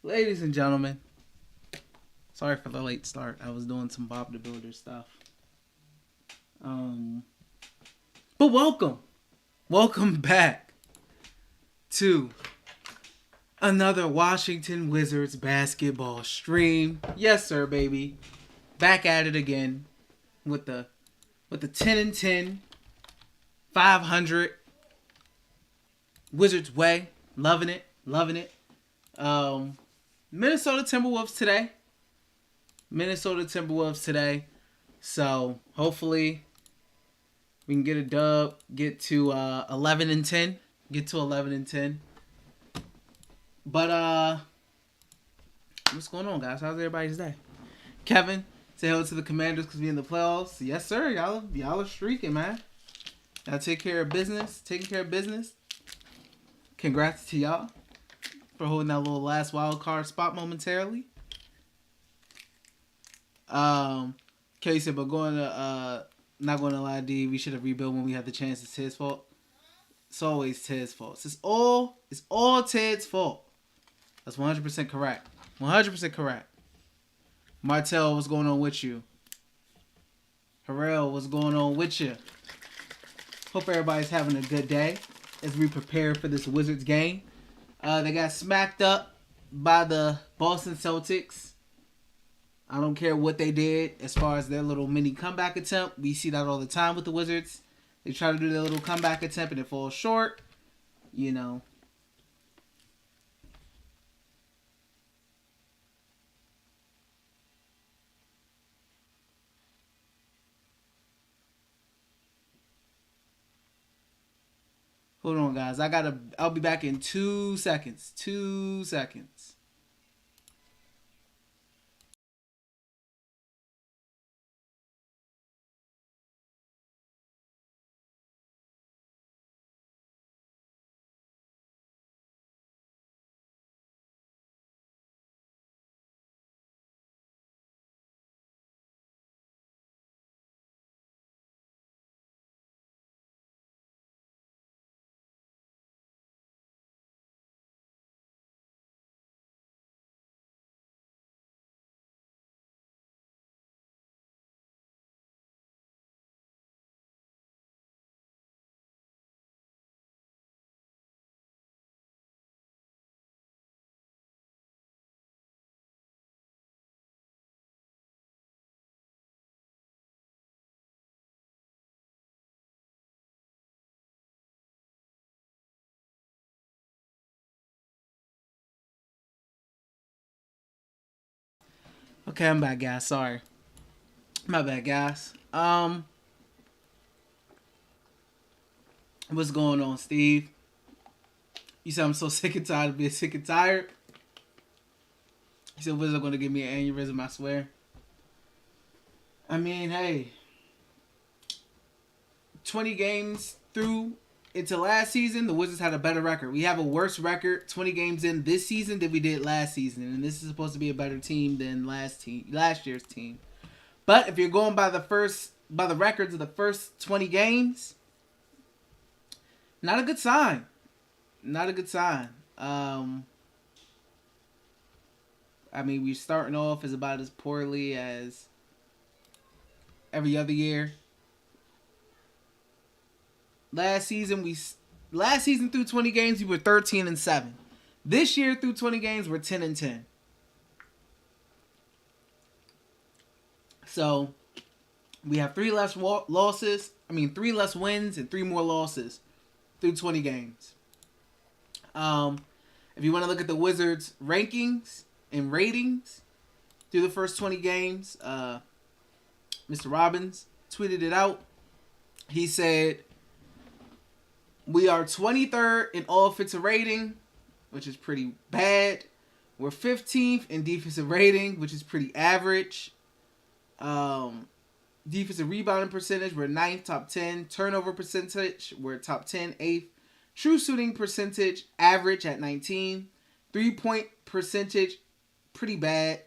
Ladies and gentlemen, sorry for the late start. I was doing some Bob the Builder stuff. Um, but welcome back to another Washington Wizards basketball stream. Yes, sir, baby. Back at it again with the 10-10, 500 Wizards way. Loving it. Minnesota Timberwolves today. So hopefully we can get a dub, get to 11-10, But what's going on, guys? How's everybody's day? Kevin, say hello to the Commanders because we in the playoffs. Yes, sir. Y'all are streaking, man. Y'all taking care of business. Congrats to y'all for holding that little last wild card spot momentarily. Kelly said, but not going to lie, D, we should have rebuilt when we had the chance. It's his fault. It's always Ted's fault. It's all Ted's fault. That's 100% correct. 100% correct. Martell, what's going on with you? Harrell, what's going on with you? Hope everybody's having a good day as we prepare for this Wizards game. They got smacked up by the Boston Celtics. I don't care what they did as far as their little mini comeback attempt. We see that all the time with the Wizards. They try to do their little comeback attempt and it falls short. You know. Hold on, guys. I'll be back in 2 seconds. 2 seconds. Okay, I'm back, guys. Sorry. My bad, guys. What's going on, Steve? You said I'm so sick and tired of being sick and tired. He said, Wizards are going to give me an aneurysm, I swear. I mean, hey. 20 games through into last season, the Wizards had a better record. We have a worse record 20 games in this season than we did last season. And this is supposed to be a better team than last year's team. But if you're going by the records of the first 20 games, not a good sign. I mean, we're starting off as about as poorly as every other year. Last season through 20 games we were 13-7. This year through 20 games we're 10-10. So we have 3 less wins and 3 more losses through 20 games. If you want to look at the Wizards rankings and ratings through the first 20 games, Mr. Robbins tweeted it out. He said, we are 23rd in offensive rating, which is pretty bad. We're 15th in defensive rating, which is pretty average. Defensive rebounding percentage, we're 9th, top 10. Turnover percentage, we're top 10, 8th. True shooting percentage, average at 19. 3-point percentage, pretty bad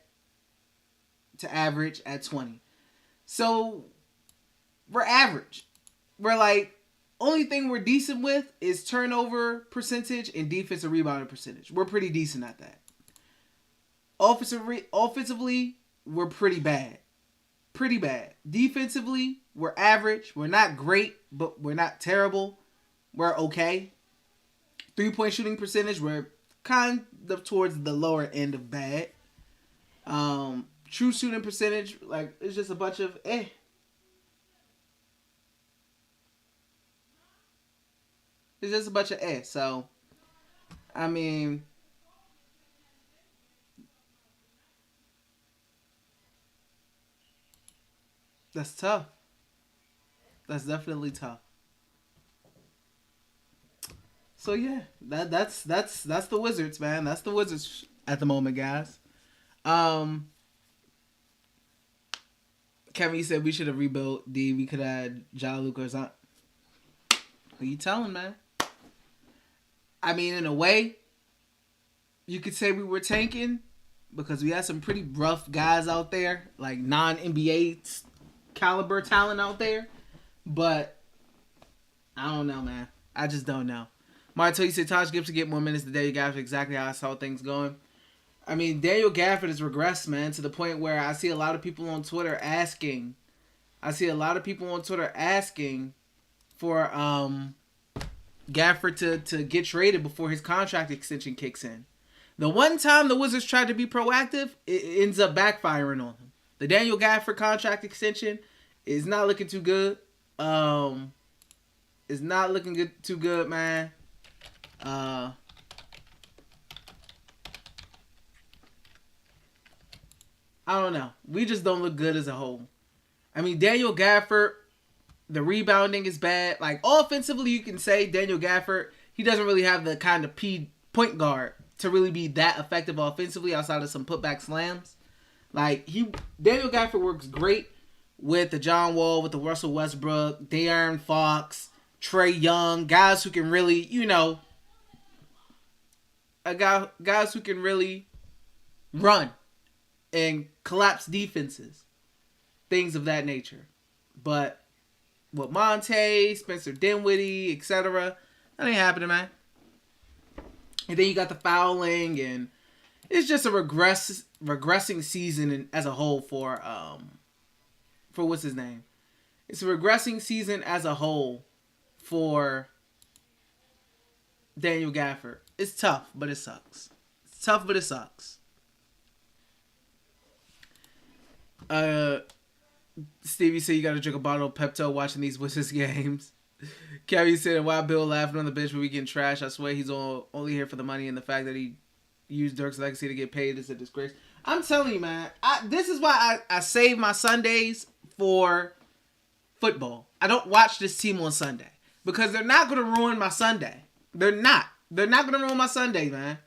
to average at 20. So, we're average. We're like Only thing we're decent with is turnover percentage and defensive rebounding percentage. We're pretty decent at that. Offensively, we're pretty bad. Pretty bad. Defensively, we're average. We're not great, but we're not terrible. We're okay. 3-point shooting percentage, we're kind of towards the lower end of bad. True shooting percentage, like, it's just a bunch of eh. It's just a bunch of eh. So, I mean, that's tough. That's definitely tough. So yeah, that's the Wizards, man. That's the Wizards at the moment, guys. Kevin, you said we should have rebuilt D. We could add Ja Luka or something. Who you telling, man? I mean, in a way, you could say we were tanking because we had some pretty rough guys out there, like non-NBA caliber talent out there. But I don't know, man. I just don't know. Martel, you said Taj Gibson get more minutes than Daniel Gafford. Exactly how I saw things going. I mean, Daniel Gafford has regressed, man, to the point where I see a lot of people on Twitter asking. For Gafford to get traded before his contract extension kicks in. The one time the Wizards tried to be proactive, it ends up backfiring on them. The Daniel Gafford contract extension is not looking too good. It's not looking too good, man. I don't know. We just don't look good as a whole. I mean, Daniel Gafford, the rebounding is bad. Like, offensively, you can say Daniel Gafford, he doesn't really have the kind of point guard to really be that effective offensively outside of some putback slams. Like, Daniel Gafford works great with the John Wall, with the Russell Westbrook, De'Aaron Fox, Trae Young, guys who can really, guys who can really run and collapse defenses, things of that nature. But with Monte, Spencer Dinwiddie, etc., that ain't happening, man. And then you got the fouling, and it's just a regressing season as a whole for what's his name? It's a regressing season as a whole for Daniel Gafford. It's tough, but it sucks. It's tough, but it sucks. Stevie said you gotta drink a bottle of Pepto watching these Wizards games. Kevin said, why Bill laughing on the bench when we getting trash? I swear he's only here for the money, and the fact that he used Dirk's legacy to get paid is a disgrace. I'm telling you, man. This is why I save my Sundays for football. I don't watch this team on Sunday because they're not going to ruin my Sunday. They're not. They're not going to ruin my Sunday, man.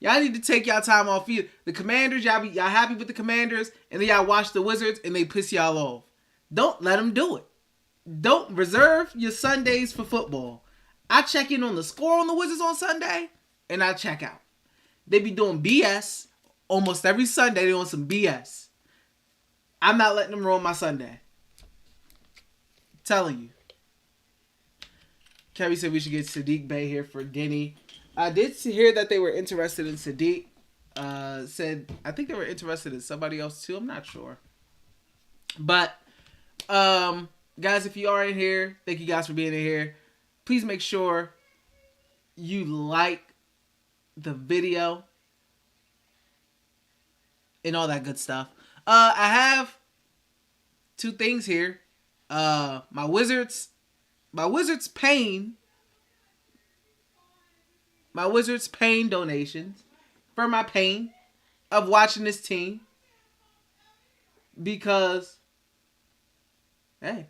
Y'all need to take y'all time off. The Commanders, y'all happy with the Commanders, and then y'all watch the Wizards, and they piss y'all off. Don't let them do it. Don't reserve your Sundays for football. I check in on the score on the Wizards on Sunday, and I check out. They be doing BS almost every Sunday. They doing some BS. I'm not letting them ruin my Sunday. I'm telling you. Kevin said we should get Sadiq Bey here for Denny. I did hear that they were interested in Sadiq. Said I think they were interested in somebody else too. I'm not sure. But guys, if you are in here, thank you guys for being in here. Please make sure you like the video and all that good stuff. I have two things here. My Wizards pain donations for my pain of watching this team, because hey,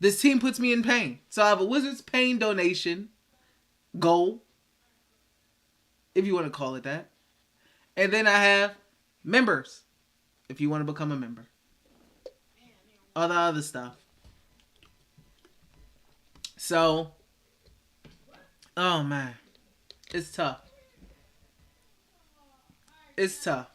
this team puts me in pain. So I have a Wizards pain donation goal, if you want to call it that. And then I have members, if you want to become a member. All the other stuff. So, oh man, it's tough. It's tough.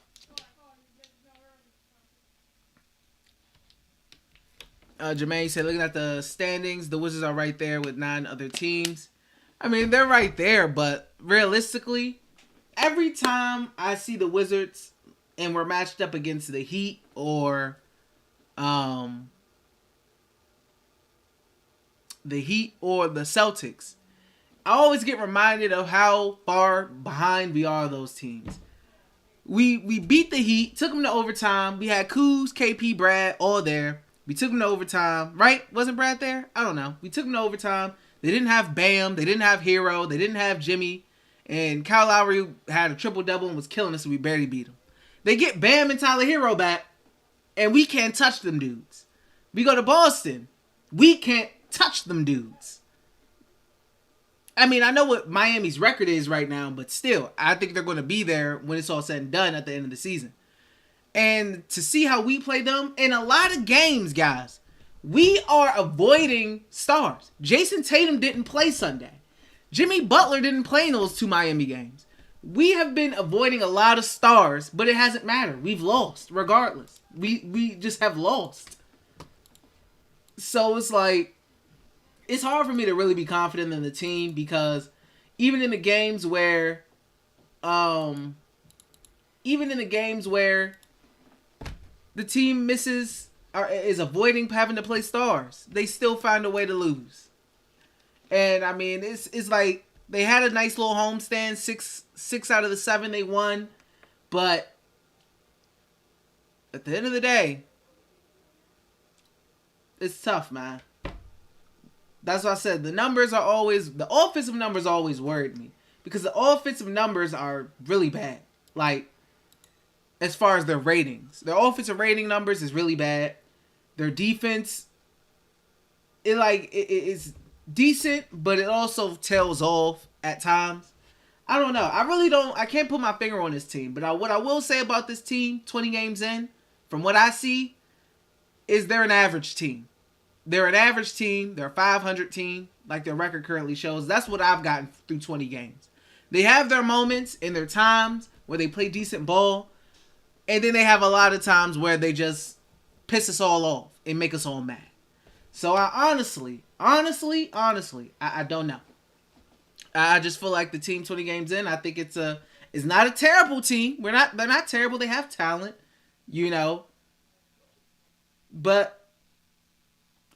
Jermaine said, looking at the standings, the Wizards are right there with 9 other teams. I mean, they're right there, but realistically, every time I see the Wizards and we're matched up against the Heat or the Celtics, I always get reminded of how far behind we are those teams. We beat the Heat, took them to overtime. We had Kuz, KP, Brad all there. We took them to overtime, right? Wasn't Brad there? I don't know. We took them to overtime. They didn't have Bam. They didn't have Hero. They didn't have Jimmy. And Kyle Lowry had a triple-double and was killing us, so we barely beat them. They get Bam and Tyler Hero back, and we can't touch them dudes. We go to Boston. We can't touch them dudes. I mean, I know what Miami's record is right now, but still, I think they're going to be there when it's all said and done at the end of the season. And to see how we play them in a lot of games, guys, we are avoiding stars. Jason Tatum didn't play Sunday. Jimmy Butler didn't play in those 2 Miami games. We have been avoiding a lot of stars, but it hasn't mattered. We've lost regardless. We just have lost. So it's like, it's hard for me to really be confident in the team because even in the games where the team misses or is avoiding having to play stars, they still find a way to lose. And I mean, it's like they had a nice little homestand, 6 out of the 7 they won, but at the end of the day, it's tough, man. That's why I said the offensive numbers always worried me because the offensive numbers are really bad. Like, as far as their ratings, their offensive rating numbers is really bad. Their defense, it's decent, but it also tails off at times. I don't know. I can't put my finger on this team, but what I will say about this team, 20 games in, from what I see, is they're an average team. They're an average team. They're a 500 team, like their record currently shows. That's what I've gotten through 20 games. They have their moments and their times where they play decent ball, and then they have a lot of times where they just piss us all off and make us all mad. So I honestly, I don't know. I just feel like the team 20 games in, I think it's not a terrible team. They're not terrible. They have talent, but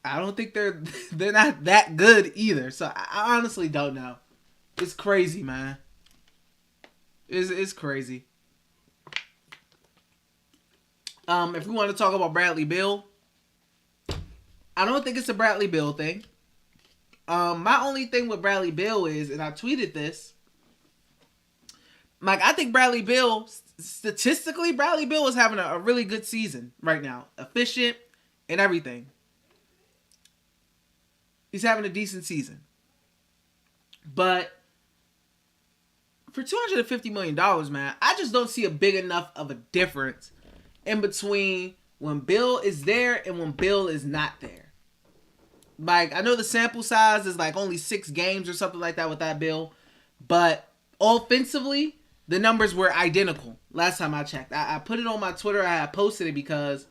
I don't think they're not that good either. So I honestly don't know. It's crazy, man. It's crazy. If we want to talk about Bradley Beal, I don't think it's a Bradley Beal thing. My only thing with Bradley Beal is, and I tweeted this, Mike, I think statistically, Bradley Beal is having a really good season right now. Efficient and everything. He's having a decent season. But for $250 million, man, I just don't see a big enough of a difference in between when Bill is there and when Bill is not there. Like, I know the sample size is like only 6 games or something like that with that Bill, but offensively, the numbers were identical last time I checked. I put it on my Twitter. I posted it because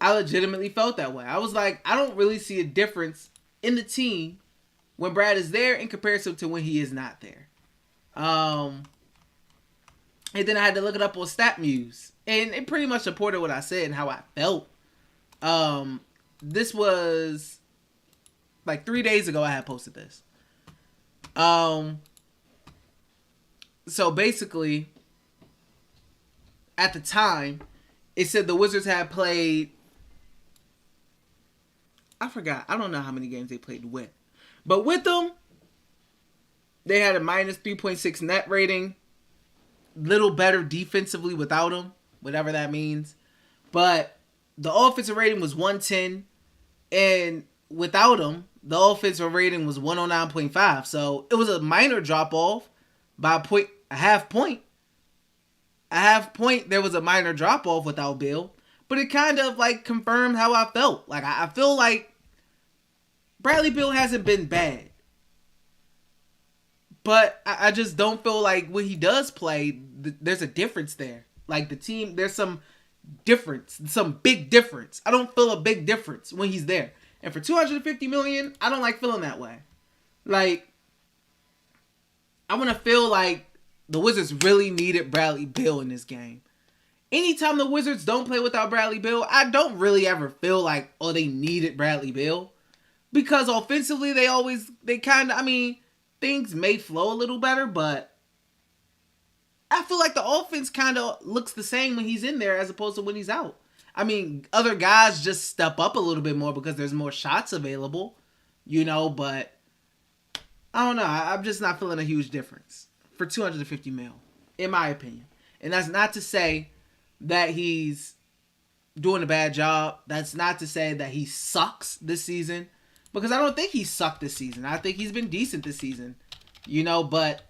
I legitimately felt that way. I was like, I don't really see a difference in the team when Brad is there in comparison to when he is not there. And then I had to look it up on StatMuse, and it pretty much supported what I said and how I felt. This was like 3 days ago I had posted this. So basically, at the time, it said the Wizards had played, I forgot. I don't know how many games they played with. But with them, they had a minus 3.6 net rating. Little better defensively without him, whatever that means. But the offensive rating was 110. And without him, the offensive rating was 109.5. So it was a minor drop-off by a half point. A half point, there was a minor drop-off without Bill. But it kind of like confirmed how I felt. Like, I feel like Bradley Beal hasn't been bad. But I just don't feel like when he does play, there's a difference there. Like, the team, there's some difference, some big difference. I don't feel a big difference when he's there. And for $250 million, I don't like feeling that way. Like, I want to feel like the Wizards really needed Bradley Beal in this game. Anytime the Wizards don't play without Bradley Beal, I don't really ever feel like, oh, they needed Bradley Beal. Because offensively, things may flow a little better, but I feel like the offense kind of looks the same when he's in there as opposed to when he's out. I mean, other guys just step up a little bit more because there's more shots available, but I don't know. I'm just not feeling a huge difference for $250 million, in my opinion. And that's not to say that he's doing a bad job. That's not to say that he sucks this season, because I don't think he sucked this season. I think he's been decent this season, but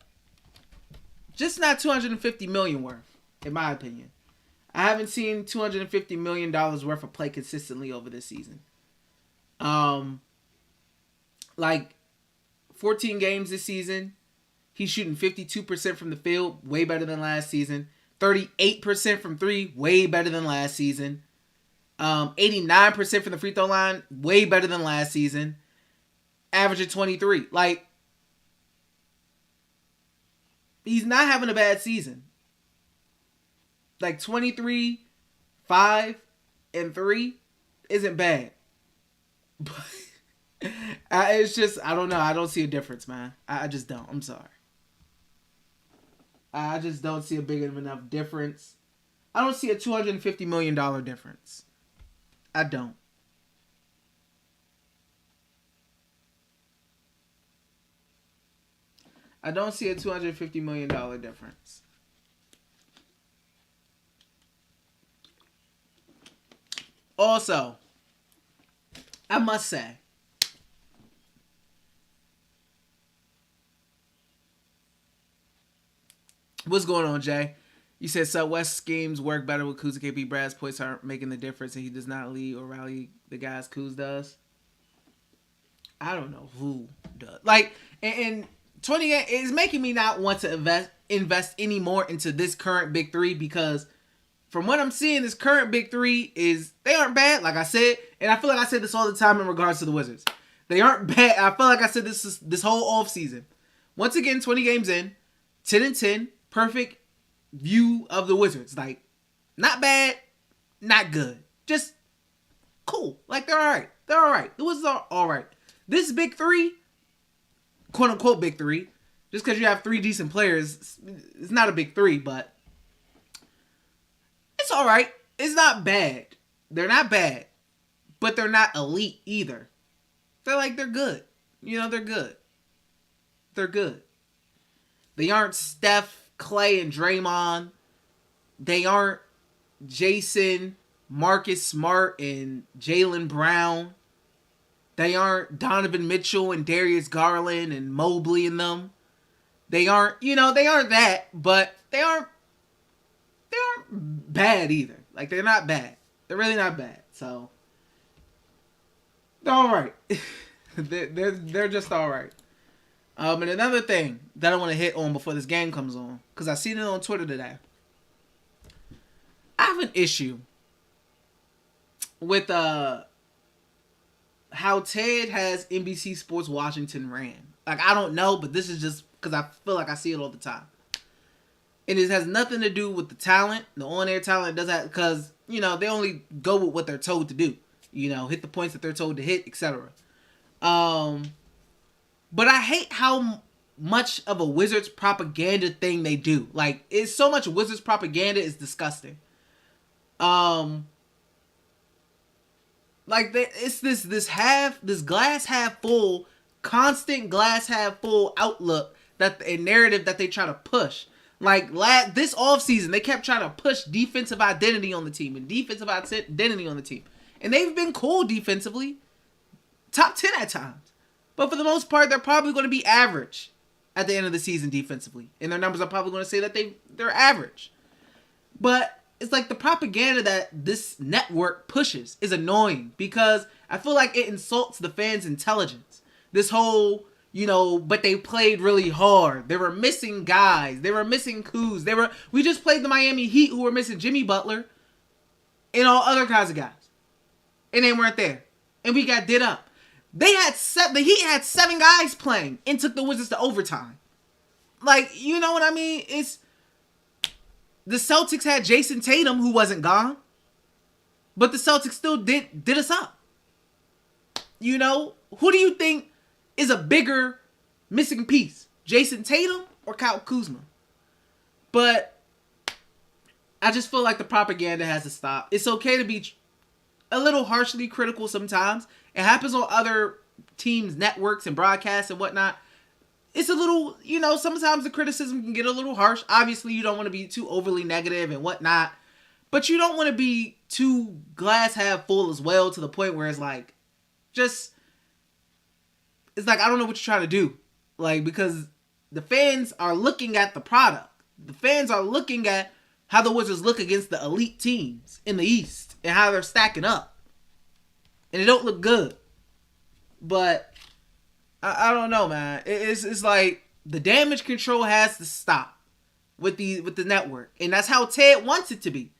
just not $250 million worth, in my opinion. I haven't seen $250 million worth of play consistently over this season. 14 games this season, he's shooting 52% from the field, way better than last season. 38% from three, way better than last season. 89% from the free throw line, way better than last season. Averaging 23. He's not having a bad season. 23, 5, and 3 isn't bad. But it's just, I don't know. I don't see a difference, man. I just don't. I'm sorry. I just don't see a big enough difference. I don't see a $250 million difference. I don't. I don't see a $250 million difference. Also, I must say, what's going on, Jay? You said Southwest schemes work better with Kuz and KP. Brad's points aren't making the difference, and he does not lead or rally the guys Kuz does. I don't know who does. And 20 is making me not want to invest any more into this current big three, because from what I'm seeing, this current big three they aren't bad, like I said, and I feel like I said this all the time in regards to the Wizards. They aren't bad. I feel like I said this whole offseason. Once again, 20 games in, 10-10, perfect view of the Wizards. Not bad, not good. Just cool. They're alright. They're alright. The Wizards are alright. This big three, quote unquote big three, just because you have three decent players, it's not a big three, but it's alright. It's not bad. They're not bad, but they're not elite either. They're good. They're good. They're good. They aren't Steph, Clay, and Draymond. They aren't Jason, Marcus Smart, and Jaylen Brown. They aren't Donovan Mitchell and Darius Garland and Mobley and them. They aren't, they aren't that, but they aren't bad either. They're not bad. They're really not bad. So they're all right. they're just all right. And another thing that I want to hit on before this game comes on, because I seen it on Twitter today. I have an issue with how Ted has NBC Sports Washington ran. I don't know, but this is just because I feel like I see it all the time. And it has nothing to do with the talent, the on-air talent. It does that because, they only go with what they're told to do. Hit the points that they're told to hit, etc. But I hate how much of a Wizards propaganda thing they do. It's so much Wizards propaganda, it's disgusting. It's this glass half full, constant glass half full outlook, that a narrative that they try to push. This offseason, they kept trying to push defensive identity on the team and defensive identity on the team. And they've been cool defensively. Top 10 at times. But for the most part, they're probably going to be average at the end of the season defensively. And their numbers are probably going to say that they're average. But it's the propaganda that this network pushes is annoying, because I feel like it insults the fans' intelligence. This whole, but they played really hard. They were missing guys. They were missing Kuz. We just played the Miami Heat, who were missing Jimmy Butler. and all other kinds of guys, and they weren't there, and we got did up. They had the Heat had 7 guys playing and took the Wizards to overtime. Like, you know what I mean? It's the Celtics had Jason Tatum, who wasn't gone, but the Celtics still did us up. You know, who do you think is a bigger missing piece, Jason Tatum or Kyle Kuzma? But I just feel like the propaganda has to stop. It's okay to be a little harshly critical sometimes. It happens on other teams' networks and broadcasts and whatnot. It's a little, you know, sometimes the criticism can get a little harsh. Obviously, you don't want to be too overly negative and whatnot. But you don't want to be too glass half full as well, to the point where it's like, it's like, I don't know what you're trying to do. Like, because the fans are looking at the product. The fans are looking at how the Wizards look against the elite teams in the East and how they're stacking up. And it don't look good. But I don't know, man. It's like the damage control has to stop with the network. And that's how Ted wants it to be.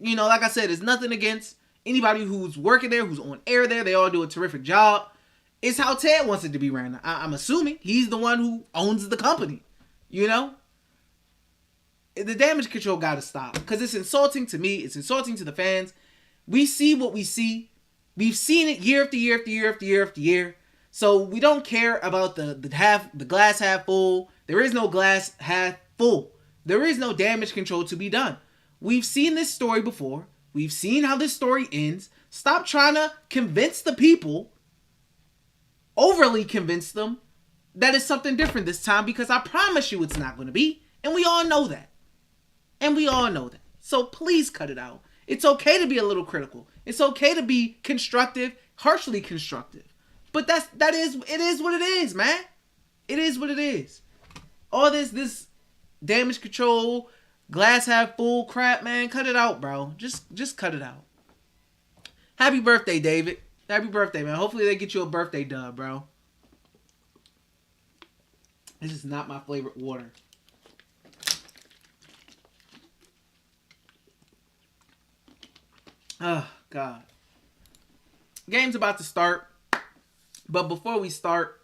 You know, like I said, there's nothing against anybody who's working there, who's on air there. They all do a terrific job. It's how Ted wants it to be ran. I'm assuming he's the one who owns the company. You know? The damage control got to stop. Because it's insulting to me. It's insulting to the fans. We see what we see. We've seen it year after year after year after year after year. So we don't care about the glass half full. There is no glass half full. There is no damage control to be done. We've seen this story before. We've seen how this story ends. Stop trying to convince the people, overly convince them, that it's something different this time, because I promise you it's not going to be. And we all know that. So please cut it out. It's okay to be a little critical. It's okay to be constructive, harshly constructive. But it is what it is, man. It is what it is. All this damage control, glass half full crap, man, cut it out, bro. Just cut it out. Happy birthday, David. Happy birthday, man. Hopefully they get you a birthday dub, bro. This is not my favorite water. Oh, God. Game's about to start. But before we start,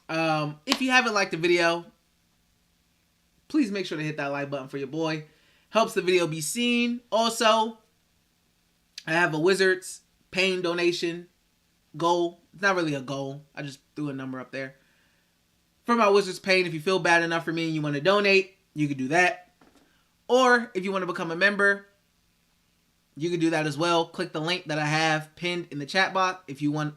if you haven't liked the video, please make sure to hit that like button for your boy. Helps the video be seen. Also, I have a Wizards Pain donation goal. It's not really a goal. I just threw a number up there. For my Wizards Pain, if you feel bad enough for me and you want to donate, you can do that. Or if you want to become a member, you can do that as well. Click the link that I have pinned in the chat box if you want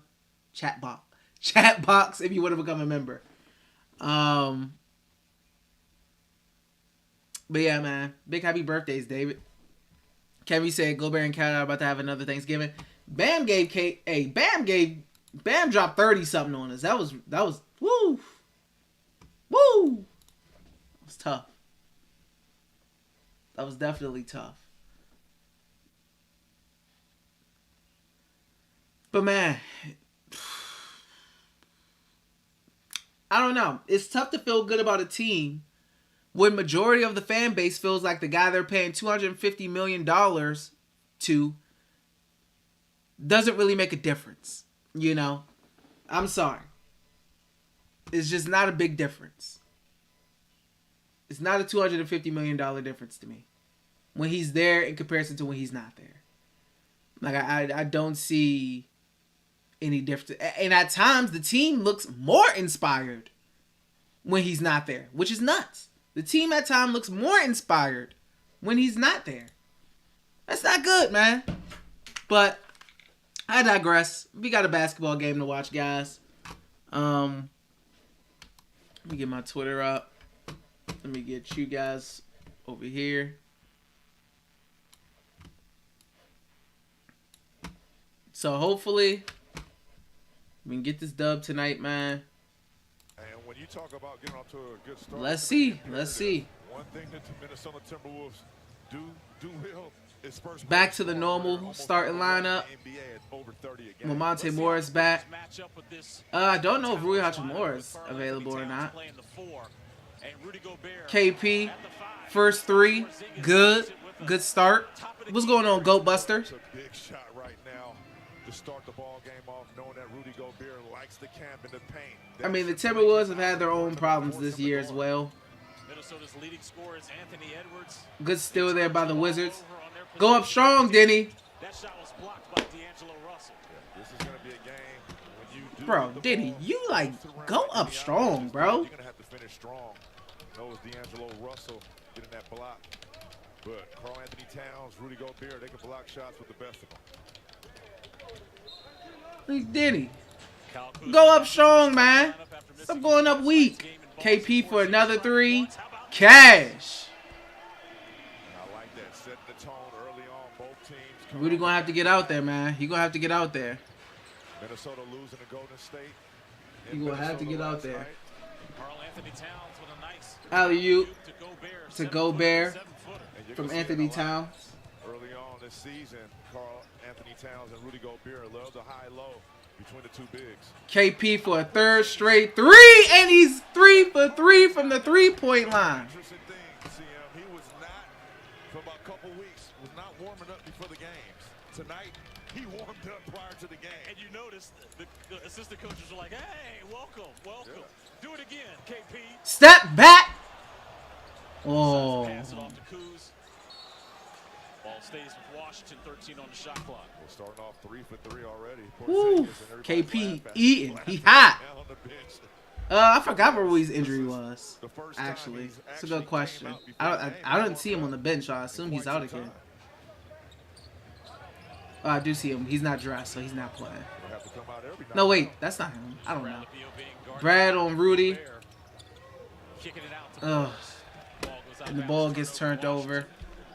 chat box if you want to become a member. But yeah, man, big happy birthdays, David. Kevin said Gobert and Cat are about to have another Thanksgiving. Bam gave Kate. Hey, Bam dropped 30 something on us. That was woo. It was tough. That was definitely tough. But man, I don't know. It's tough to feel good about a team when majority of the fan base feels like the guy they're paying $250 million to doesn't really make a difference. You know? I'm sorry. It's just not a big difference. It's not a $250 million difference to me when he's there in comparison to when he's not there. Like, I don't see any difference. And at times, the team looks more inspired when he's not there, which is nuts. The team at times looks more inspired when he's not there. That's not good, man. But I digress. We got a basketball game to watch, guys. Let me get my Twitter up. Let me get you guys over here. So hopefully we can get this dub tonight, man. And when you talk about getting off to a good start, Let's see. One thing that the Minnesota Timberwolves do well is first back to the normal starting lineup. Lamonte Morris back. I don't know if Rui Hachimura is available or not. KP, first three, good. Good start. What's going on, Goat Buster? It's a big shot right now to start the ball game off, knowing that Rudy Gobert likes the camp and the paint. I mean, the Timberwolves have had their own problems this year as well. Minnesota's leading scorer is Anthony Edwards. Good steal there by the Wizards. Go up strong, Denny. That shot was blocked by D'Angelo Russell. This is going to be a game when you do Bro, get the Denny, ball, you like go around up the strong, offense, bro. You're going to have to finish strong. Knows D'Angelo Russell getting that block. But Karl Anthony Towns, Rudy Gobert, they can block shots with the best of them. Look, Denny. Go up strong, man. Stop going up weak. KP for another three. Cash. I like that. Setting the tone early on. Both teams. Rudy gonna have to get out there, man. He gonna have to get out there. Minnesota losing to Golden State. He gonna have to get out there. Karl Anthony Towns with a nice Alley-oop to Gobert Gobert And from you're gonna see it Anthony a lot Towns. early on this season, Karl Anthony Towns and Rudy Gobert love the high-low between the two bigs. KP for a third straight three, and he's 3 for 3 from the three-point line. Interesting thing, CM, he was not, for about a couple weeks, was not warming up before the games. Tonight, he warmed up prior to the game. And you notice the assistant coaches are like, hey, welcome. Yeah. Do it again, KP. Step back. Oh, Pass it off to Kuz. Ball stays with Washington, 13 on the shot clock. We're starting off 3 for 3 already. woo. Porzingis and everybody's KP laughing. eating. He hot. Now on the bench. I forgot where Rui's injury was. The first time Actually, he's it's a actually good came question. out before the game. I didn't see him on the bench, so I assume he's out again. Oh, I do see him. He's not dressed, so he's not playing. He'll have to come out every night. No, wait, that's not him. I don't know. Bradley Beal being guarded Brad by on Rudy, Gobert. Kicking it out to Ugh. Burks. Ball goes out and the bounds, ball gets turned Washington. over.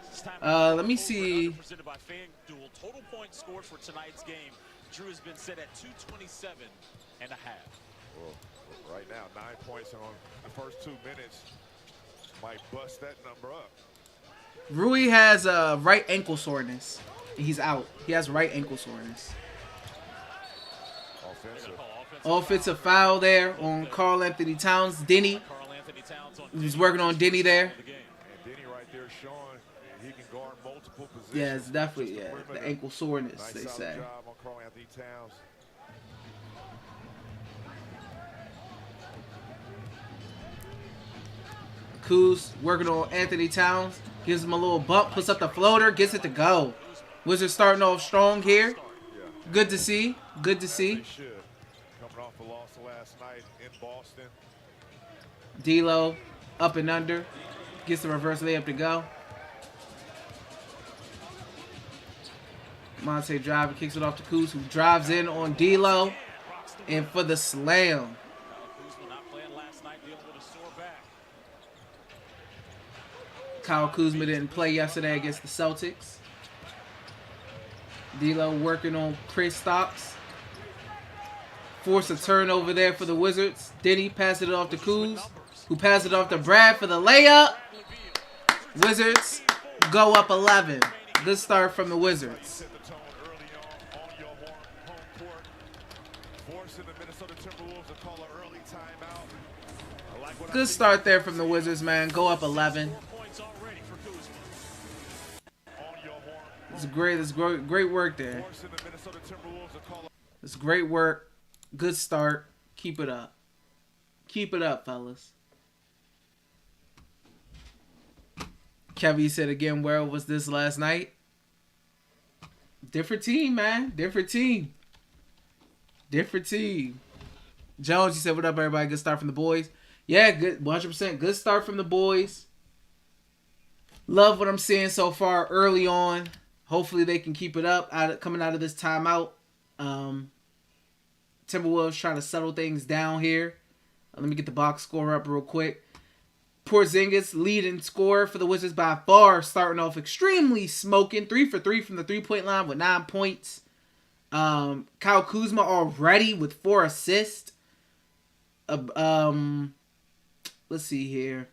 This time Let me over see. under presented by FanDuel. Total points scored for tonight's game. Drew has been set at 227 and a half. Well, right now, 9 points on the first 2 minutes might bust that number up. Rui has right ankle soreness. He's out. He has right ankle soreness. Offensive. Offensive foul there on Karl Anthony Towns. Denny. Karl Anthony Towns on He's working on Denny there. the game. And Denny right there showing he can guard multiple positions. Yeah, it's definitely Just the perimeter. ankle soreness, Nice they solid say. job on Karl Anthony Towns. Kuz working on Anthony Towns. Gives him a little bump, puts up the floater, gets it to go. Wizards starting off strong here. Yeah. Good to see. Good to As see. they should. Coming off the loss last night in Boston. D'Lo up and under. Gets the reverse layup to go. Monte driver kicks it off to Kuz, who drives in on D'Lo. And for the slam. Kuzma not playing last night, dealing with a sore back. Kyle Kuzma didn't play yesterday against the Celtics. D'Lo working on Kristaps. Force a turnover there for the Wizards. Denny passed it off to Kuz, who passed it off to Brad for the layup. Wizards go up 11. Good start from the Wizards. Set the tone early on your home court. Forcing the Minnesota Timberwolves to call an early timeout. I like what I Good see. start there from the Wizards, man. Go up 11. 4 points already for Kuzma. On your horn. It's great. It's great work there. Forcing the Minnesota Timberwolves to call It's great work. Good start. Keep it up. Keep it up, fellas. Kevin said again, where was this last night? Different team, man. Different team. Different team. Jones, you said, what up, everybody? Good start from the boys. Yeah, good. 100% good start from the boys. Love what I'm seeing so far early on. Hopefully they can keep it up coming out of this timeout. Timberwolves trying to settle things down here. Let me get the box score up real quick. Porzingis leading scorer for the Wizards by far, starting off extremely smoking. 3 for 3 from the three-point line with 9 points. Kyle Kuzma already with 4 assists. Let's see here.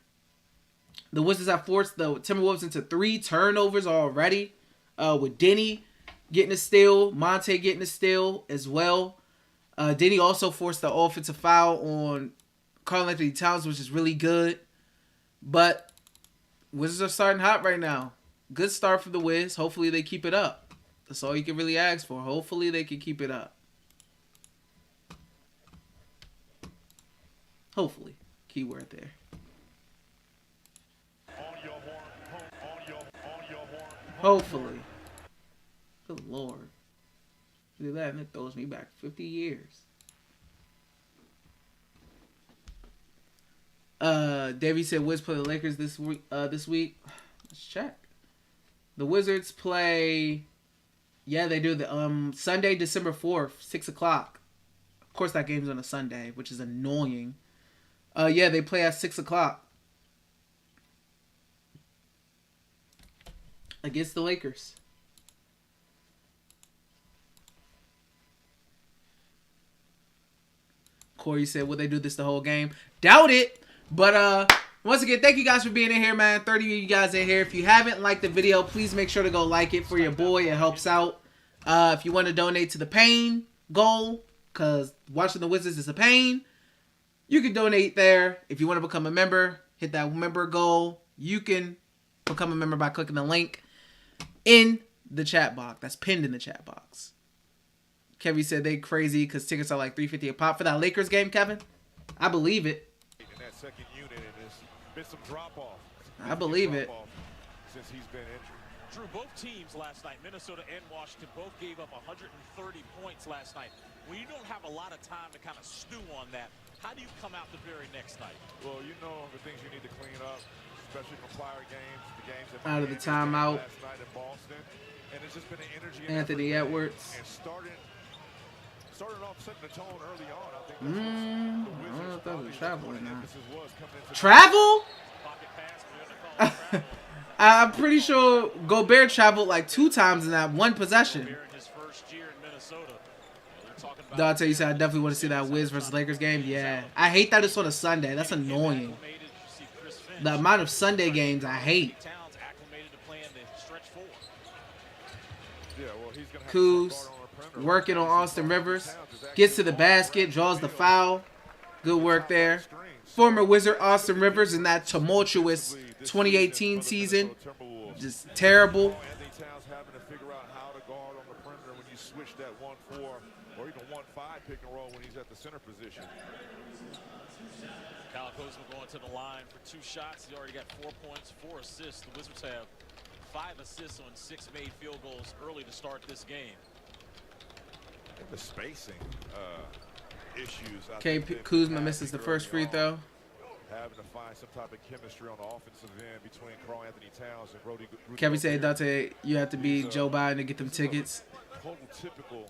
The Wizards have forced the Timberwolves into 3 turnovers already. With Denny getting a steal, Monte getting a steal as well. Denny also forced the offensive foul on Karl Anthony Towns, which is really good. But Wizards are starting hot right now. Good start for the Wiz. Hopefully they keep it up. That's all you can really ask for. Hopefully they can keep it up. Hopefully. Keyword there. Hopefully. Good Lord. Look at that, and it throws me back 50 years. Davey said Wiz play the Lakers this week. Let's check. The Wizards play. Yeah, they do the Sunday, December 4th, 6 o'clock. Of course, that game's on a Sunday, which is annoying. Yeah, they play at 6 o'clock against the Lakers. Corey said, will they do this the whole game? Doubt it. But once again, thank you guys for being in here, man. 30 of you guys in here. If you haven't liked the video, please make sure to go like it for your boy. It helps out. If you want to donate to the pain goal, because watching the Wizards is a pain, you can donate there. If you want to become a member, hit that member goal. You can become a member by clicking the link in the chat box. That's pinned in the chat box. Kevin said they crazy because tickets are like $350 a pop for that Lakers game, Kevin. I believe it. In that second unit, and there's been some drop-off. I believe it. Since he's been injured. Drew, both teams last night, Minnesota and Washington, both gave up 130 points last night. When you don't have a lot of time to kind of stew on that, how do you come out the very next night? Well, you know the things you need to clean up, especially from prior games, the games that out of the timeout. last night in Boston, and it's just been an energy. Anthony Edwards. And started off setting the tone early on. I think I don't know if that was travel or not. Travel? I'm pretty sure Gobert traveled like 2 times in that one possession. Dante, you said I definitely want to see that Wiz versus Lakers game. Yeah, I hate that it's on a Sunday. That's annoying. The amount of Sunday games I hate. Kuz working on Austin Rivers. Gets to the basket, draws the foul. Good work there. Former Wizard Austin Rivers in that tumultuous 2018 season. Just terrible. Having to figure out how to guard on the perimeter when you switch that 1-4 or even 1-5 pick and roll when he's at the center position. Kyle Kuzma going to the line for 2 shots. He already got 4 points, 4 assists. The Wizards have 5 assists on 6 made field goals early to start this game. The spacing issues. Kuzma misses the first free throw. Having to find some type of chemistry on the offensive end between Karl Anthony Towns and Rudy Kevin said, Dante, you have to be Joe Biden to get them tickets. Typical.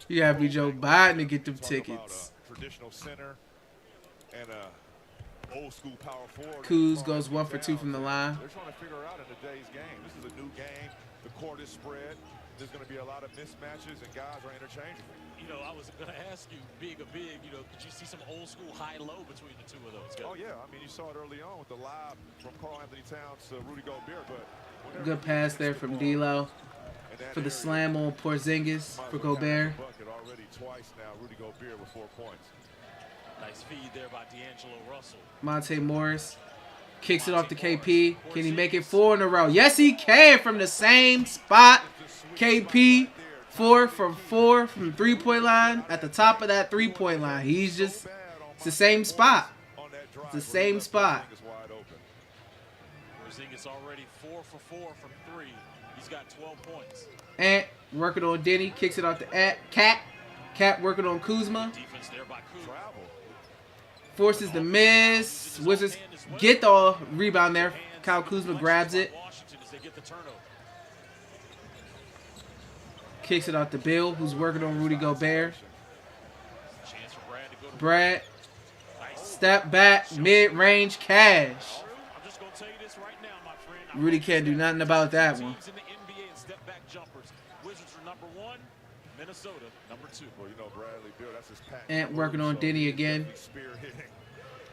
You have to be Joe Biden to get them tickets. Traditional center and a old school power forward. Kuz goes 1 for 2 from the line. They're trying to figure out in today's game. This is a new game. The court is spread. There's going to be a lot of mismatches, and guys are interchangeable. You know, I was going to ask you, being a big, you know, could you see some old school high-low between the two of those guys? Oh, yeah. I mean, you saw it early on with the lob from Karl Anthony Towns to Rudy Gobert. But good pass there from D'Lo for the slam on Porzingis for Gobert. Already twice now, Rudy Gobert with 4 points. Nice feed there by D'Angelo Russell. Monte Morris kicks it off to KP. Can he make it 4 in a row? Yes, he can from the same spot. KP 4 from 4 from 3-point line. At the top of that 3-point line, he's just, it's the same spot. It's the same spot. Porzingis already 4 for 4 from 3. He's got 12 points. Ant working on Denny, kicks it off to Cat. Cat working on Kuzma. Defense there by Kuzma. Forces the miss. Wizards get the rebound there. Kyle Kuzma grabs it. Kicks it out to Beal, who's working on Rudy Gobert. Brad. Step back, mid-range cash. Rudy can't do nothing about that one. Ant working on Denny again.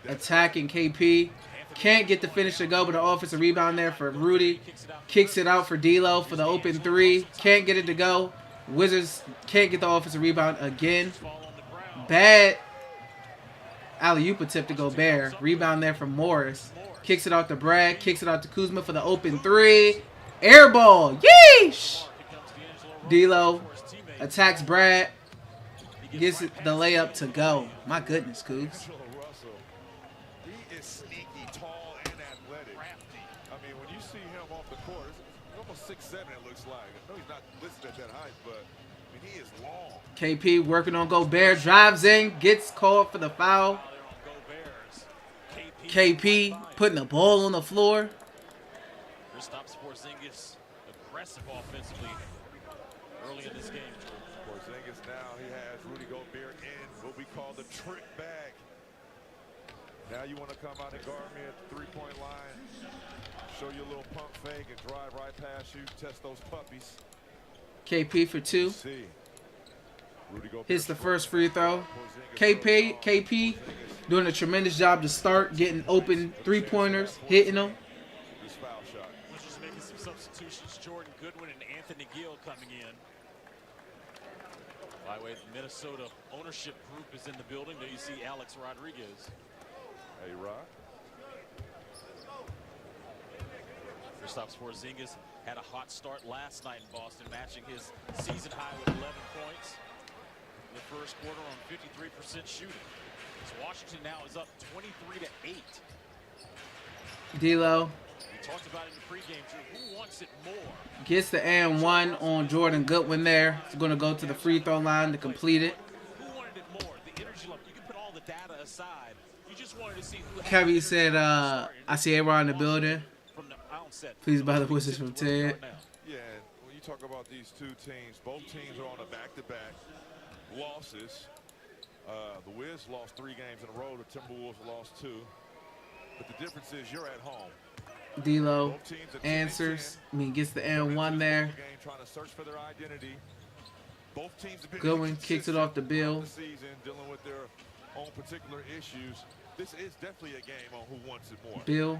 Attacking KP. Can't get the finish to go, but the offensive rebound there for Rudy. Kicks it out for D'Lo for the open 3. Can't get it to go. Wizards can't get the offensive rebound again. Bad alley-oop attempt to Gobert. Rebound there from Morris. Kicks it out to Brad. Kicks it out to Kuzma for the open 3. Air ball. Yeesh. D'Lo attacks Brad. Gets the layup to go. My goodness, Cougs. He is sneaky, tall, and athletic. I mean, when you see him off the court, he's almost 6'7", it looks like. I know he's not listed at that height, but I mean, he is long. KP working on Gobert. Drives in. Gets called for the foul. KP putting the ball on the floor. Kristaps Porzingis aggressive offensively early in this game. Porzingis now, he has Rudy Gobert in what we call the trick bag. Now you want to come out and guard me at the three-point line, show you a little pump fake and drive right past you, test those puppies. KP for 2. Hits the first free throw. KP doing a tremendous job to start, getting open three-pointers, hitting them. We're just making some substitutions. Jordan Goodwin and Anthony Gill coming in. By the way, the Minnesota ownership group is in the building. There you see Alex Rodriguez. Hey, Rod. Kristaps Porzingis had a hot start last night in Boston, matching his season high with 11 points in the first quarter on 53% shooting. So Washington now is up 23-8. D'Lo We talked about it in the pregame, Drew. Who wants it more? gets the and 1 on Jordan Goodwin there. He's going to go to the free throw line to complete it. Who wanted it more? The energy level. You can put all the data aside. You just wanted to see who had Kevin the said, energy I see everyone in the building. from the outset. Please buy the Wizards from Ted. Yeah, and when you talk about these two teams, both teams are on a back-to-back losses. The Wiz lost 3 games in a row. The Timberwolves lost 2. But the difference is you're at home. D'Lo answers. Gets the and 1 there. Trying to search for their identity. Both teams have been Goodwin kicks it off the Beal. season, dealing with their own particular issues. This is definitely a game on who wants it more. Beal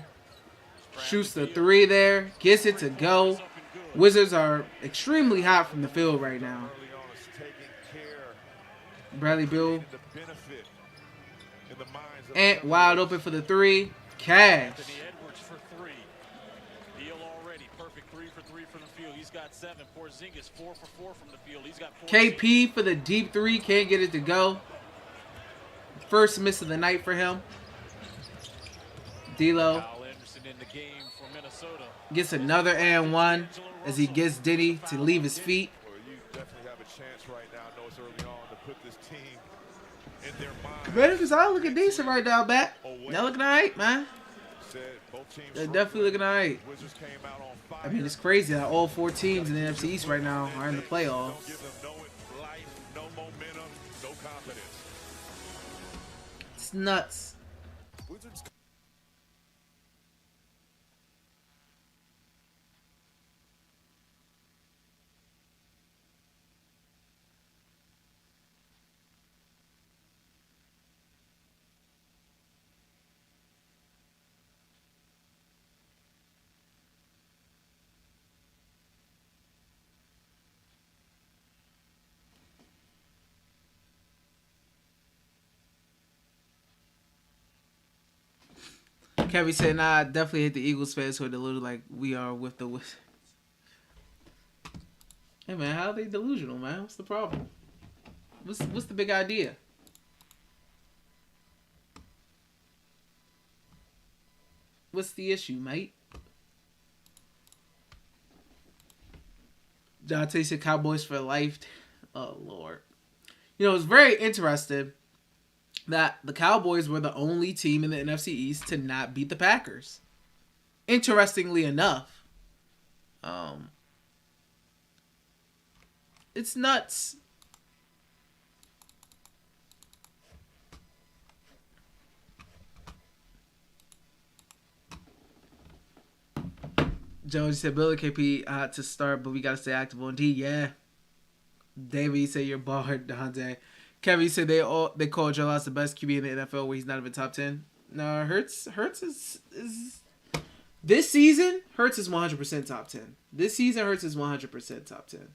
shoots the 3 there. Gets it to go. Wizards are extremely hot from the field right now. Early on is taking care, Bradley Beal. the benefit in the minds of And the wide open for the 3. Cash. Anthony Edwards for 3. Beal already perfect 3 for 3 from the field. He's got 7. Porzingis 4 for 4 from the field. He's got 4. KP for the deep 3. Can't get it to go. First miss of the night for him. D'Lo Kyle Anderson in the game for Minnesota. gets another and 1 as he gets Diddy to leave his feet. Well, you definitely have a chance right now. I know it's early on to put this team in their mind. Commanders are looking decent right now, back. They're looking all right, man. Said both teams They're definitely looking all right. Wizards came out on fire. I mean, it's crazy that all 4 teams in the NFC East right now are in the Don't playoffs. give them no life, no momentum, no confidence. It's nuts. Wizards. Kevin said, nah, I definitely hate the Eagles fans who are deluded like we are with the Wizards. Hey, man, how are they delusional, man? What's the problem? What's the big idea? What's the issue, mate? Dante said Cowboys for life. Oh, Lord. You know, it's very interesting that the Cowboys were the only team in the NFC East to not beat the Packers. Interestingly enough. It's nuts. Jones said, Bill and KP to start, but we got to stay active on D. Yeah. David, you say you're barred, Dante. Kevin, you said they called Joe Loss the best QB in the NFL where he's not even top 10. No, Hurts is this season, Hurts is 100% top 10. This season, Hurts is 100% top 10.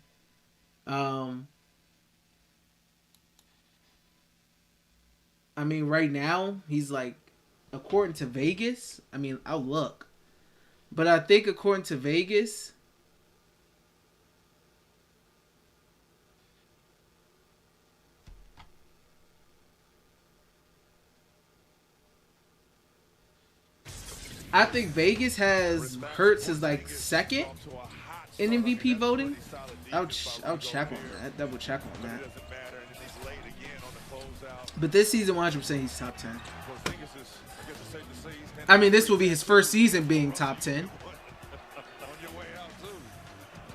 I mean, right now, he's like, according to Vegas, I mean, I'll look. But I think according to Vegas, I think Vegas has Hurts as like second in MVP voting. I'll check on that. Double check on that. But this season, 100% he's top 10. I mean, this will be his first season being top 10.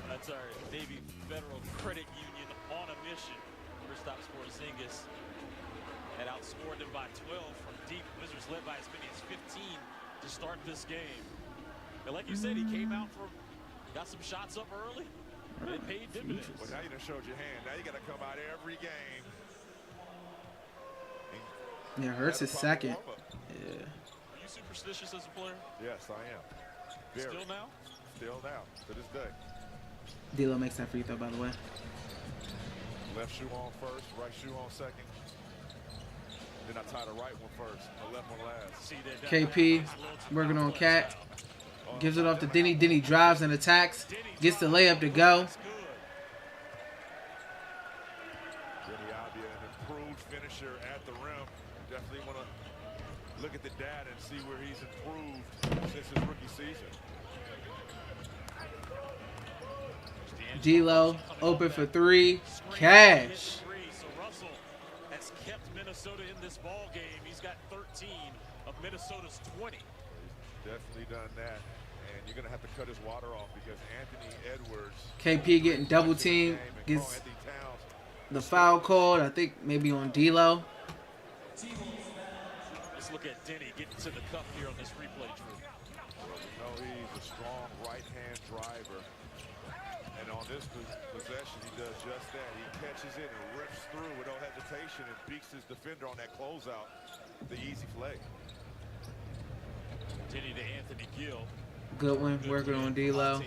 That's our Navy Federal Credit Union on a mission. Kristaps Porzingis had outscored them by 12 from deep. Wizards led by as many as 15 to start this game. And like you said, he came out from, got some shots up early, and it paid dividends. Well, now you done showed your hand. Now you got to come out every game. Yeah, Hurts is second. Yeah. Are you superstitious as a player? Yes, I am. Very. Still now? Still now, to this day. D'Lo makes that free throw, by the way. Left shoe on first, right shoe on second. Then I tie the right one first, the left one last. See that KP working on Cat. Gives it off to Denny. Denny drives and attacks. Gets the layup to go. Denny Abia, an improved finisher at the rim. Definitely want to look at the data and see where he's improved since his rookie season. D'Lo open for three. Cash. So Russell has kept Minnesota in this ball game. He's got 13 of Minnesota's 20. He's definitely done that. And you're going to have to cut his water off because Anthony Edwards. KP getting double teamed. Gets the foul called. I think maybe on D'Lo. Let's look at Denny getting to the cup here on this replay tree. No, he's a strong right-hand driver. And on this possession, he does just that. He catches it and rips through with no hesitation and beats his defender on that closeout. The easy play. Denny to Anthony Gill. Goodwin working on D'Lo.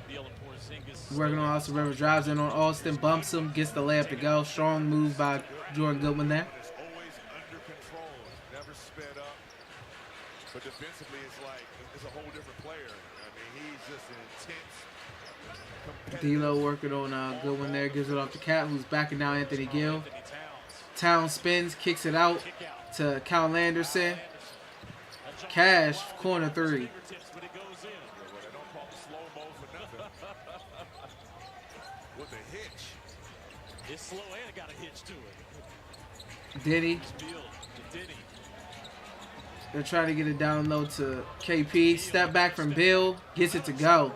Beal and Porzingis. Working on Austin Rivers. Drives in on Austin. Bumps him. Gets the layup to go. Strong move by Jordan Goodwin there. It's always under control. Never sped up. But defensively, it's like it's a whole different player. I mean, he's just an intense competitor. D'Lo working on Goodwin there. Gives it off to Cat, who's backing down Anthony Gill. Towns spins. Kicks it out to Kyle Anderson. Cash, corner three. With a hitch. It's slow and it got a hitch to it. Denny. They're trying to get it down low to KP. Step back from Beal. Gets it to go.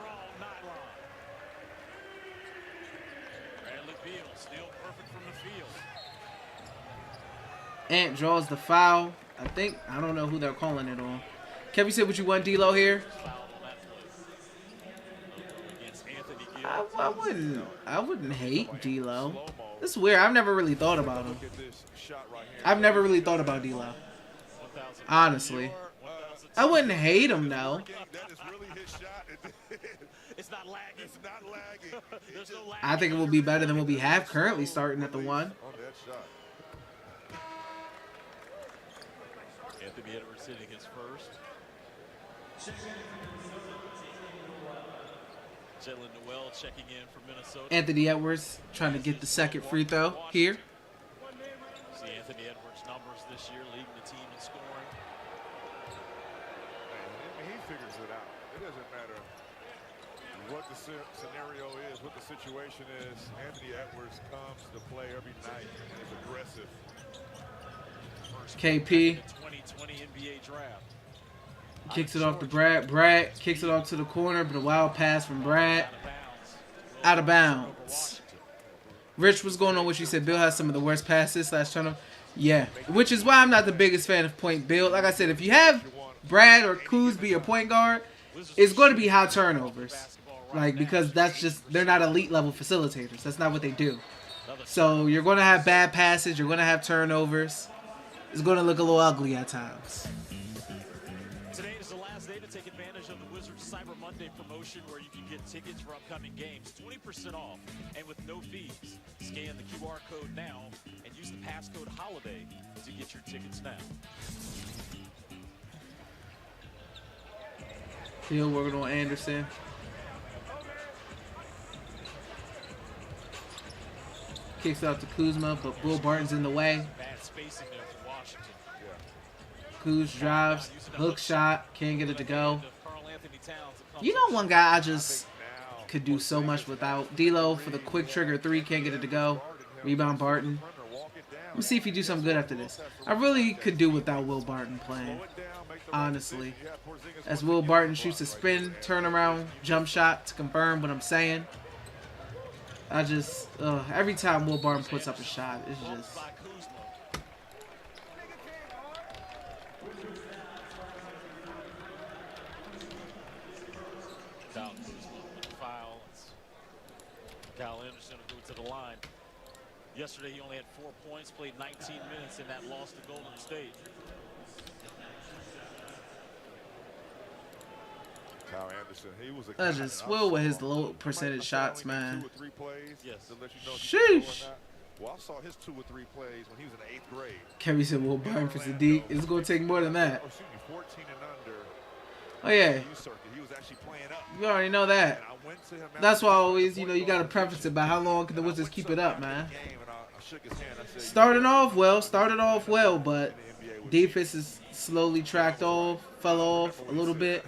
Ant draws the foul. I don't know who they're calling it on. Kevin said, "Would you want D'Lo here?" I wouldn't hate D'Lo. This is weird. I've never really thought about him. I've never really thought about D'Lo. Honestly, I wouldn't hate him though. It's not lagging. It's not lagging. There's no lag. I think it will be better than what we have currently starting at the one. Anthony Edwards hitting his first. Jalen Noel checking in for Minnesota. Anthony Edwards trying to get the second free throw here. See Anthony Edwards' numbers this year, leading the team in scoring. He figures it out. It doesn't matter what the scenario is, what the situation is. Anthony Edwards comes to play every night and is aggressive. KP 2020 NBA draft. kicks it off to Brad. Brad kicks it off to the corner, but a wild pass from Brad. Out of bounds. Rich, what's going on? What you said? Bill has some of the worst passes last turnover. Yeah, which is why I'm not the biggest fan of point Bill. Like I said, if you have Brad or Kuz be your point guard, it's going to be high turnovers. Like, because that's just, they're not elite level facilitators. That's not what they do. So you're going to have bad passes. You're going to have turnovers. It's going to look a little ugly at times. Today is the last day to take advantage of the Wizards Cyber Monday promotion where you can get tickets for upcoming games 20% off and with no fees. Scan the QR code now and use the passcode HOLIDAY to get your tickets now. Hill working on Anderson. Kicks out to Kuzma, but Will Barton's in the way. Bad spacing there for Washington. Kuz drives, hook shot, can't get it to go. You know one guy I just could do so much without. D'Lo for the quick trigger 3, can't get it to go. Rebound Barton. Let me see if he do something good after this. I really could do without Will Barton playing, honestly. As Will Barton shoots a spin, turnaround, jump shot to confirm what I'm saying. I just, every time Will Barton puts up a shot, it's just... Foul. Kyle Anderson will go to the line. Yesterday he only had 4 points, played 19 minutes in that loss to Golden State. Kyle Anderson, he was a That's just Will with his low percentage shots, man. 2 or 3 plays. Yes. To let you know Sheesh. well, I saw his 2 or 3 plays when he was in the 8th grade. Kevin said Will Barton for Sadiq. It's going to take more than that. Oh, excuse me, 14 and under. Oh, yeah. He was actually playing up. You already know that. And I went to him That's why I always, you know, you got to preface it by how long can the Wizards keep it up, man. Started off well, but defense is slowly tracked off, fell off a little bit.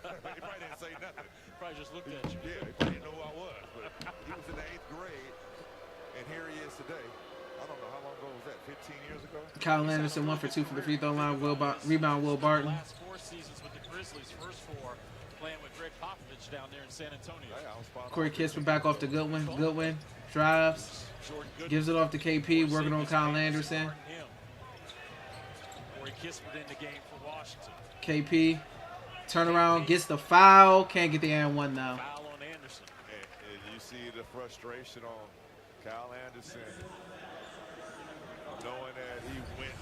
Probably just looked at you. Yeah, they didn't know who I was, but he was in the 8th grade, and here he is today. I don't know how long ago was that, 15 years ago? Kyle Anderson 1 for 2 from the free throw line. Rebound Will Barton. Last 4 seasons with the Grizzlies, first 4 playing with Greg Popovich down there in San Antonio. Corey Kispert back off to Goodwin. Goodwin drives, gives it off to KP, working on Kyle Anderson. Corey Kispert in the game for Washington. KP, turn around, gets the foul, can't get the and one though. Foul on Anderson. And you see the frustration on Kyle Anderson, knowing that he went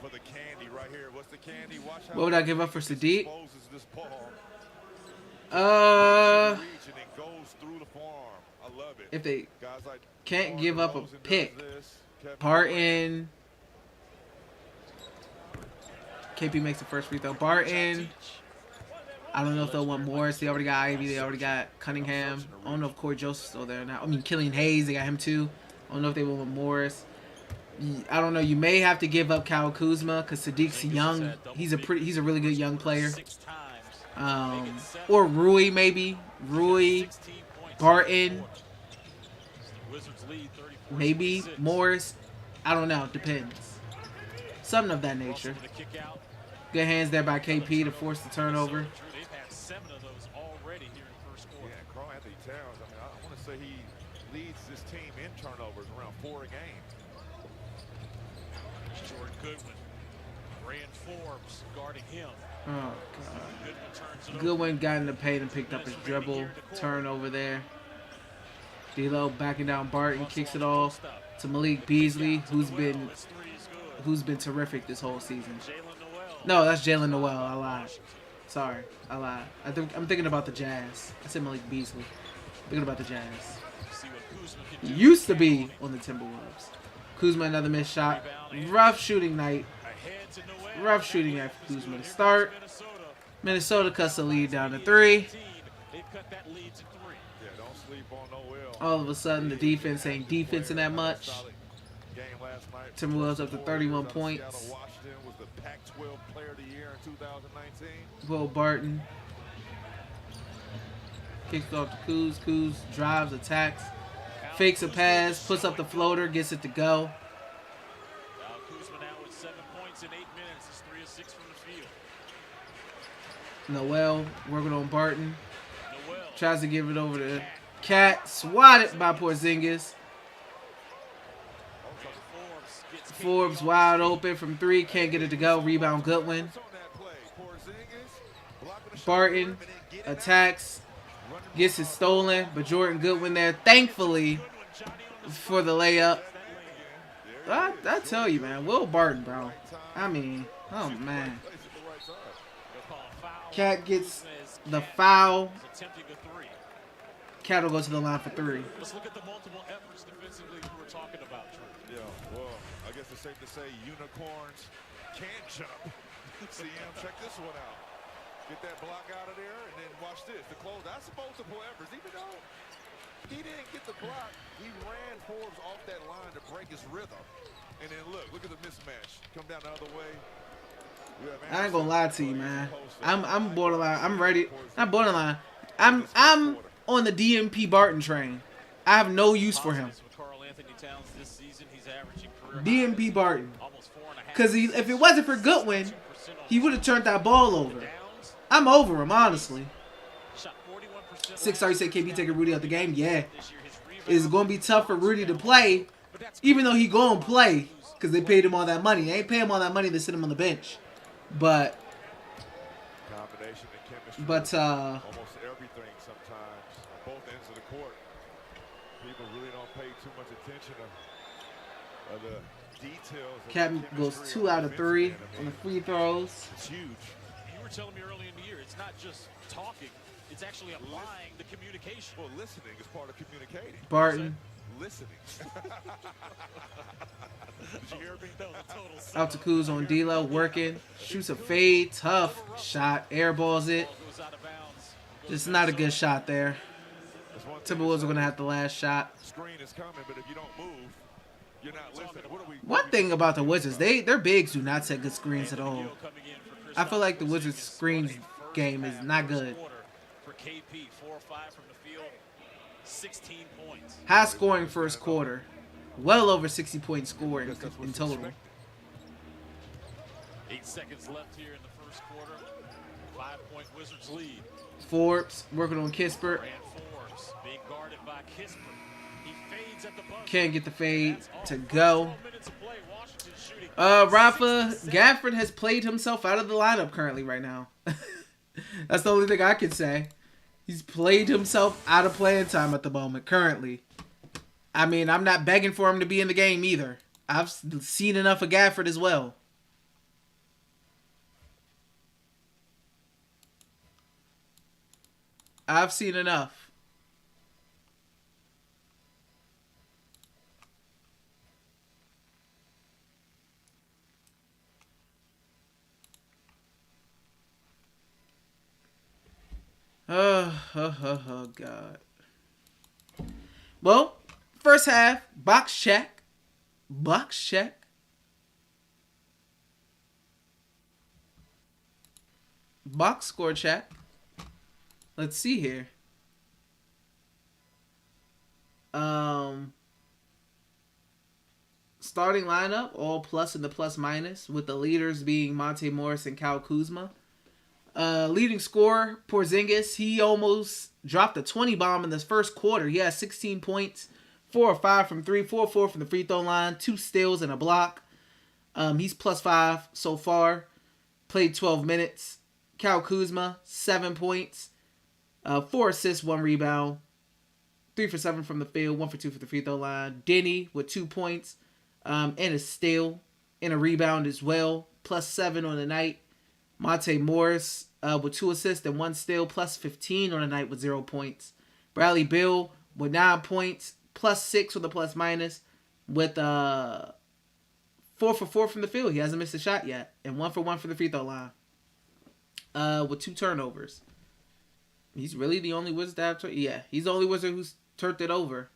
for the candy right here. What's the candy? Watch how What would I give up for Sadiq? exposes this ball. If they can't give up a pick, Barton. KP makes the first free throw. Barton. I don't know if they'll want Morris. They already got Ivy. They already got Cunningham. I don't know if Corey Joseph's still there now. I mean, Killian Hayes. They got him too. I don't know if they want Morris. I don't know. You may have to give up Kyle Kuzma because Sadiq's young. He's a really good young player. Or Rui maybe. Rui, Barton, maybe Morris. I don't know. Depends. Something of that nature. Good hands there by KP to force the turnover. They've had 7 of those already here in the first quarter. Yeah, Carl Anthony Towns. I mean, I want to say he leads this team in turnovers, around 4 a game. Jordan Goodwin, Rand Forbes guarding him. Oh God. Goodwin got in the paint and picked up his dribble. Turnover there. D'Lo backing down Barton, kicks it off to Malik Beasley, who's been terrific this whole season. No, that's Jalen Noel. I lied. Sorry, I lied. I'm thinking about the Jazz. I said Malik Beasley. Thinking about the Jazz. He used to be on the Timberwolves. Kuzma another missed shot. Rough shooting night. Rough shooting night for Kuzma to start. Minnesota cuts the lead down to 3. All of a sudden, the defense ain't defensing that much. Timberwolves up to 31 points. Will Barton kicks off to Kuz. Kuz drives, attacks, fakes a pass, puts up the floater, gets it to go. Kuzma now with 7 points in 8 minutes. He's 3 of 6 from the field. Noel working on Barton. Tries to give it over to Cat. Swatted by Porzingis. Forbes wide open from 3. Can't get it to go. Rebound Goodwin. Barton attacks. Gets it stolen. But Jordan Goodwin there. Thankfully for the layup. I tell you, man. Will Barton, bro. I mean, oh, man. Cat gets the foul. Cat will go to the line for 3. Let's look at the multiple efforts defensively we were talking about, Drew. Yeah, well, I guess it's safe to say unicorns can jump. CM, check this one out. Get that block out of there, and then watch this. The close, that's multiple efforts. Even though he didn't get the block, he ran Forbes off that line to break his rhythm. And then look at the mismatch. Come down the other way. I ain't gonna lie to you, man. I'm borderline. I'm ready. Not borderline. I'm on the DMP Barton train. I have no use for him. DMP Barton. Because if it wasn't for Goodwin, he would have turned that ball over. I'm over him, honestly. 636 KB taking Rudy out the game. Yeah. It's going to be tough for Rudy to play, even though he going to play, because they paid him all that money. They ain't pay him all that money to sit him on the bench. But almost everything sometimes, both ends of the court. People really don't pay too much attention of the details. Captain goes 2 out of 3 on the free throws. It's huge. You were telling me early in the year, it's not just talking, it's actually applying the communication. Well, listening is part of communicating. Barton. Listening. Did you hear me? Out to Kuz on D-Lo, working. Shoots a fade, tough shot, airballs it. Just not a good shot there. Timberwolves are going to have the last shot. Screen is coming, but if you don't move, you're not listening. One thing about the Wizards, their bigs do not set good screens at all. I feel like the Wizards' screens game is not good. For KP, 4 or 5 from the field, 16 points. High scoring first quarter. Well over 60 points scored in total. 8 seconds left here in the first quarter. 5-point Wizards lead. Forbes working on Kispert. Forbes being guarded by Kispert. He fades at the buzzer. Can't get the fade to go. Rafa Gafford has played himself out of the lineup currently right now. That's the only thing I can say. He's played himself out of playing time at the moment currently. I mean, I'm not begging for him to be in the game either. I've seen enough of Gafford as well. I've seen enough. Oh, God. Well, first half, box check. Box check. Box score check. Let's see here. Starting lineup, all plus in the plus minus, with the leaders being Monte Morris and Kyle Kuzma. Leading scorer, Porzingis, he almost dropped a 20 bomb in this first quarter. He has 16 points, 4 or 5 from 3, 4 or 4 from the free throw line, 2 steals and a block. He's plus 5 so far. Played 12 minutes. Kyle Kuzma, 7 points, 4 assists, 1 rebound, 3 for 7 from the field, 1 for 2 for the free throw line. Denny with 2 points and a steal and a rebound as well, plus 7 on the night. Monte Morris with 2 assists and 1 steal, plus 15 on the night with 0 points. Bradley Beal with 9 points, plus 6 with a plus minus, with 4 for 4 from the field. He hasn't missed a shot yet, and 1 for 1 for the free throw line. With 2 turnovers. He's really the only Wizard that he's the only Wizard who's turned it over.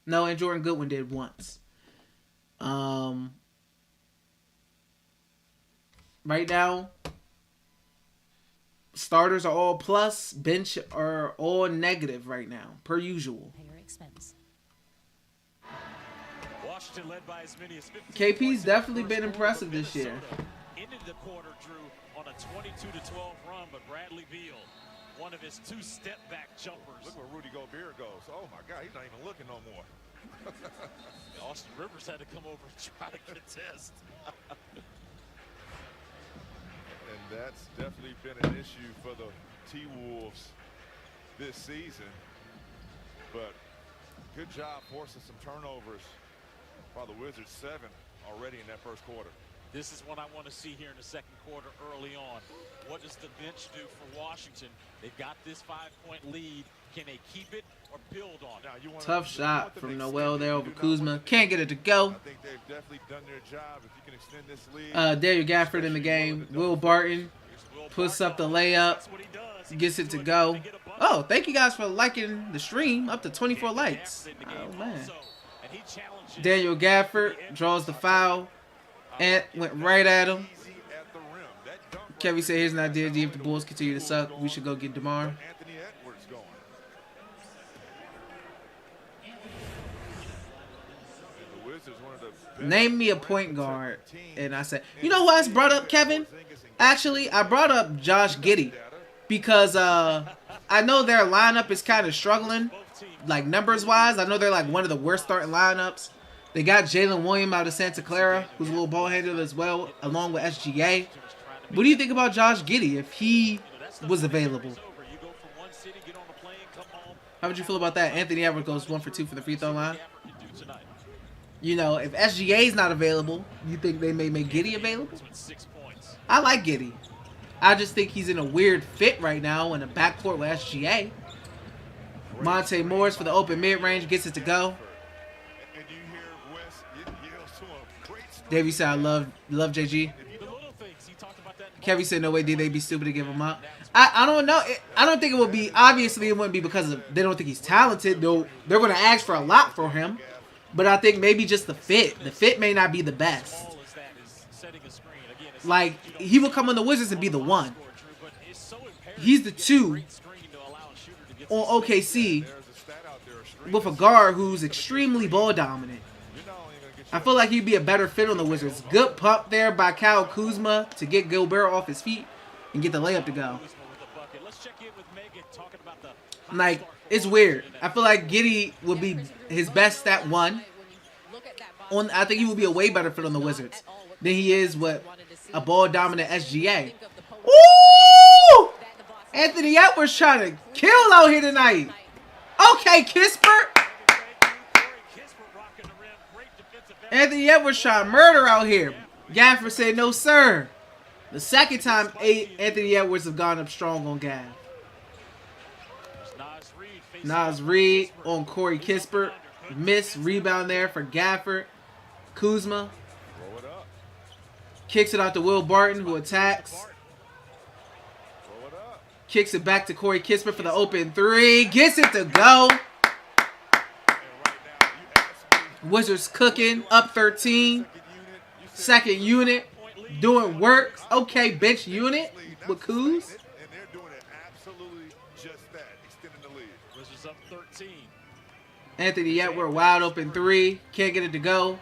No, and Jordan Goodwin did once. Right now, starters are all plus, bench are all negative right now, per usual. Washington led by as many as 15 KP's definitely been impressive this year. Ended the quarter, Drew, on a 22-12 run, but Bradley Beal, one of his 2 step-back jumpers. Look where Rudy Gobert goes. Oh, my God, he's not even looking no more. Austin Rivers had to come over and try to contest. And that's definitely been an issue for the T-Wolves this season. But good job forcing some turnovers by the Wizards. 7 already in that first quarter. This is what I want to see here in the second quarter early on. What does the bench do for Washington? They've got this 5-point lead. Can they keep it or build on it? Tough shot from Noel there over Kuzma. Can't get it to go. I think they've definitely done their job. If you can extend this lead. Daniel Gafford in the game. Will Barton puts up the layup. Gets it to go. Oh, thank you guys for liking the stream. Up to 24 likes. Oh, man. Daniel Gafford draws the foul. And went right at him. Kevin said, here's an idea. If the Bulls continue to suck, we should go get DeMar. Anthony Edwards going. And the Wizards, one of the best Name me a point guard. And I said, you know who else brought up Kevin? Actually, I brought up Josh Giddey. Because I know their lineup is kind of struggling. Like, numbers-wise. I know they're, like, one of the worst starting lineups. They got Jalen Williams out of Santa Clara, who's a little ball-handler as well, along with SGA. What do you think about Josh Giddey if he was available? How would you feel about that? Anthony Edwards goes 1 for 2 for the free throw line. You know, if SGA's not available, you think they may make Giddey available? I like Giddey. I just think he's in a weird fit right now in a backcourt with SGA. Monte Morris for the open mid-range gets it to go. Davey said, I love JG. Kevin said, no way did they be stupid to give him up. I don't know. I don't think it would be, obviously it wouldn't be because of, they don't think he's talented. They're going to ask for a lot for him. But I think maybe just the fit. The fit may not be the best. Like, he will come on the Wizards and be the one. He's the 2 on OKC with a guard who's extremely ball dominant. I feel like he'd be a better fit on the Wizards. Good pump there by Kyle Kuzma to get Gobert off his feet and get the layup to go. Like, it's weird. I feel like Giddey would be his best at 1. I think he would be a way better fit on the Wizards than he is with a ball-dominant SGA. Ooh! Anthony Edwards trying to kill out here tonight. Okay, Kispert. Anthony Edwards trying to murder out here. Gafford said, no, sir. The second time Anthony Edwards have gone up strong on Gaff. Nas Reed on Corey Kispert. Miss rebound there for Gafford. Kuzma. Kicks it out to Will Barton, who attacks. Kicks it back to Corey Kispert for the open 3. Gets it to go. Wizards cooking, up 13. Second unit, doing work. Okay, bench unit with Kuz. Anthony Edwards, wide open 3. Can't get it to go.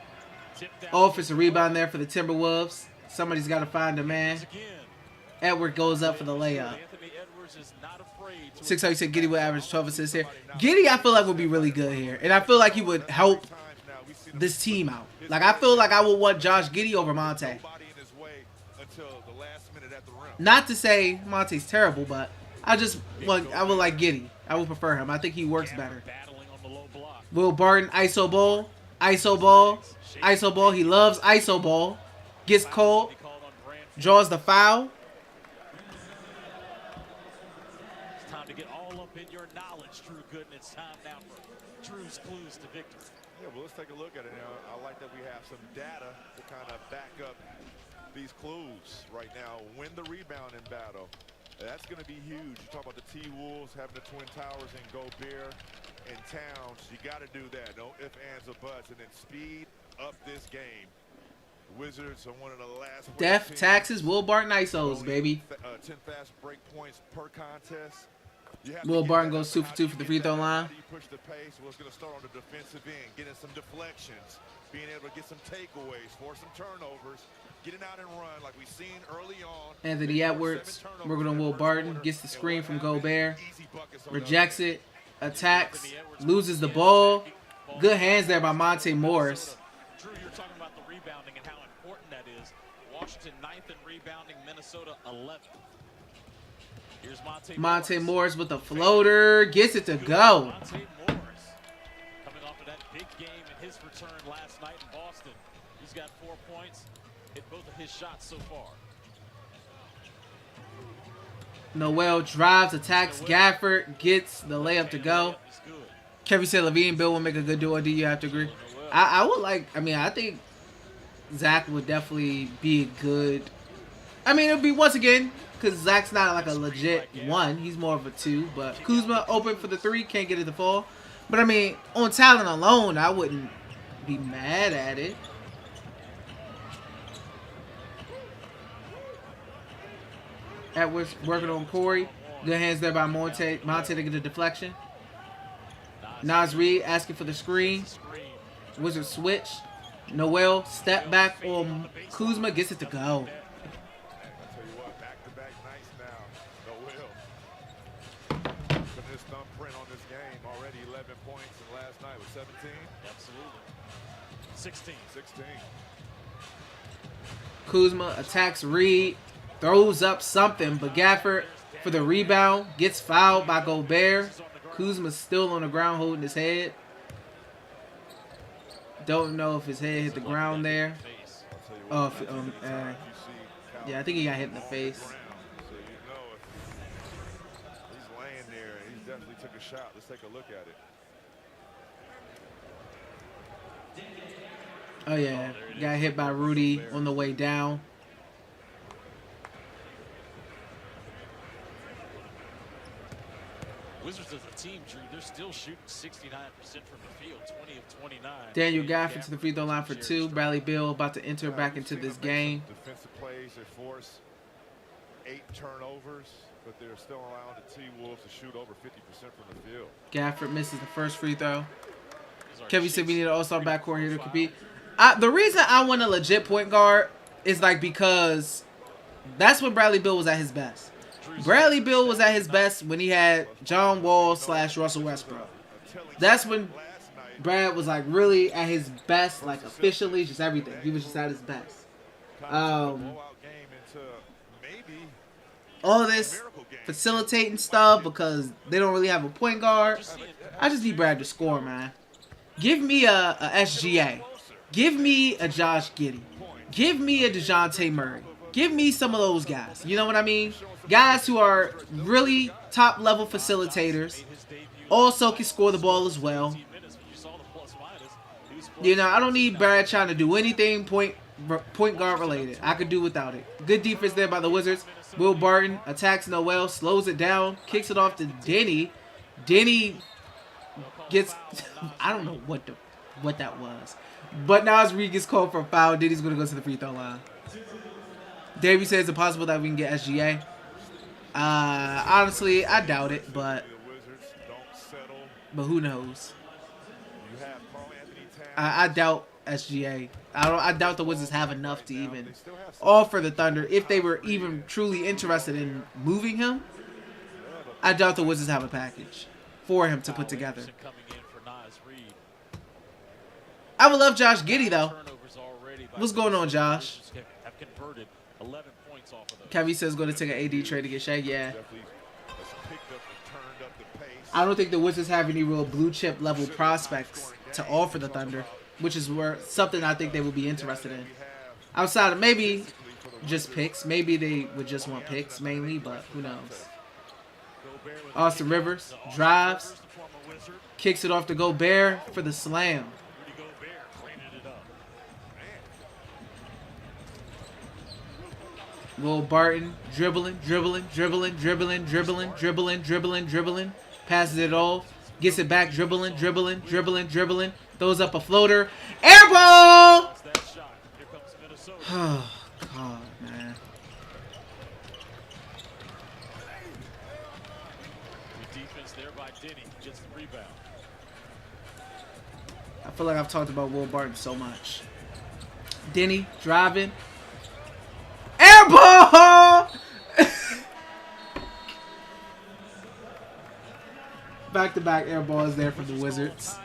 Offensive rebound there for the Timberwolves. Somebody's got to find a man. Edward goes up for the layup. 6 how you said Giddey would average 12 assists here. Giddey, I feel like would be really good here. And I feel like he would help this team out. Like, I feel like I would want Josh Giddey over Monte. Not to say Monte's terrible, but I would like Giddey. I would prefer him. I think he works better. Will Barton, ISO ball. ISO ball. ISO ball. He loves ISO ball. Gets cold. Draws the foul. It's time to get all up in your knowledge, Drew Gooden. It's time now for Drew's clues to victory. Yeah, well, let's take a look at it now. I like that we have some data to kind of back up these clues right now. Win the rebound in battle. That's going to be huge. You talk about the T-Wolves having the Twin Towers and Gobert and Towns. You got to do that. No ifs, ands, or buts. And then speed up this game. Wizards are one of the last. Def taxes, Will Barton ISOs, baby. 10 fast break points per contest. Will Barton goes 2 for 2 for the free throw line. You push the pace. Well, it's going to start on the defensive end, getting some deflections, being able to get some takeaways, force some turnovers, getting out and run like we've seen early on. Anthony Edwards working on Will Barton, gets the screen from Gobert, rejects it, attacks, loses the ball. Good hands there by Monte Morris. Drew, you're talking about the rebounding and how important that is. Washington 9th in rebounding, Minnesota 11th. Here's Monte Morris with a floater. Gets it to go. Monte Morris coming off of that big game in his return last night in Boston. He's got 4 points. Hit both of his shots so far. Noel drives, attacks Gafford, gets the layup to go. Kevin said Levine and Bill will make a good duo. Do you have to agree? I would like, I think Zach would definitely be good. It would be once again, because Zach's not like a legit 1. He's more of a 2. But Kuzma open for the 3, can't get it to fall. But on talent alone, I wouldn't be mad at it. Edwards working on Corey. Good hands there by Monte. Monte to get a deflection. Nas Reed asking for the screen. Wizard switch. Noel step back on Kuzma. Gets it to go. I tell you what, back-to-back nights now. Noel putting his thumbprint on this game. Already 11 points, and last night was 17. Absolutely. 16. 16. Kuzma attacks Reed. Throws up something, but Gafford for the rebound. Gets fouled by Gobert. Kuzma's still on the ground holding his head. Don't know if his head hit the ground there. Oh, yeah, I think he got hit in the face. So you know if he's laying there, he definitely took a shot. Let's take a look at it. Oh, yeah. Got hit by Rudy on the way down. Wizards as a team, Drew, they're still shooting 69% from the field, 20 of 29. Daniel Gafford to the free throw line for 2. Bradley Beal about to enter back into this game. Defensive plays, they force 8 turnovers, but they're still allowing the T-Wolves to shoot over 50% from the field. Gafford misses the first free throw. Kevin said we need an all-star backcourt here to compete. The reason I want a legit point guard is like because that's when Bradley Beal was at his best. Bradley Beal was at his best when he had John Wall / Russell Westbrook. That's when Brad was like really at his best, like officially, just everything. He was just at his best. All this facilitating stuff because they don't really have a point guard. I just need Brad to score, man. Give me a SGA. Give me a Josh Giddey. Give me a DeJounte Murray. Give me some of those guys. You know what I mean? Guys who are really top-level facilitators. Also can score the ball as well. You know, I don't need Brad trying to do anything point guard related. I could do without it. Good defense there by the Wizards. Will Barton attacks Noel, slows it down, kicks it off to Denny. Denny gets, I don't know what that was. But now as Reed gets called for a foul, Denny's going to go to the free throw line. Davey says it's possible that we can get SGA. Honestly, I doubt it, but who knows? I doubt SGA. I doubt the Wizards have enough to even offer the Thunder if they were even truly interested in moving him. I doubt the Wizards have a package for him to put together. I would love Josh Giddey though. What's going on, Josh? Kevin says going to take an AD trade to get Shaq. Yeah. I don't think the Wizards have any real blue chip level prospects to offer the Thunder, which is where something I think they would be interested in. Outside of maybe just picks. Maybe they would just want picks mainly, but who knows. Austin Rivers drives, kicks it off to Gobert for the slam. Will Barton dribbling. Passes it off. Gets it back, dribbling. Throws up a floater. Air ball! Oh, God, man. Defense there by Denny. Gets the rebound. I feel like I've talked about Will Barton so much. Denny driving. Air ball! Back-to-back air balls there from the Wizards.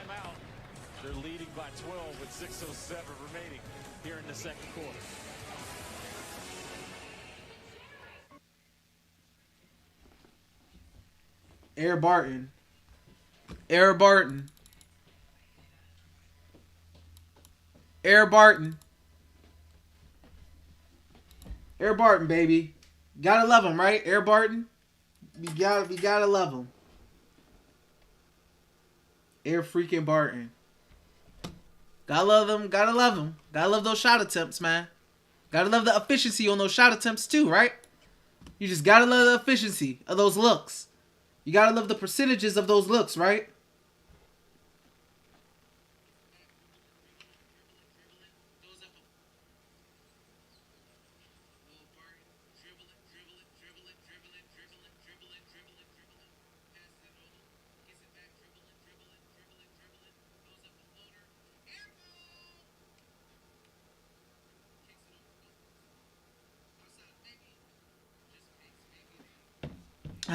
They're leading by 12 with 6:07 remaining here in the second quarter. Air Barton. Air Barton. Air Barton. Air Barton, baby. Gotta love him, right? Air Barton. We gotta love him. Air freaking Barton. Gotta love him. Gotta love him. Gotta love those shot attempts, man. Gotta love the efficiency on those shot attempts too, right? You just gotta love the efficiency of those looks. You gotta love the percentages of those looks, right?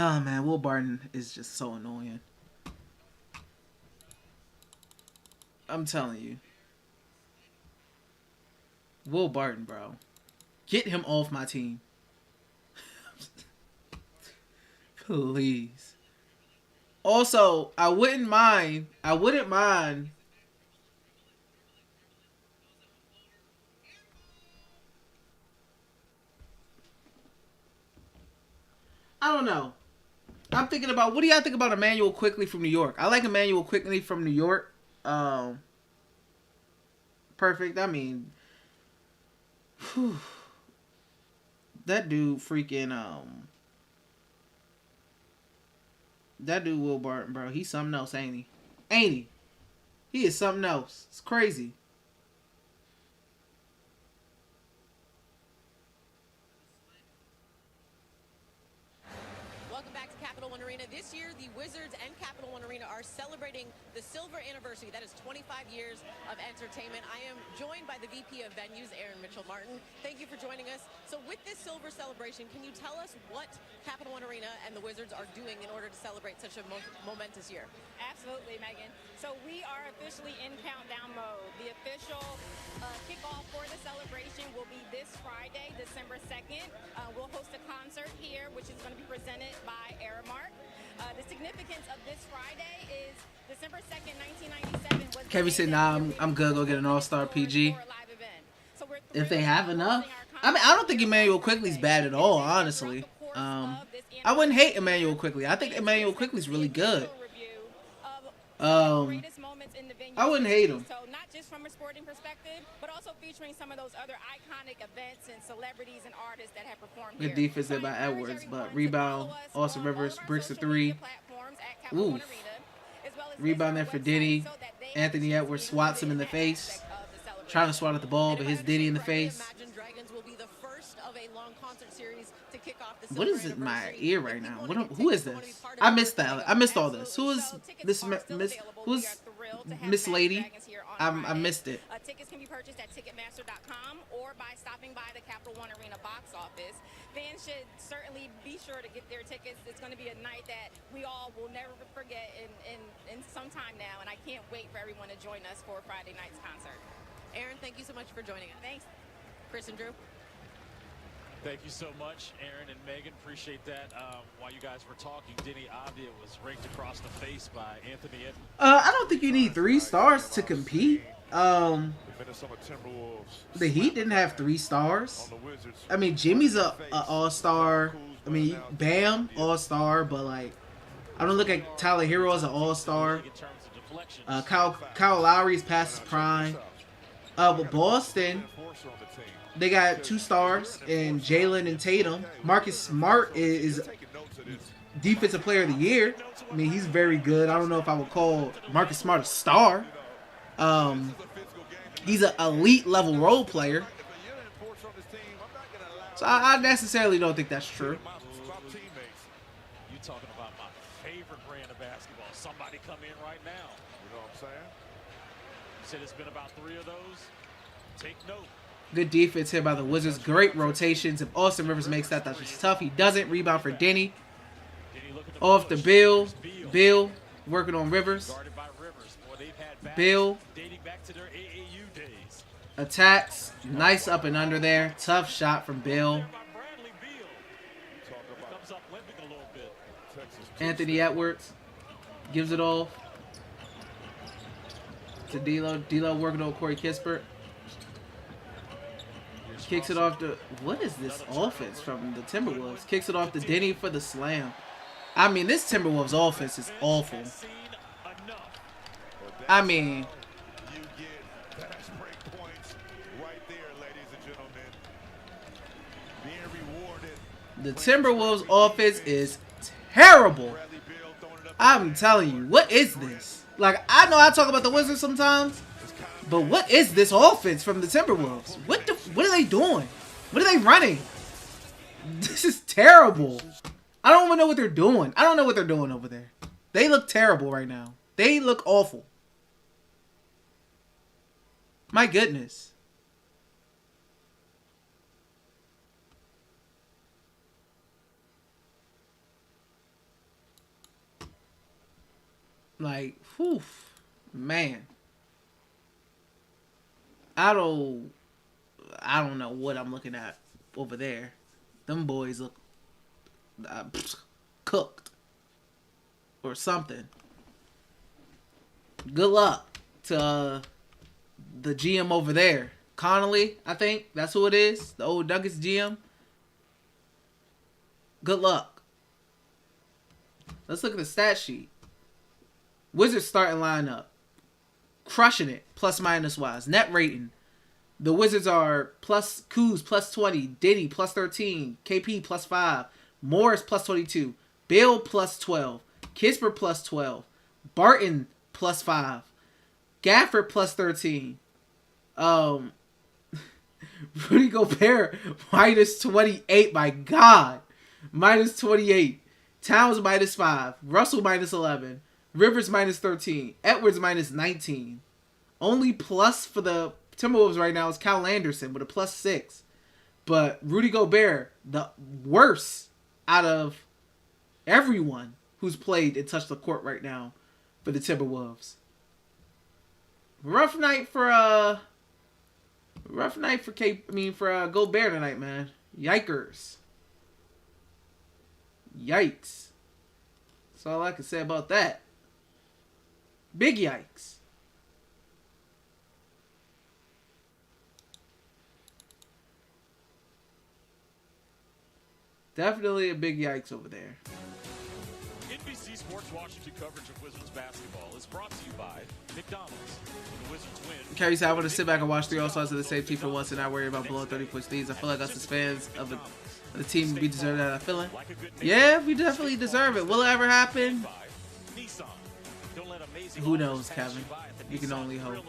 Oh man, Will Barton is just so annoying. I'm telling you. Will Barton, bro. Get him off my team. Please. Also, I wouldn't mind. I don't know. I'm thinking about, what do y'all think about Emmanuel Quickly from New York? I like Emmanuel Quickly from New York. Perfect. I mean, whew, that dude freaking that dude Will Barton, bro. He's something else, ain't he? Ain't he? He is something else. It's crazy. Welcome back to Capital One Arena. This year, the Wizards and Capital One Arena are celebrating the silver anniversary. That is 25 years of entertainment. I am joined by the VP of Venues, Aaron Mitchell-Martin. Thank you for joining us. So with this silver celebration, can you tell us what Capital One Arena and the Wizards are doing in order to celebrate such a momentous year? Absolutely, Megan. So we are officially in countdown mode. The official kickoff for the celebration will be this Friday, December 2nd. We'll host a concert here, which is going to be presented by Aramark. The significance of this Friday is December 2nd, 1997. Was Kevin said, "Nah, I'm good. Go get an All-Star PG." If they have enough. I mean, I don't think Emmanuel Quickly's bad at all, honestly. I wouldn't hate Emmanuel Quickly. I think Emmanuel Quickly's really good. I wouldn't hate him. So not just from a sporting perspective, but also featuring some of those other iconic events and celebrities and artists that have performed here. Good defense there by Edwards, but rebound, Austin Rivers, bricks a three. Ooh. Rebound there for Diddy. Anthony Edwards swats him in the face. Trying to swat at the ball, but hits Diddy in the face. What is in my ear right now? Who is this? I missed that. I missed all this. Who is this? Who's Miss Lady? I missed it. Tickets can be purchased at Ticketmaster.com or by stopping by the Capital One Arena box office. Fans should certainly be sure to get their tickets. It's going to be a night that we all will never forget in some time now, and I can't wait for everyone to join us for Friday night's concert. Aaron, thank you so much for joining us. Thanks. Chris and Drew. Thank you so much, Aaron and Megan. Appreciate that. While you guys were talking, Denny Avdia was raked across the face by Anthony Edwards. I don't think you need 3 stars to compete. The Heat didn't have 3 stars. I mean, Jimmy's a all-star. I mean, Bam, all-star, but like, I don't look at Tyler Hero as an all-star. Kyle Lowry's past his prime. But Boston, they got 2 stars in Jalen and Tatum. Marcus Smart is Defensive Player of the Year. I mean, he's very good. I don't know if I would call Marcus Smart a star. He's an elite level role player. So I necessarily don't think that's true. You talking about my favorite brand of basketball. Somebody come in right now. You know what I'm saying? You said it's been about 3 of those. Take note. Good defense here by the Wizards. Great rotations. If Austin Rivers makes that, that's just tough. He doesn't. Rebound for Denny. Off to Beal. Beal working on Rivers. Beal attacks. Nice up and under there. Tough shot from Beal. Anthony Edwards gives it off to D'Lo. D'Lo working on Corey Kispert. Kicks it off to... What is this offense from the Timberwolves? Kicks it off to Denny for the slam. I mean, this Timberwolves offense is awful. I mean... The Timberwolves offense is terrible. I'm telling you, what is this? Like, I know I talk about the Wizards sometimes, but what is this offense from the Timberwolves? What are they doing? What are they running? This is terrible. I don't even know what they're doing. I don't know what they're doing over there. They look terrible right now. They look awful. My goodness. Like, whew, man. I don't know what I'm looking at over there. Them boys look cooked or something. Good luck to the GM over there. Connolly, I think that's who it is. The old Nuggets GM. Good luck. Let's look at the stat sheet. Wizards starting lineup. Crushing it, plus minus wise. Net rating. The Wizards are plus Kuz plus 20, Diddy plus 13, KP plus 5, Morris plus 22, Beal plus 12, Kispert plus 12, Barton plus 5, Gafford plus 13, Rudy Gobert minus 28, my God, minus 28, Towns minus 5, Russell minus 11, Rivers minus 13, Edwards minus 19. Only plus for the Timberwolves right now is Kyle Anderson with a plus 6. But Rudy Gobert, the worst out of everyone who's played and touched the court right now for the Timberwolves. Rough night for Gobert tonight, man. Yikers. Yikes. That's all I can say about that. Big yikes. Definitely a big yikes over there. NBC Sports Washington coverage of Wizards basketball is brought to you by McDonald's. When the Wizards win. Kerry said, I want to sit back and watch 3 All-Stars of the same team for once and not worry about blowing 30-point leads. I feel like us as fans of the team, we deserve that feeling. Yeah, we definitely deserve it. Will it ever happen? Who knows, Kevin? We can only hope.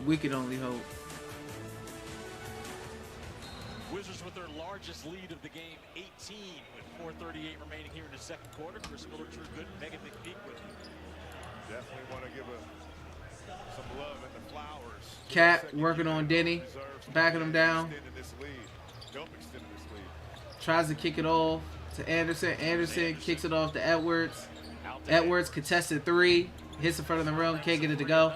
We can only hope. Wizards with their largest lead of the game, 18, with 4:38 remaining here in the second quarter. Chris Miller, Drew Gooden, Megan McPeak with you. Definitely want to give some love and the flowers. Cat working on Denny, backing him down. Tries to kick it off to Anderson. Anderson kicks it off to Edwards. Edwards contested 3, hits in front of the rim, can't get it to go.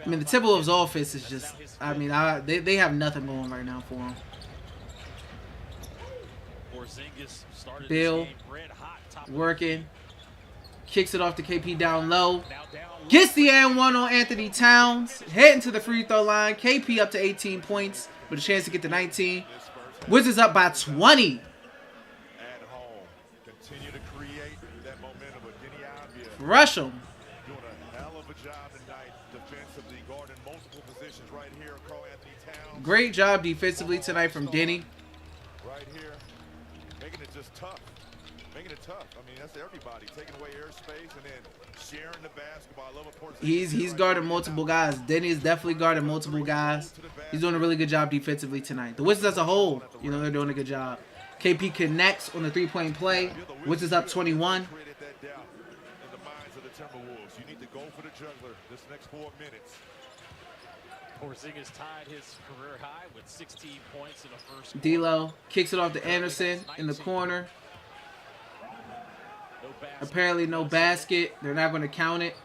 I mean, the Timberwolves offense is just, I mean, they have nothing going right now for them. Beal working, kicks it off to KP down low, gets the and one on Anthony Towns, heading to the free throw line. KP up to 18 points with a chance to get to 19. Wizards up by 20. Rush them. Great job defensively tonight from Denny. Right here, making it just tough. Making it tough. I mean, that's everybody taking away airspace and then sharing the basketball. I love a person. He's guarding multiple guys. Denny is definitely guarding multiple guys. He's doing a really good job defensively tonight. The Wizards as a whole, you know, they're doing a good job. KP connects on the 3-point play. Wizards up 21. You need to go for the juggler this next 4 minutes. Porzingis tied his career high with 16 points in the first quarter. D'Lo kicks it off to Anderson in the corner. Apparently no basket. They're not going to count it.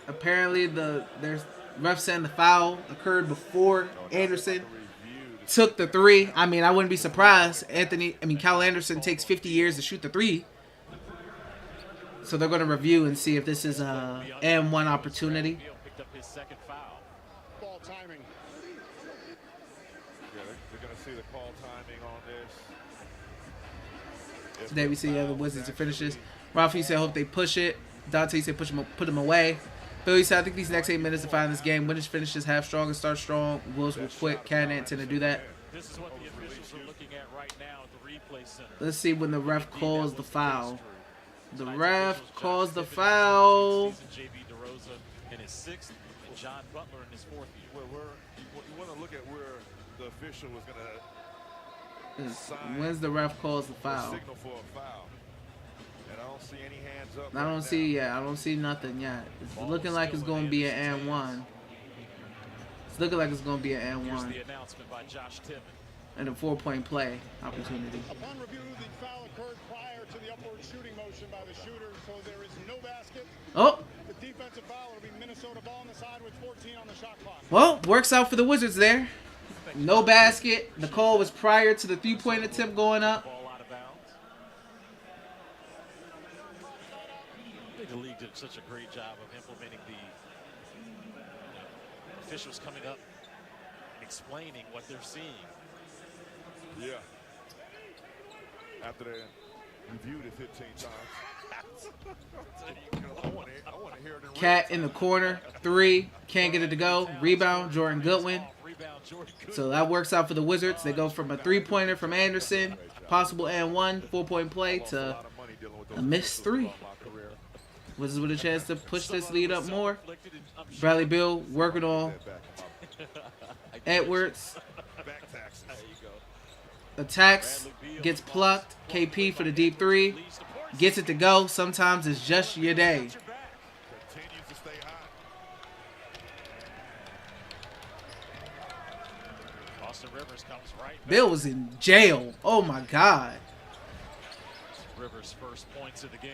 Apparently there's ref saying the foul occurred before Anderson took the 3. I mean, I wouldn't be surprised. Kyle Anderson takes 50 years to shoot the 3. So they're going to review and see if this is a M1 opportunity. Picked up his second foul. Ball timing. Yeah, they're going to see the call timing on this. Today we see the Wizards to finish this. Ralphie said, hope they push it. Dante said, put them away. Billy said, I think these next 8 minutes to find this game. Winners finishes half strong and start strong. Wolves will quit. Can't intend to do that. This is what the officials are looking at right now at the replay center. Let's see when the ref calls the foul. The ref calls the foul. JB DeRosa in his 6th and John Butler in his 4th year. Well, you want to look at where the official was going to sign. When's the ref calls the foul? Signal for a foul. And I don't see any hands up. I don't see nothing yet. It's looking like it's going to be an and one. It's looking like it's going to be an and Here's one. the announcement by Josh Timmons. and a 4-point play opportunity. Upon review, the foul occurred prior to the upward shooting motion by the shooter, so there is no basket. Oh, The defensive foul will be Minnesota ball on the side with 14 on the shot clock. well, works out for the Wizards there. No basket. The call was prior to the 3-point attempt going up. Ball out of bounds. I think the league did such a great job of implementing the officials coming up and explaining what they're seeing. Yeah. After they reviewed it 15 times. I want to hear it in Cat in the corner. 3. Can't get it to go. Rebound, Jordan Goodwin. So that works out for the Wizards. They go from a 3-pointer from Anderson, possible and 1, 4-point play, to a missed 3. Wizards with a chance to push this lead up more. Bradley Beal working on Edwards. Attacks, gets plucked. KP for the deep 3. Gets it to go. Sometimes it's just your day. Bill was in jail. Oh my God. Rivers' first points of the game.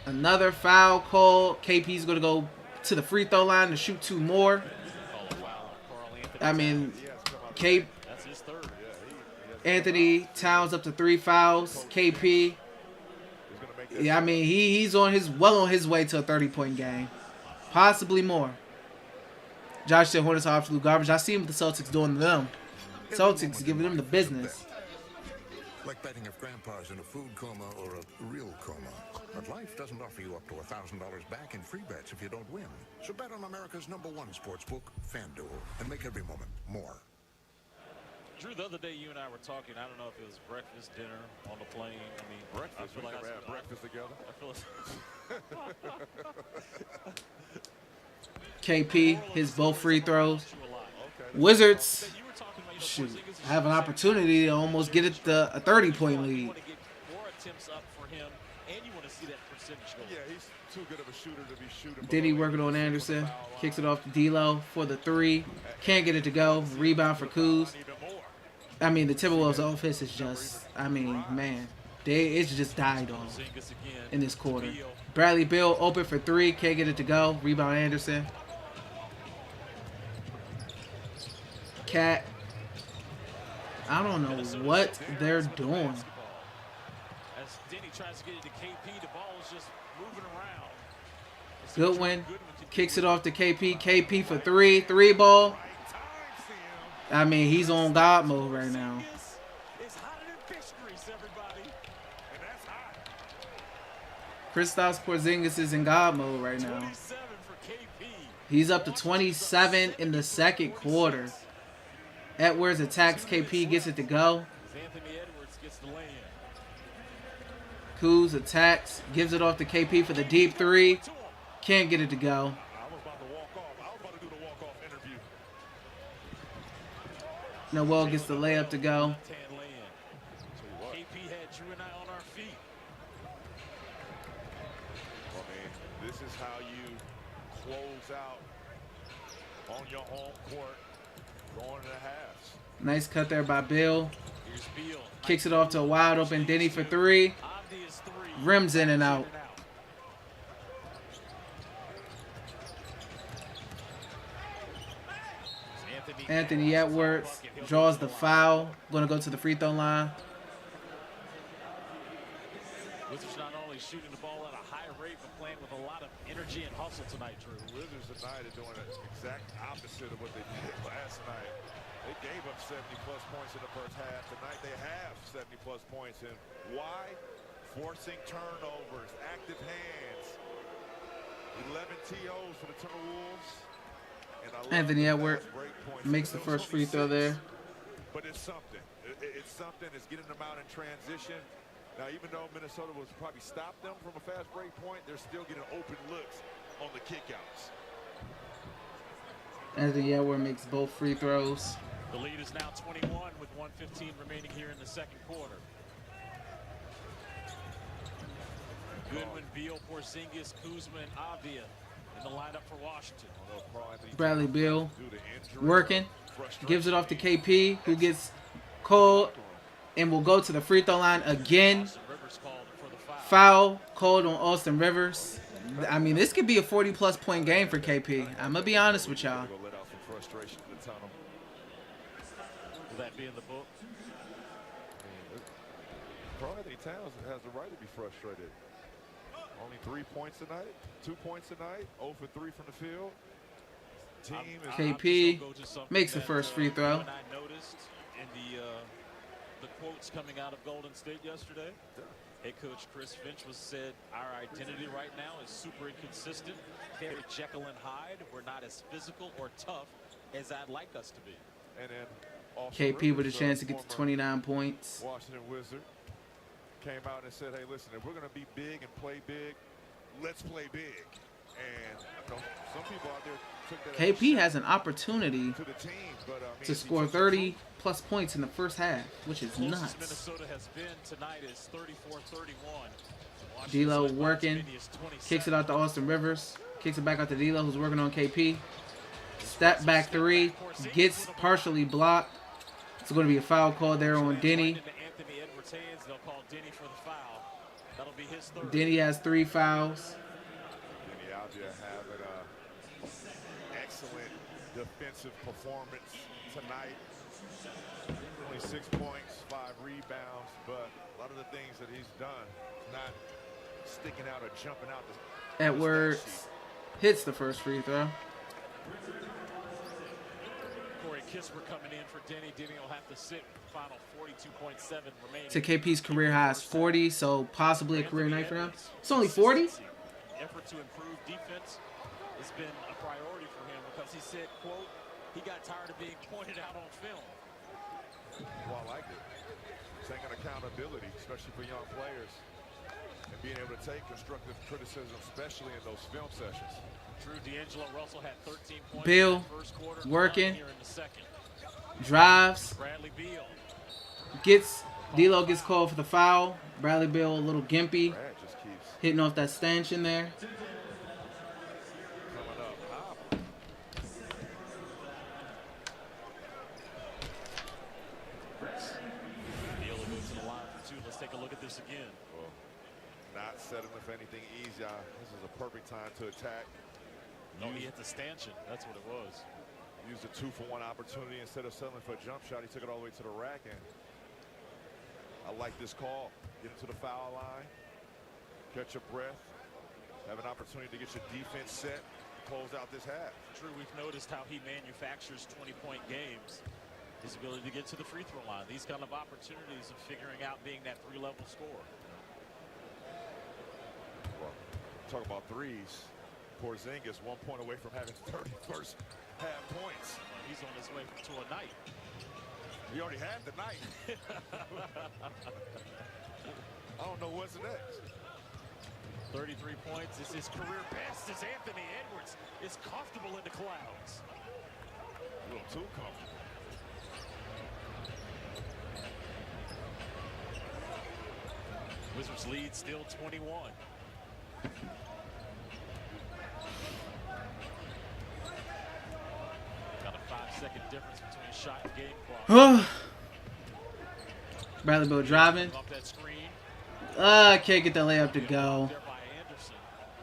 Another foul call. KP's going to go to the free throw line to shoot 2 more. I mean, Anthony Towns up to 3 fouls. KP. Yeah, I mean, he's on his way to a 30-point game. Possibly more. Josh said Hornets are absolute garbage. I see what the Celtics doing to them. Celtics giving them the business. Like betting if grandpa's in a food coma or a real coma. But life doesn't offer you up to $1,000 back in free bets if you don't win. So bet on America's #1 sportsbook, FanDuel, and make every moment more. Drew, the other day you and I were talking. I don't know if it was breakfast, dinner, on the plane. I mean, breakfast. I feel like I had breakfast together. I feel KP, his both free throws. Wizards shoot, have an opportunity to almost get it to a 30-point lead. Diddy working on Anderson. Kicks it off to D'Lo for the 3. Can't get it to go. Rebound for Kuz. I mean, the Timberwolves offense is just, I mean, man. It's just died on in this quarter. Bradley Beal open for 3. Can't get it to go. Rebound Anderson. Cat. I don't know what they're doing. As Denny tries to get it to KP, the ball is just moving around. Goodwin kicks it off to KP. KP for 3. 3 ball. I mean, he's on God mode right now. Kristaps Porzingis is in God mode right now. He's up to 27 in the second quarter. Edwards attacks KP, gets it to go. Kuz attacks, gives it off to KP for the deep 3. Can't get it to go. Noel gets the layup to go. This is how you close out on your home court, going to the halves. Nice cut there by Bill. Kicks it off to a wide open Denny for 3. Rims in and out. Anthony Edwards draws the foul. Going to go to the free throw line. Wizards not only shooting the ball at a high rate, but playing with a lot of energy and hustle tonight, Drew. Wizards tonight are doing the exact opposite of what they did last night. They gave up 70-plus points in the first half. Tonight they have 70-plus points. And why? Forcing turnovers, active hands. 11 TOs for the Timberwolves. Anthony Edwards makes the first free throw there. But it's something. It's something. It's getting them out in transition. Now, even though Minnesota was probably stop them from a fast break point, they're still getting open looks on the kickouts. Anthony Edwards makes both free throws. The lead is now 21 with 1:15 remaining here in the second quarter. Goodwin, Beal, Porzingis, Kuzma, and Avdia in the lineup for Washington. Bradley Beal working. Gives it off to KP, who gets called and will go to the free throw line again. Foul called on Austin Rivers. I mean, this could be a 40-plus point game for KP. I'm going to be honest with y'all. Will that be in the book? Carl Anthony Towns has the right to be frustrated. Only 3 points tonight, 2 points tonight, 0 for 3 from the field. Team is KP makes the first free throw. I noticed in the quotes coming out of Golden State yesterday. Head coach Chris Finch said our identity right now is super inconsistent, very Jekyll and Hyde. We're not as physical or tough as I'd like us to be. And then KP with a chance to get to 29 points. Washington Wizard came out and said, hey, listen, if we're going to be big and play big, let's play big. And you know, some people out there took that KP has an opportunity to the team, but, to score 30-plus points in the first half, which is nuts. Minnesota has been tonight is 34-31. D'Lo working, kicks it out to Austin Rivers, kicks it back out to D'Lo, who's working on KP. Step back three, gets partially blocked. It's going to be a foul call there on Denny. Denny has 3 fouls. Denny out there having an excellent defensive performance tonight. Only 6 points, 5 rebounds, but a lot of the things that he's done, not sticking out or jumping out. Edwards hits the first free throw. Corey Kispert coming in for Denny. Denny will have to sit final 42.7 remaining. To KP's career high is 40, so possibly a career night for him. It's only 40? Effort to improve defense has been a priority for him because he said, quote, he got tired of being pointed out on film. Well, I like it. Taking accountability, especially for young players, and being able to take constructive criticism, especially in those film sessions. Drew D'Angelo Russell had 13 points Beal in the first quarter, working, here in the second. drives, Bradley Beal. D'Lo gets called for the foul. Bradley Beal a little gimpy, Brad just keeps hitting off that stanchion there. coming up. Beal will move to the line for 2. Let's take a look at this again. Well, not settling for anything easy. This is a perfect time to attack. No, he hit the stanchion. That's what it was. Used a 2-for-1 opportunity instead of settling for a jump shot. He took it all the way to the rack, and I like this call. Get into the foul line, catch your breath, have an opportunity to get your defense set, close out this half. Drew, we've noticed how he manufactures 20-point games. His ability to get to the free throw line. These kind of opportunities of figuring out being that 3-level scorer. Well, talk about threes. Porzingis 1 point away from having 31st half points. He's on his way to a night. He already had the night. I don't know what's next. 33 points is his career best as Anthony Edwards is comfortable in the clouds. A little too comfortable. Wizards lead still 21. Got a 5-second difference between shot and game clock. Bradley Beal driving. Off that screen. Can't get the layup to go. There by Anderson.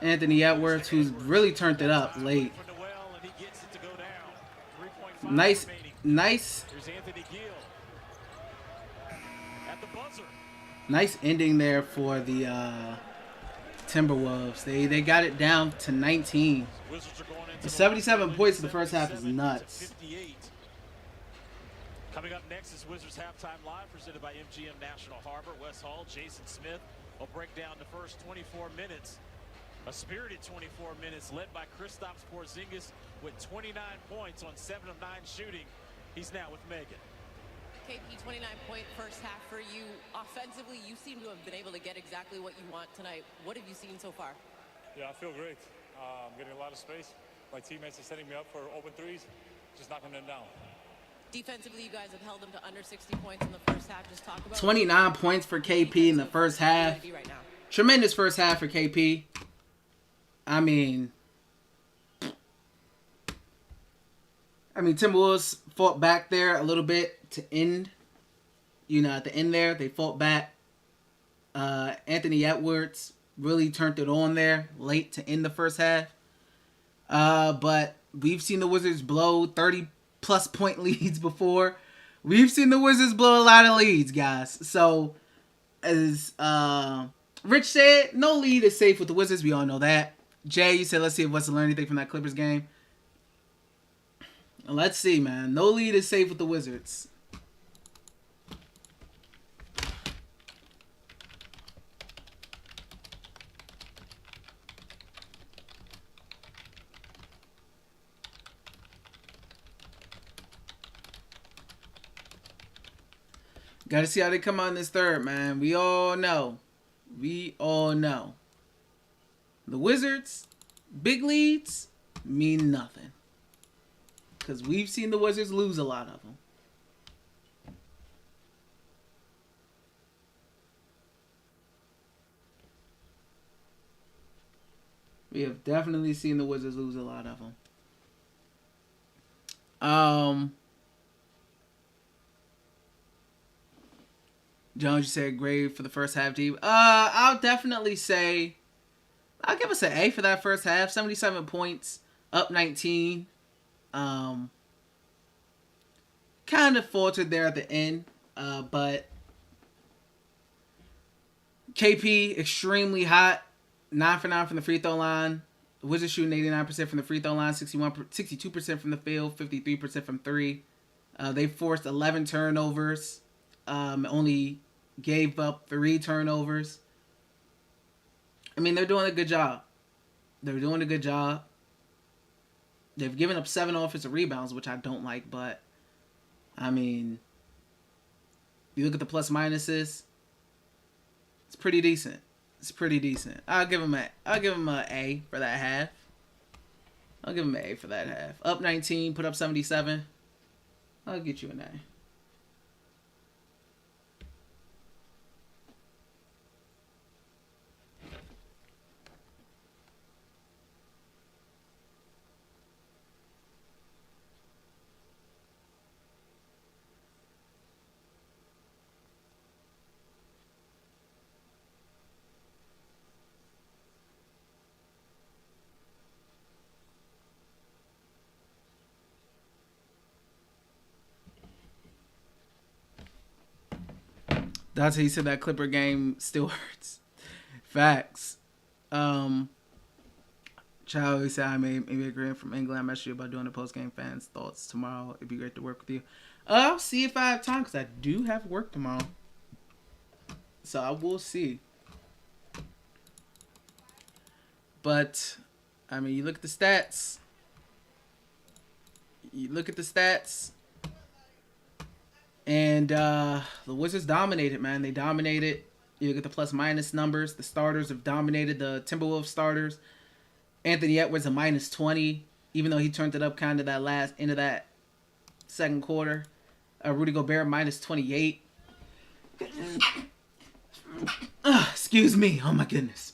Anthony Edwards, who's really turned it up late. For Noel, and he gets it to go down. 3.5 Nice, remaining. nice, Here's Anthony Gill at the buzzer. nice ending there for the Timberwolves. They got it down to 19. Wizards are going into The 77 points in the first half is 77 nuts. to 58. Coming up next is Wizards Halftime Live, presented by MGM National Harbor. Wes Hall, Jason Smith will break down the first 24 minutes. A spirited 24 minutes led by Kristaps Porzingis with 29 points on 7 of 9 shooting. He's now with Megan. KP, 29-point first half for you. Offensively, you seem to have been able to get exactly what you want tonight. What have you seen so far? Yeah, I feel great. I'm getting a lot of space. My teammates are setting me up for open threes, just knocking them down. Defensively, you guys have held them to under 60 points in the first half. Just talk about 29 points for KP in the first half. right now. Tremendous first half for KP. I mean, I mean, Timberwolves fought back there a little bit to end. At the end there, they fought back. Anthony Edwards really turned it on there late to end the first half. But we've seen the Wizards blow 30-plus point leads before. We've seen the Wizards blow a lot of leads, guys. So, as Rich said, no lead is safe with the Wizards. We all know that. Jay, you said, let's see if what's to learn anything from that Clippers game. Let's see, man. No lead is safe with the Wizards. Got to see how they come out in this third, man. We all know. The Wizards, big leads mean nothing. Because we've seen the Wizards lose a lot of them. We have definitely seen the Wizards lose a lot of them. Jones, you said grade for the first half, D. I'll definitely say I'll give us an A for that first half. 77 points, up 19. Kind of faltered there at the end, but KP extremely hot, 9 for 9 from the free throw line. The Wizards shooting 89% from the free throw line, 62% from the field, 53% from three. They forced 11 turnovers. Only gave up 3 turnovers. I mean, they're doing a good job. They've given up 7 offensive rebounds, which I don't like, but I mean, you look at the plus minuses, it's pretty decent. I'll give them a A for that half. Up 19, put up 77. I'll get you an A. That's how you said that Clipper game still hurts. Facts. Child said I maybe agree from England. I'm not sure about doing the post game fans thoughts tomorrow. It'd be great to work with you. I'll see if I have time because I do have work tomorrow. So I will see. But I mean, you look at the stats. And the Wizards dominated, man. They dominated. You look at the plus minus numbers. The starters have dominated. The Timberwolves starters. Anthony Edwards a minus 20, even though he turned it up kind of that last end of that second quarter. Rudy Gobert minus 28. Excuse me. Oh my goodness.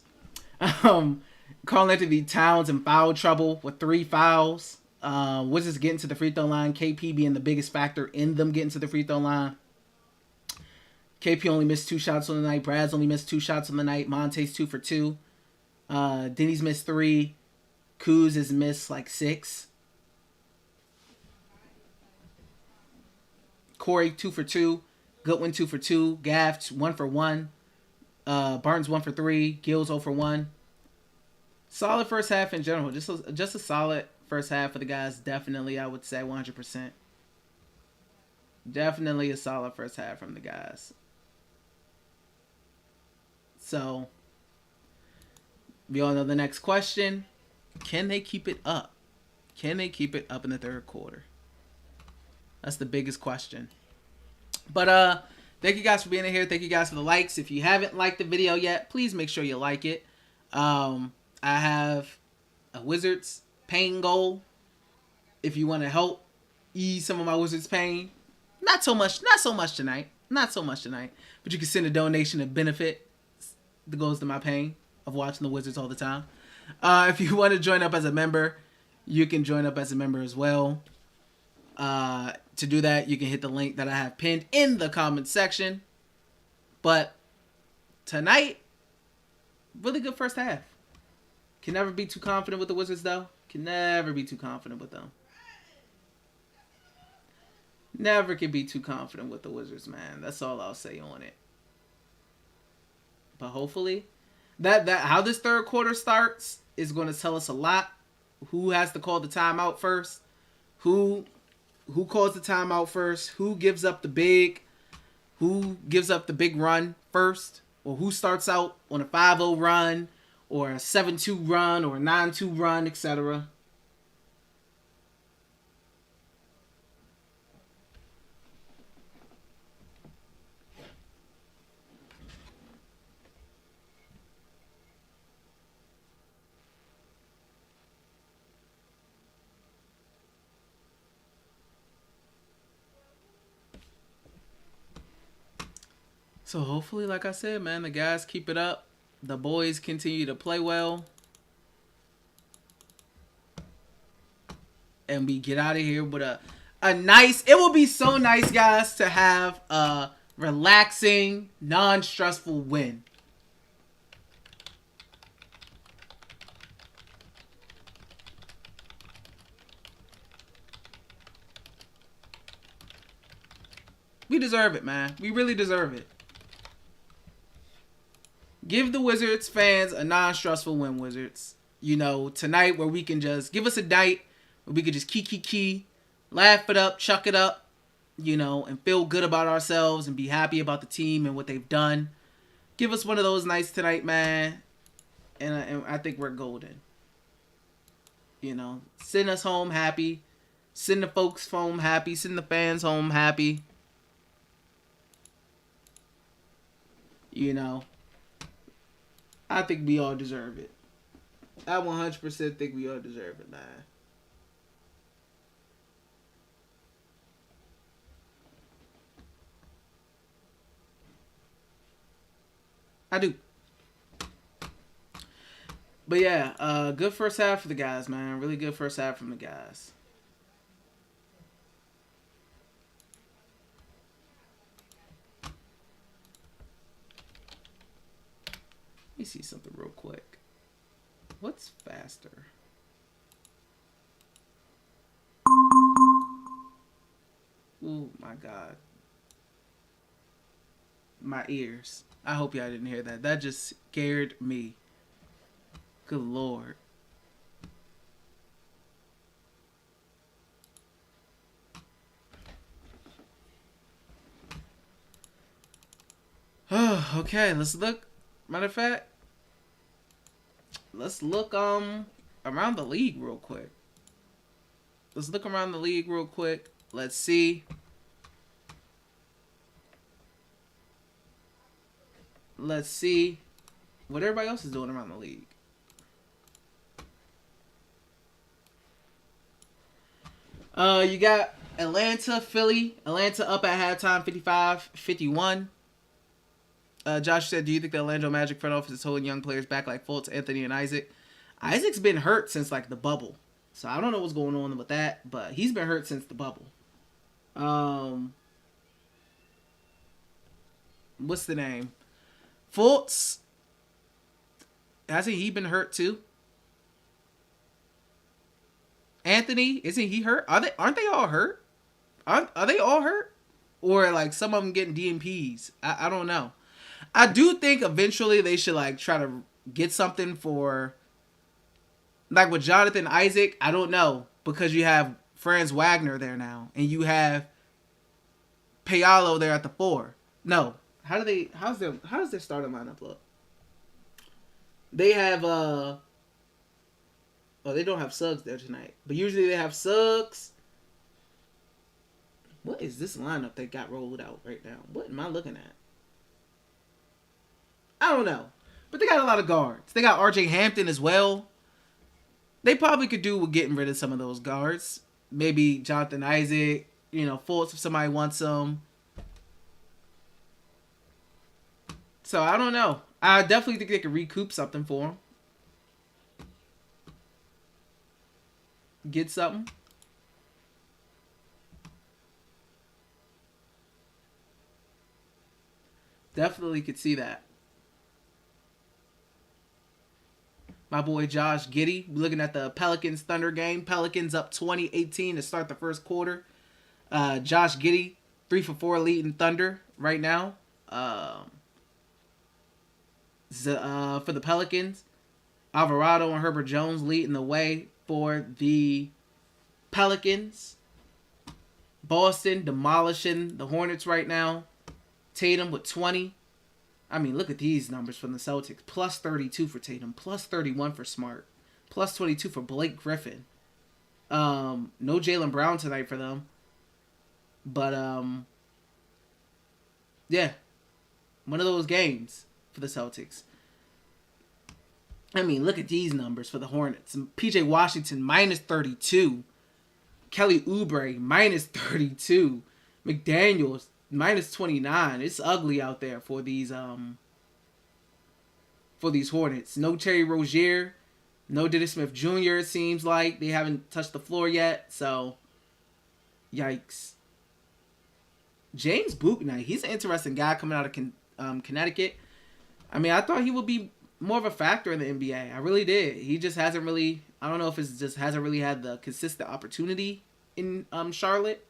Karl Anthony Towns in foul trouble with 3 fouls. Wizards getting to the free throw line. KP being the biggest factor in them getting to the free throw line. KP only missed 2 shots on the night. Brad's only missed 2 shots on the night. Monte's 2 for 2. Denny's missed 3. Kuz has missed like 6. Corey 2 for 2. Goodwin 2 for 2. Gaff 1 for 1. Barnes 1 for 3. Gills 0 for 1. Solid first half in general. Just a solid first half for the guys. Definitely, I would say 100%. Definitely a solid first half from the guys. So, we all know the next question. Can they keep it up? Can they keep it up in the third quarter? That's the biggest question. But thank you guys for being here. Thank you guys for the likes. If you haven't liked the video yet, please make sure you like it. I have a Wizards pain goal. If you want to help ease some of my Wizards pain, not so much tonight. But you can send a donation to benefit that goes to my pain of watching the Wizards all the time. If you want to join up as a member, you can join up as a member as well. To do that, you can hit the link that I have pinned in the comment section. But tonight, really good first half. Can never be too confident with the Wizards, though. Can never be too confident with them. Never can be too confident with the Wizards, man. That's all I'll say on it. But hopefully, that how this third quarter starts is going to tell us a lot. Who has to call the timeout first? Who calls the timeout first? Who gives up the big run first? Or who starts out on a 5-0 run or a 7-2 run or a 9-2 run, etc. So hopefully, like I said, man, the guys keep it up. The boys continue to play well. And we get out of here with a nice... It will be so nice, guys, to have a relaxing, non-stressful win. We deserve it, man. We really deserve it. Give the Wizards fans a non-stressful win, Wizards. You know, tonight where we can just... Give us a night where we can just key, laugh it up, chuck it up, you know, and feel good about ourselves and be happy about the team and what they've done. Give us one of those nights tonight, man. And I think we're golden. You know, send us home happy. Send the folks home happy. Send the fans home happy. You know, I think we all deserve it. I 100% think we all deserve it, man. I do. But yeah, good first half for the guys, man. Really good first half from the guys. Let me see something real quick. What's faster? Oh my God. My ears. I hope y'all didn't hear that. That just scared me. Good Lord. Oh, okay, let's look. Matter of fact, let's look around the league real quick. Let's look around the league real quick. Let's see. Let's see what everybody else is doing around the league. You got Atlanta, Philly. Atlanta up at halftime, 55-51. Josh said, do you think the Orlando Magic front office is holding young players back like Fultz, Anthony, and Isaac? Isaac's been hurt since, like, the bubble. So I don't know what's going on with that, but he's been hurt since the bubble. What's the name? Fultz. Hasn't he been hurt too? Anthony, isn't he hurt? Aren't they all hurt? Are they all hurt? Or, like, some of them getting DNPs? I don't know. I do think eventually they should, like, try to get something for, like, with Jonathan Isaac. I don't know, because you have Franz Wagner there now, and you have Paolo there at the 4. No, how does their starting lineup look? They have they don't have Suggs there tonight, but usually they have Suggs. What is this lineup that got rolled out right now? What am I looking at? I don't know. But they got a lot of guards. They got RJ Hampton as well. They probably could do with getting rid of some of those guards. Maybe Jonathan Isaac, you know, Fultz if somebody wants them. So I don't know. I definitely think they could recoup something for him. Get something. Definitely could see that. My boy Josh Giddey, looking at the Pelicans Thunder game. Pelicans up 20-18 to start the first quarter. Josh Giddey, 3 for 4 leading Thunder right now. For the Pelicans, Alvarado and Herbert Jones leading the way for the Pelicans. Boston demolishing the Hornets right now. Tatum with 20. I mean, look at these numbers from the Celtics. Plus 32 for Tatum. Plus 31 for Smart. Plus 22 for Blake Griffin. No Jaylen Brown tonight for them. But, yeah. One of those games for the Celtics. I mean, look at these numbers for the Hornets. P.J. Washington, minus 32. Kelly Oubre, minus 32. McDaniels, minus 29. It's ugly out there for these Hornets. No Terry Rozier. No Dennis Smith Jr. It seems like. They haven't touched the floor yet. So, yikes. James Bouknight. He's an interesting guy coming out of Connecticut. I mean, I thought he would be more of a factor in the NBA. I really did. He just hasn't really... I don't know if it's just hasn't really had the consistent opportunity in Charlotte.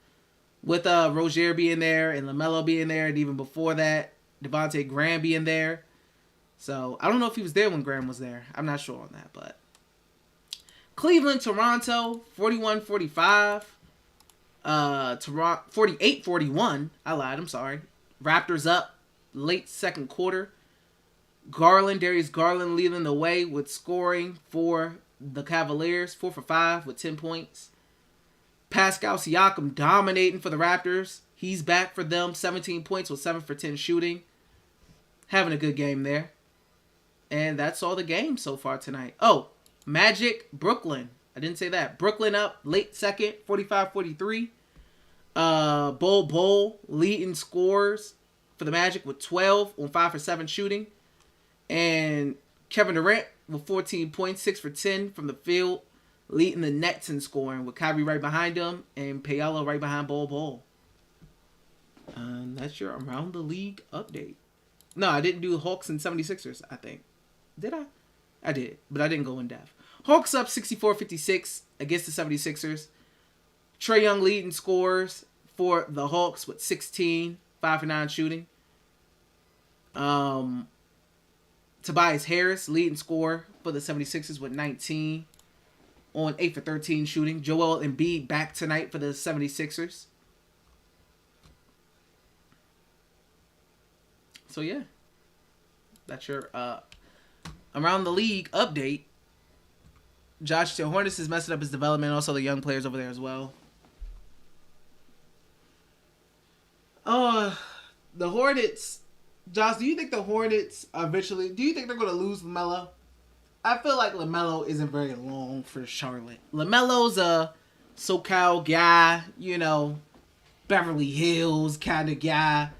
With Rozier being there and LaMelo being there, and even before that, Devontae Graham being there. So, I don't know if he was there when Graham was there. I'm not sure on that, but... Cleveland, Toronto, 41-45. 48-41. I lied, I'm sorry. Raptors up late second quarter. Darius Garland leading the way with scoring for the Cavaliers. 4 for 5 with 10 points. Pascal Siakam dominating for the Raptors. He's back for them. 17 points with 7 for 10 shooting. Having a good game there. And that's all the games so far tonight. Oh, Magic, Brooklyn. I didn't say that. Brooklyn up late second, 45-43. Bol leading scores for the Magic with 12 on 5 for 7 shooting. And Kevin Durant with 14 points, 6 for 10 from the field, leading the Nets in scoring with Kyrie right behind him and Paolo right behind Bol. That's your Around the League update. No, I didn't do Hawks and 76ers, I think. Did I? I did, but I didn't go in depth. Hawks up 64-56 against the 76ers. Trae Young leading scores for the Hawks with 16, 5 for 9 shooting. Tobias Harris leading score for the 76ers with 19 on 8 for 13 shooting. Joel Embiid back tonight for the 76ers. So yeah, that's your Around the League update. Josh Hornets is messing up his development. Also the young players over there as well. The Hornets. Josh, do you think the Hornets eventually... Do you think they're going to lose LaMelo? I feel like LaMelo isn't very long for Charlotte. LaMelo's a SoCal guy, you know, Beverly Hills kind of guy.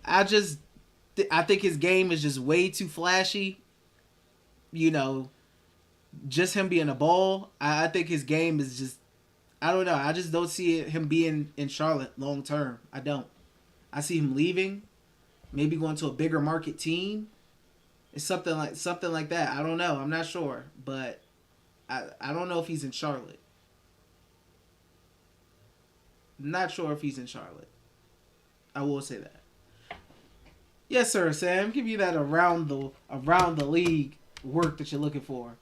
I think his game is just way too flashy. You know, just him being a ball. I think his game is just... I don't know. I just don't see him being in Charlotte long term. I don't. I see him leaving. Maybe going to a bigger market team. It's something like that. I don't know. I'm not sure. But I don't know if he's in Charlotte. Not sure if he's in Charlotte. I will say that. Yes, sir, Sam. Give you that around the league work that you're looking for.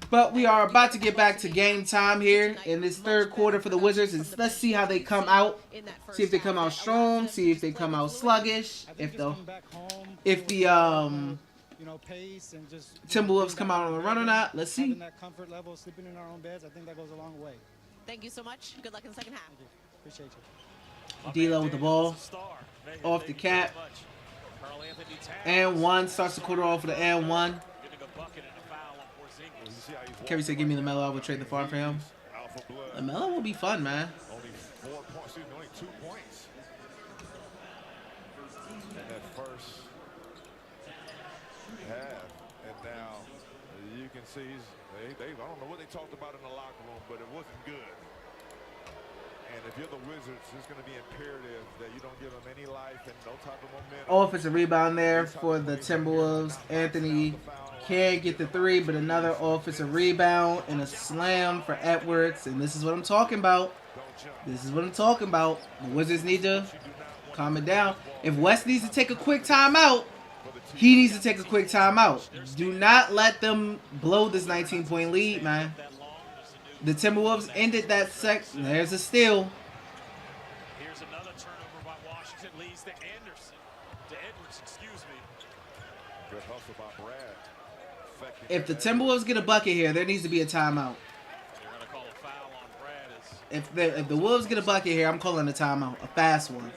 But we are about to get back to game time here in this third quarter for the Wizards. And let's see how they come out. See if they come out strong. See if they come out sluggish. If the Timberwolves come out on the run or not. Let's see. Thank you so much. Good luck in the second half. Appreciate you. D'Lo with the ball. Off the cap. And one. Starts the quarter off with the and one. Kerry said, give me LaMelo. I would trade the farm for him. LaMelo will be fun, man. Only 4 points, only 2 points. In that first half. And now you can see I don't know what they talked about in the locker room, but it wasn't good. And if you're the Wizards, it's going to be imperative that you don't give them any life and no type of momentum. Offensive rebound there for the Timberwolves. Anthony can't get the three, but another offensive rebound and a slam for Edwards. And this is what I'm talking about. This is what I'm talking about. The Wizards need to calm it down. If West needs to take a quick timeout, he needs to take a quick timeout. Do not let them blow this 19-point lead, man. The Timberwolves ended that There's a steal. Here's another turnover by Washington. Leads to Anderson. To Edwards, excuse me. Good hustle by Brad. If the Timberwolves get a bucket here, there needs to be a timeout. They're going to call a foul on Brad. If the Wolves get a bucket here, I'm calling a timeout. A fast one.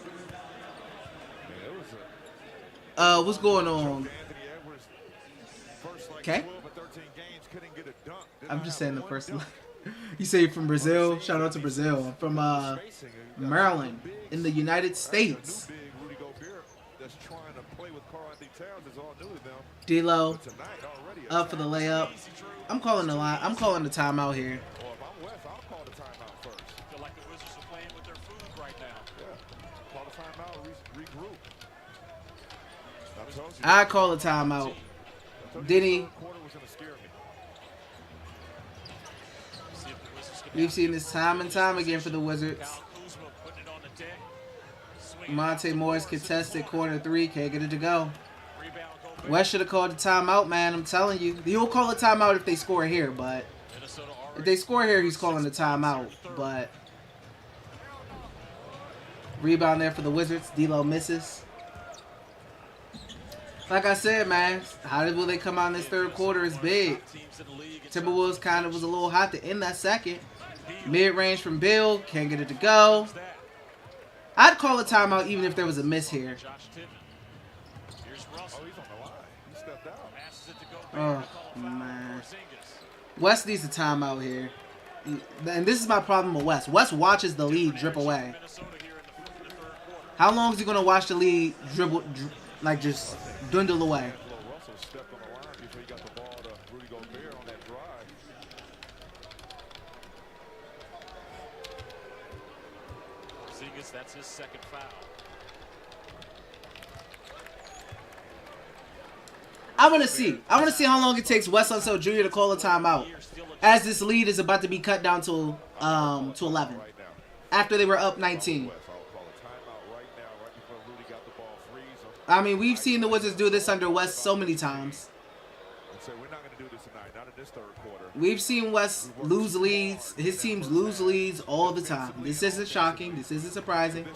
What's going on? Okay. I'm just saying the first line. You say you're from Brazil? Shout out to Brazil. I'm from Maryland in the United States. D-Lo up for the layup. I'm calling the line. I'm calling the timeout here. I call a timeout. Diddy. We've seen this time and time again for the Wizards. Monte Morris contested corner three. Can't get it to go. West should have called the timeout, man. I'm telling you. He'll call a timeout if they score here, but if they score here, he's calling the timeout. But rebound there for the Wizards. D'Lo misses. Like I said, man, how will they come out in this third quarter is big. Timberwolves kind of was a little hot to end that second. Mid-range from Beal. Can't get it to go. I'd call a timeout even if there was a miss here. Oh, man. West needs a timeout here. And this is my problem with West. West watches the lead drip away. How long is he going to watch the lead dribble, like just dwindle away? That's his second foul. I want to see how long it takes Wes Unseld Jr. to call a timeout, as this lead is about to be cut down to 11 after they were up 19. I mean, we've seen the Wizards do this under Wes so many times. We've seen Wes lose leads. His teams lose leads all the time. This isn't shocking. This isn't surprising.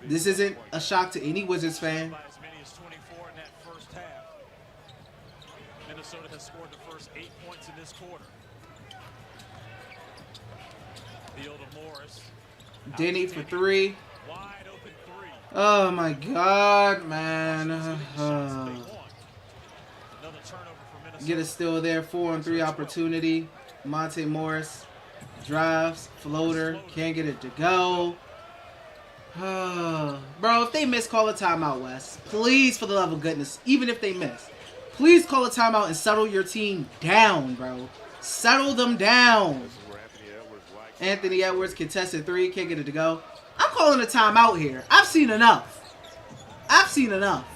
This isn't a shock to any Wizards fan. As many as 24 in that first half. Minnesota has scored the first 8 points in this quarter. Beal to Morris. Denny for three. Wide open three. Oh my God, man. Get a steal there. 4-on-3 opportunity. Monte Morris drives, floater, can't get it to go. Bro, if they miss, call a timeout, Wes. Please, for the love of goodness, even if they miss, please call a timeout and settle your team down, bro. Settle them down. Anthony Edwards contested three, can't get it to go. I'm calling a timeout here. I've seen enough. I've seen enough.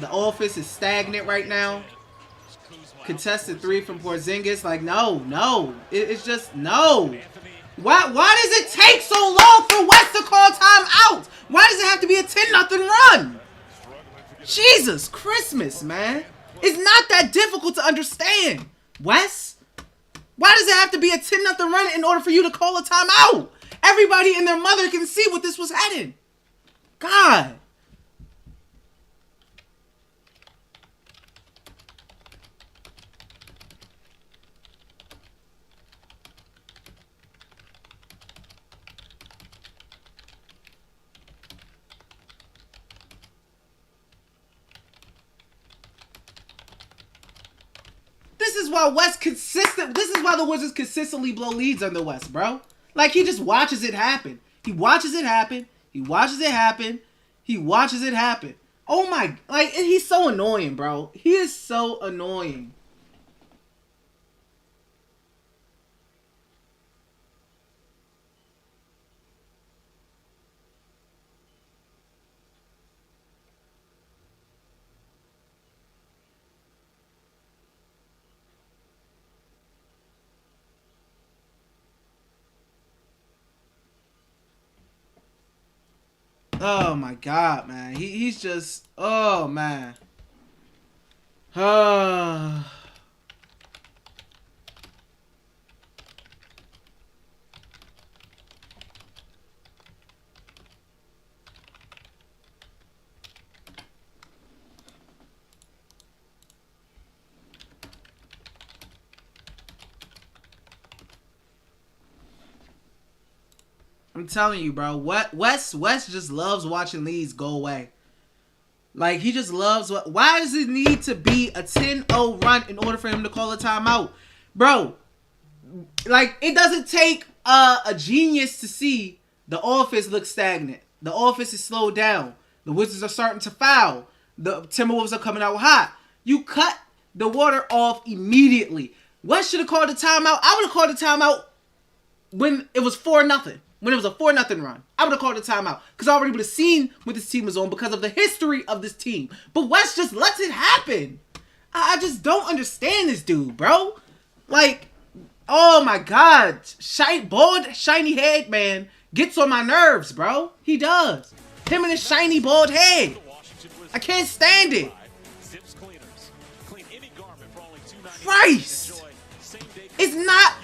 The offense is stagnant right now. Contested three from Porzingis. Like, no. It's just, no. Why does it take so long for West to call timeout? Why does it have to be a 10-0 run? Jesus Christmas, man. It's not that difficult to understand. Wes, why does it have to be a 10-0 run in order for you to call a timeout? Everybody and their mother can see what this was heading. God. This is why this is why the Wizards consistently blow leads on the West, bro. Like, he just watches it happen. He watches it happen. He watches it happen. He watches it happen. Oh my, like, he's so annoying, bro. He is so annoying. Oh my god, man. He's just, oh man. I'm telling you, bro. Wes just loves watching leads go away. Like, he just loves what. Why does it need to be a 10-0 run in order for him to call a timeout? Bro, like, it doesn't take a genius to see the offense looks stagnant. The offense is slowed down. The Wizards are starting to foul. The Timberwolves are coming out hot. You cut the water off immediately. Wes should have called a timeout. I would have called a timeout when it was 4-0. When it was a 4-0 run, I would have called a timeout because I already would have seen what this team was on because of the history of this team. But West just lets it happen. I just don't understand this dude, bro. Like, oh my god, bald, shiny head man gets on my nerves, bro. He does. Him and his shiny bald head. I can't stand it. Christ, it's not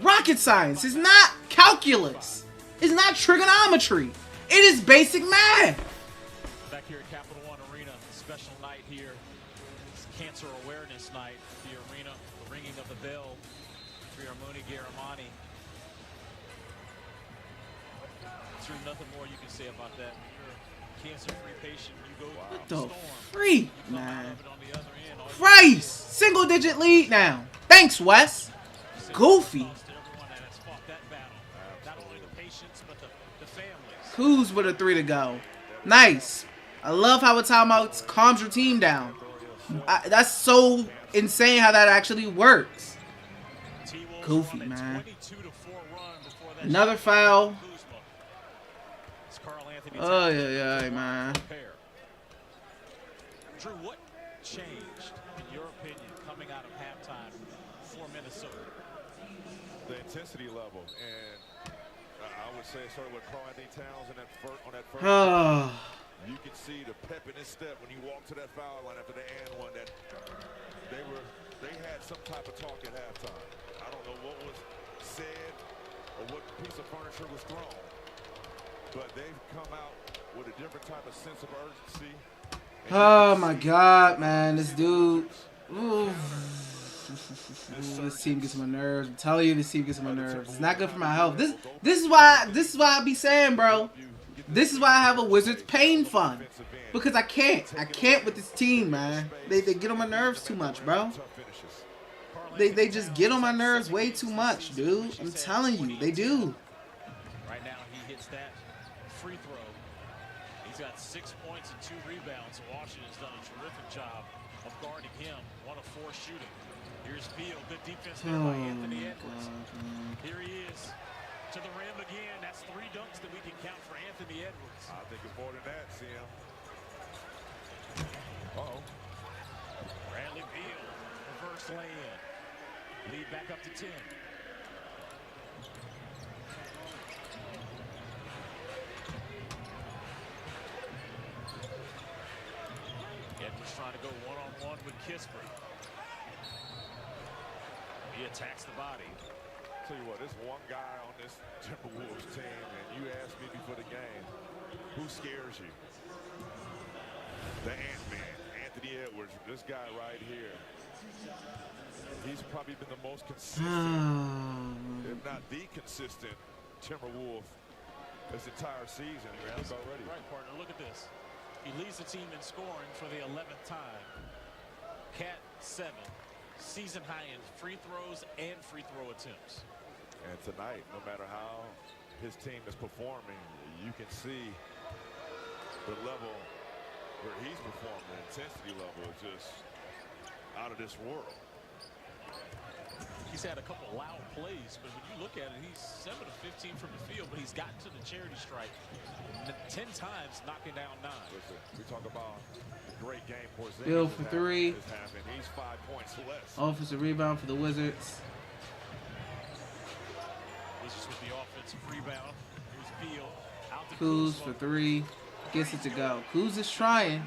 rocket science. It's not calculus. It's not trigonometry. It is basic math. Back here at Capital One Arena, special night here. It's Cancer Awareness Night. The arena, the ringing of the bell for Moni Garamani. There's nothing more you can say about that. When you're a cancer-free patient, you go what the storm. freak, man? Christ, single-digit lead now. Thanks, Wes. Goofy. Kuz with a 3 to go. Nice. I love how a timeout calms your team down. That's so insane how that actually works. Goofy, man. Another foul. Oh, yeah, man. Drew, what changed, in your opinion, coming out of halftime for Minnesota? The intensity level, and I would say it started with Karl-Anthony Towns on that first. You could see the pep in his step when he walked to that foul line after the and one. That they had some type of talk at halftime. I don't know what was said or what piece of furniture was thrown, but they've come out with a different type of sense of urgency. Oh my god, man, this dude. Ooh. This team gets on my nerves. I'm telling you, this team gets on my nerves. It's not good for my health. This is why I be saying, bro. This is why I have a Wizards pain fund. Because I can't with this team, man. They get on my nerves too much, bro. They just get on my nerves way too much, dude. I'm telling you, they do. Right now he hits that free throw. He's got 6 points and 2 rebounds. Washington's done a terrific job of guarding him. 1 of 4 shooting. Here's Beal, good defense there by Anthony Edwards. Here he is to the rim again. That's 3 dunks that we can count for Anthony Edwards. I think it's more than that, Sam. Bradley Beal, reverse lay-in. Lead back up to 10. Edwards trying to go one-on-one with Kispert. He attacks the body. Tell you what, there's one guy on this Timberwolves team, and you asked me before the game, who scares you? The Ant-Man, Anthony Edwards, this guy right here. He's probably been the most consistent, if not the consistent, Timberwolf this entire season. Already. Right, partner, look at this. He leads the team in scoring for the 11th time. Cat 7. Season high in free throws and free throw attempts. And tonight, no matter how his team is performing, you can see the level where he's performing, the intensity level is just out of this world. He's had a couple loud plays, but when you look at it, he's 7 of 15 from the field, but he's gotten to the charity stripe 10 times, knocking down 9. Listen, we talk about the great game Porzingis Beal for three. He's 5 points less. Offensive rebound for the Wizards. Wizards with the offensive rebound. Here's Beal out to Kuz for three. Gets it to go. Kuz is trying.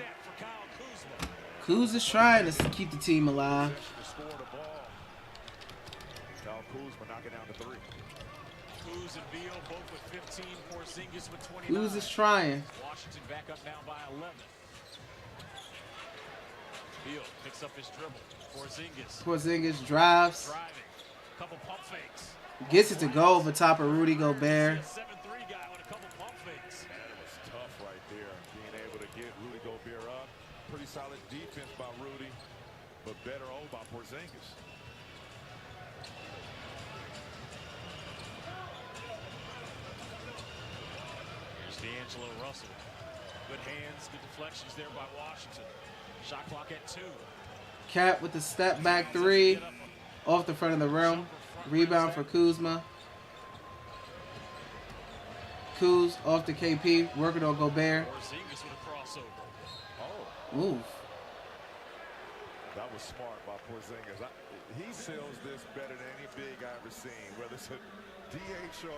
Kuz is trying to keep the team alive. Kuzma knocking down the 3. Kuz and Beal both with 15. Porzingis with 29. Kuz is trying. Washington back up now by 11. Beal picks up his dribble. Porzingis drives. Driving. Couple pump fakes. Gets it to go over top of Rudy Gobert. 7-3 guy with a couple pump fakes. That was tough right there. Being able to get Rudy Gobert up. Pretty solid defense by Rudy, but better by Porzingis. D'Angelo Russell. Good hands, good deflections there by Washington. Shot clock at 2. Cat with the step back 3 off the front of the rim. Rebound for Kuzma. Kuz off the KP, working on Gobert. Porzingis with a crossover. Oh. Oof. That was smart by Porzingis. He sells this better than any big I've ever seen. Whether it's a DHO,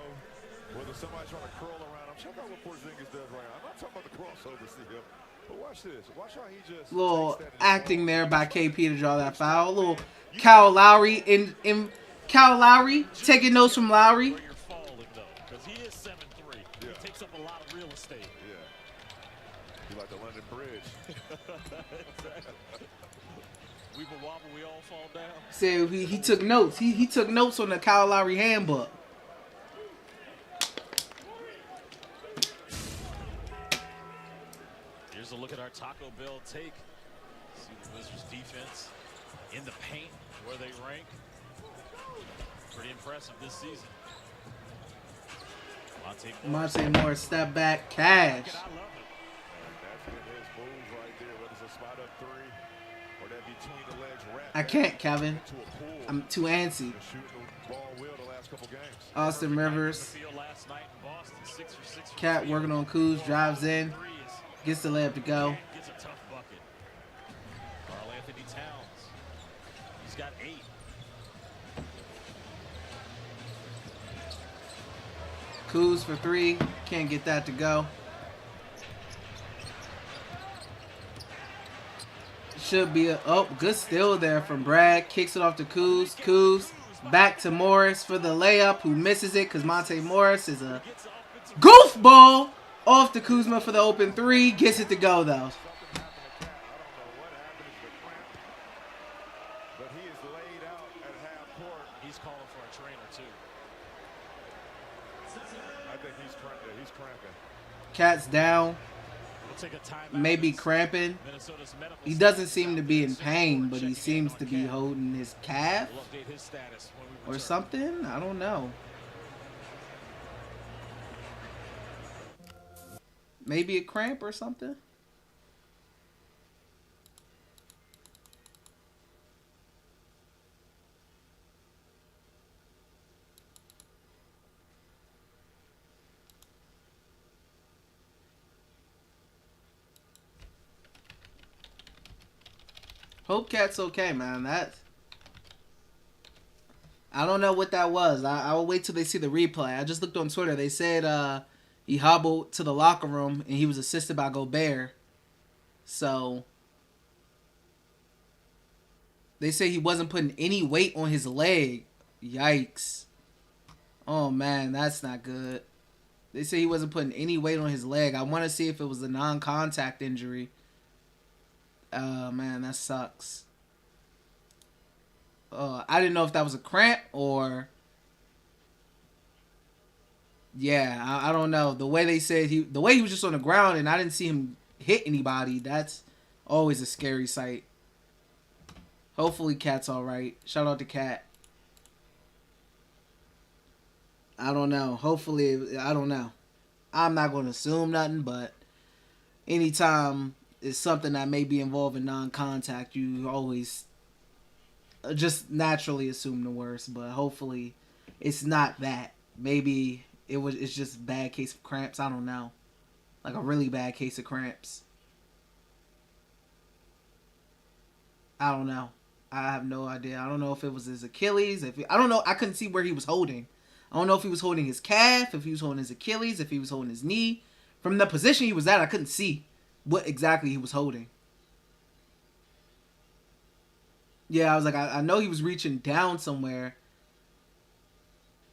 whether somebody's trying to curl around him. Check out what Porzingis does right now. I'm not talking about the crossovers here, but watch this. Watch how he just Little acting there by KP to draw that foul. A little Kyle Lowry in Kyle Lowry taking notes from Lowry. Where you're falling though, because he is 7'3". Yeah. He takes up a lot of real estate. Yeah. You like the London Bridge. We will wobble, we all fall down. Said he took notes. He took notes on the Kyle Lowry handbook. Here's a look at our Taco Bell take. See the Wizards defense in the paint, where they rank. Pretty impressive this season. Monte Morris step back, cash. I love it. That's been his move right there. Whether it's a spot up 3 or that between the legs wrap. I can't, Kevin. To a pool. I'm too antsy. Shooting the ball well the last couple games. Austin Rivers. Last night in Boston, 6 for 6 for Cat working on Kuz, drives in, gets the layup to go. Gets a tough bucket. Karl Anthony Towns. He's got 8. Kuz for 3, can't get that to go. Should be a good steal there from Brad. Kicks it off to Kuz. Kuz back to Morris for the layup, who misses it because Monte Morris is a goofball. Off to Kuzma for the open 3. Gets it to go though. But he is laid out at half court. He's calling for a trainer too. I think he's cramping. Cat's down. We'll take a timeout. Maybe cramping. Minnesota's medical He doesn't seem to be in pain, but he seems to be holding his calf We'll update his status when we or return. something. I don't know. Maybe a cramp or something. Hope Cat's okay, man. I don't know what that was. I will wait till they see the replay. I just looked on Twitter. They said he hobbled to the locker room and he was assisted by Gobert. So they say he wasn't putting any weight on his leg. Yikes. Oh man, that's not good. They say he wasn't putting any weight on his leg. I want to see if it was a non-contact injury. Oh man, that sucks. I didn't know if that was a cramp or... Yeah, I don't know. The way they said the way he was just on the ground and I didn't see him hit anybody, that's always a scary sight. Hopefully Cat's alright. Shout out to Cat. I don't know. Hopefully, I don't know. I'm not going to assume nothing, but anytime is something that may be involved in non-contact, you always just naturally assume the worst. But hopefully, it's not that. Maybe it's just a bad case of cramps. I don't know, like a really bad case of cramps. I don't know. I have no idea. I don't know if it was his Achilles. I don't know. I couldn't see where he was holding. I don't know if he was holding his calf, if he was holding his Achilles, if he was holding his knee. From the position he was at, I couldn't see what exactly he was holding. Yeah, I was like, I know he was reaching down somewhere.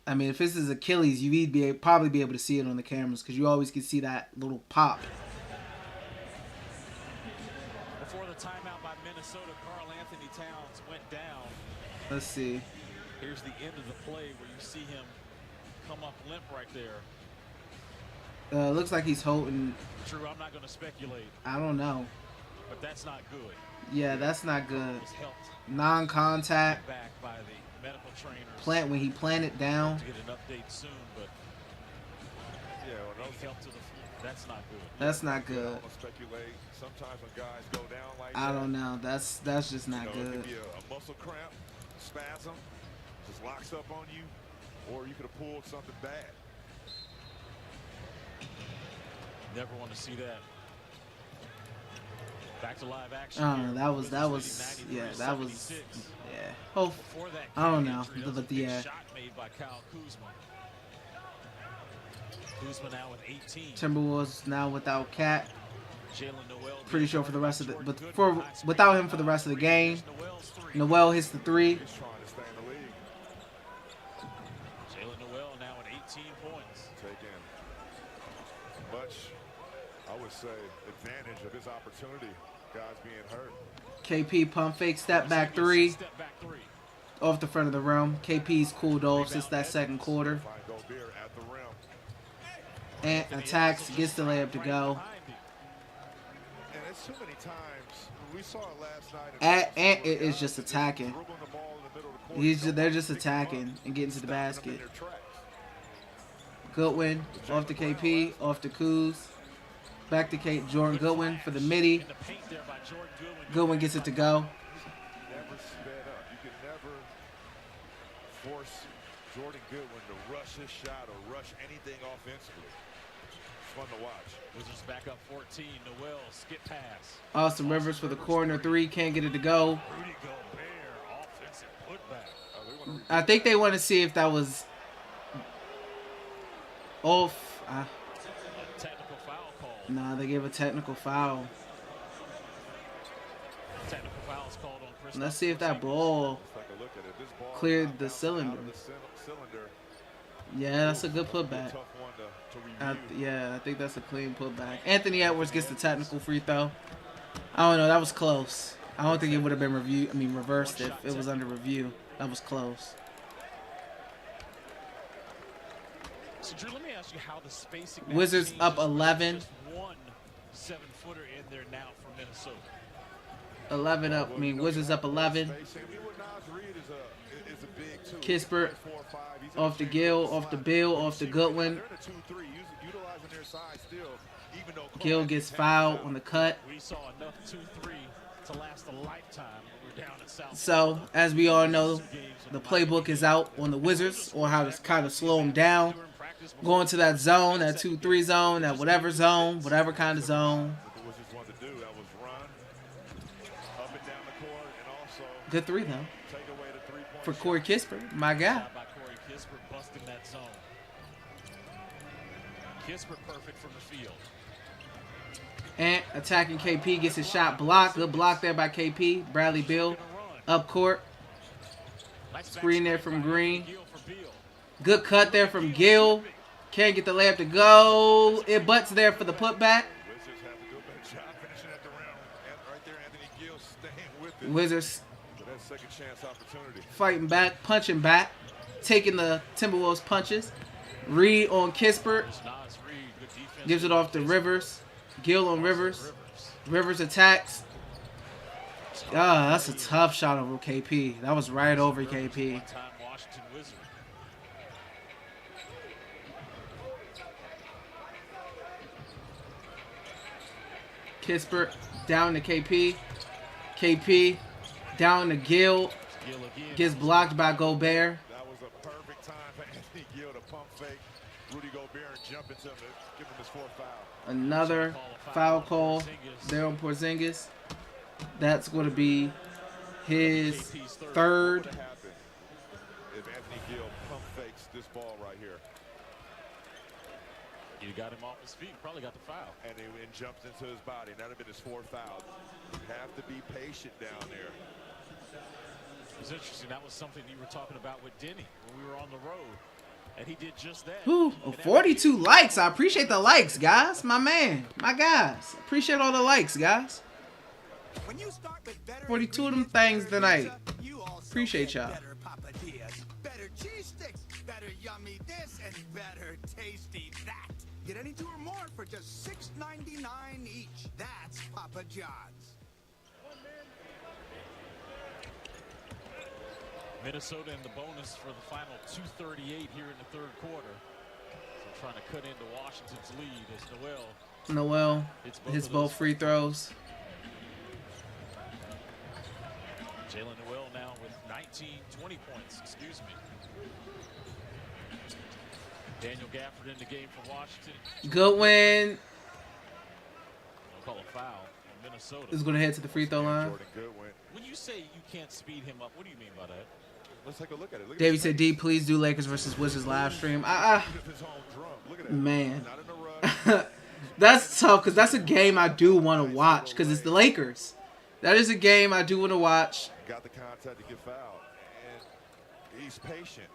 I mean, if it's his Achilles, you'd probably be able to see it on the cameras because you always can see that little pop. Before the timeout by Minnesota, Karl Anthony Towns went down. Let's see. Here's the end of the play where you see him come up limp right there. Looks like he's holding. True, I'm not going to speculate. I don't know. But that's not good. Yeah, that's not good. He Non-contact. Back by the medical trainers. When he planted down. To get an update soon, but Yeah, well, help to the that's not good. That's not good. Speculate. Sometimes when guys go down like I don't know. That's just not It good. could be a muscle cramp, spasm, just locks up on you, or you could have pulled something bad. Never want to see that. Back to live action. That was yeah. Oh, I don't know, but yeah. Shot made by Kyle Kuzma. Kuzma now with 18. Timberwolves now without Cat. Jalen Noel. Pretty sure for the rest of the, without him for the rest of the game. Noel hits the three. He's trying to stay in the league. Jalen Noel now at 18 points. Taking much, I would say, advantage of his opportunity. Guys being hurt. KP pump fake step back three. Off the front of the rim. KP's cooled off since that second quarter. And attacks, gets the layup to go. And it's too many times. We saw it last night. And it is just attacking. They're just attacking and getting to the basket. Goodwin off to KP, off to Kuz. Back to Jordan Goodwin for the midi. Goodwin gets it to go. Never sped up. You can never force Jordan Goodwin to rush his shot or rush anything offensively. It's fun to watch. Wizards back up 14. Noel skip pass. Austin Rivers for the corner three. Can't get it to go. Rudy Gobert offensive putback. I think they want to see if that was off. Technical foul call. Nah, they gave a technical foul. Technical fouls called on Chris. Let's see if that ball cleared the cylinder. Yeah, that's a good putback. Yeah, I think that's a clean putback. Anthony Edwards gets the technical free throw. I don't know. That was close. I don't think it would have been reversed if it was under review. That was close. So, Drew, let me ask you how the spacing. Wizards up 11. Just one 7-footer in there now for Minnesota. 11 up. Wizards up 11. Kispert off the Gill, off the Beal, off the Goodwin. Gill gets fouled on the cut. We saw enough 2-3 to last a lifetime. We're down at South. So, as we all know, the playbook is out on the Wizards on how to kind of slow them down. Going to that zone, that 2-3 zone, that whatever kind of zone. Good three, though. For Corey Kispert, my guy. By Corey Kispert busting that zone. Kispert perfect from the field. And attacking KP gets his shot blocked. Good block there by KP. Bradley Beal up court. Screen there from Green. Good cut there from Gill. Can't get the layup to go. It butts there for the putback. Wizards fighting back, punching back, taking the Timberwolves punches. Reed on Kispert. Gives it off to Rivers. Gill on Rivers. Rivers attacks. Ah, that's a tough shot over KP. That was right over KP. Kispert Down to KP. KP. Down to Gill. Gets blocked by Gobert. That was a perfect time for Anthony Gill to pump fake Rudy Gobert and jump into him to give him his 4th foul. Another foul call there on Porzingis. That's going to be his 3rd. What would happen if Anthony Gill pump fakes this ball right here? You got him off his feet, probably got the foul. And jumps into his body. That would have been his 4th foul. You have to be patient down there. It was interesting. That was something you were talking about with Denny when we were on the road. And he did just that. Ooh, 42 likes. I appreciate the likes, guys. My man. My guys. Appreciate all the likes, guys. 42 of them things tonight. Appreciate y'all. Better cheese sticks, better yummy this, and better tasty that. Get any 2 or more for just $6.99 each. That's Papa John's. Minnesota in the bonus for the final 2:38 here in the 3rd quarter. So trying to cut into Washington's lead as Noel hits both free throws. Jalen Noel now with 20 points, excuse me. Daniel Gafford in the game for Washington. Goodwin Call a foul on Minnesota. is going to head to the free throw line. Jordan Goodwin. When you say you can't speed him up, what do you mean by that? Let's take a look at it. Look at Davey his said, D, please do Lakers versus Wizards live stream. his own drum. Look at that. Man. Not in a rush. That's tough because that's a game I do want to watch because it's the Lakers. That is a game I do want to watch. Got the contact to get fouled. And he's patient.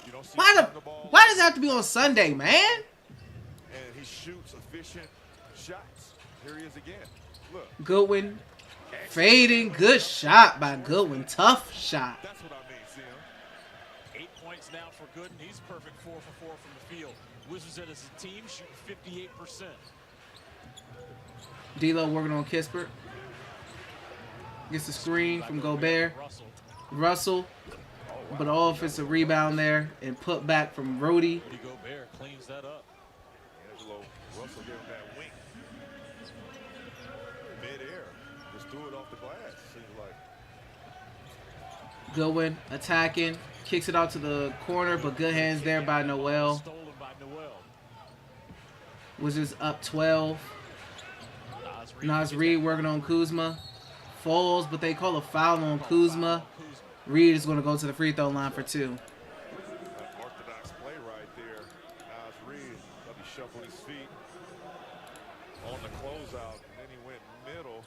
You don't see Why does it have to be on Sunday, man? And he shoots efficient shots. Here he is again. Look. Goodwin fading. Good shot by Goodwin. Tough shot. That's what I mean, Sim. 8 points now for Gooden. He's perfect 4 for 4 from the field. Wizards as a team shooting 58%. D'Lo working on Kispert. Gets the screen from Gobert. Russell. But all offensive rebound there and put back from Rudy. Rudy Gobert cleans that up. Angelo Russell gave him that wink. Mid-air. Just threw it off the glass, seems like. Goodwin attacking. Kicks it out to the corner, but good hands there by Noel. Stolen by Noel. Wizards up 12. Nas Reed working on Kuzma. Falls, but they call a foul on Kuzma. Reed is going to go to the free throw line for 2. An orthodox play right there. Nas Reed, let me shuffle his feet on the closeout, and then he went middle.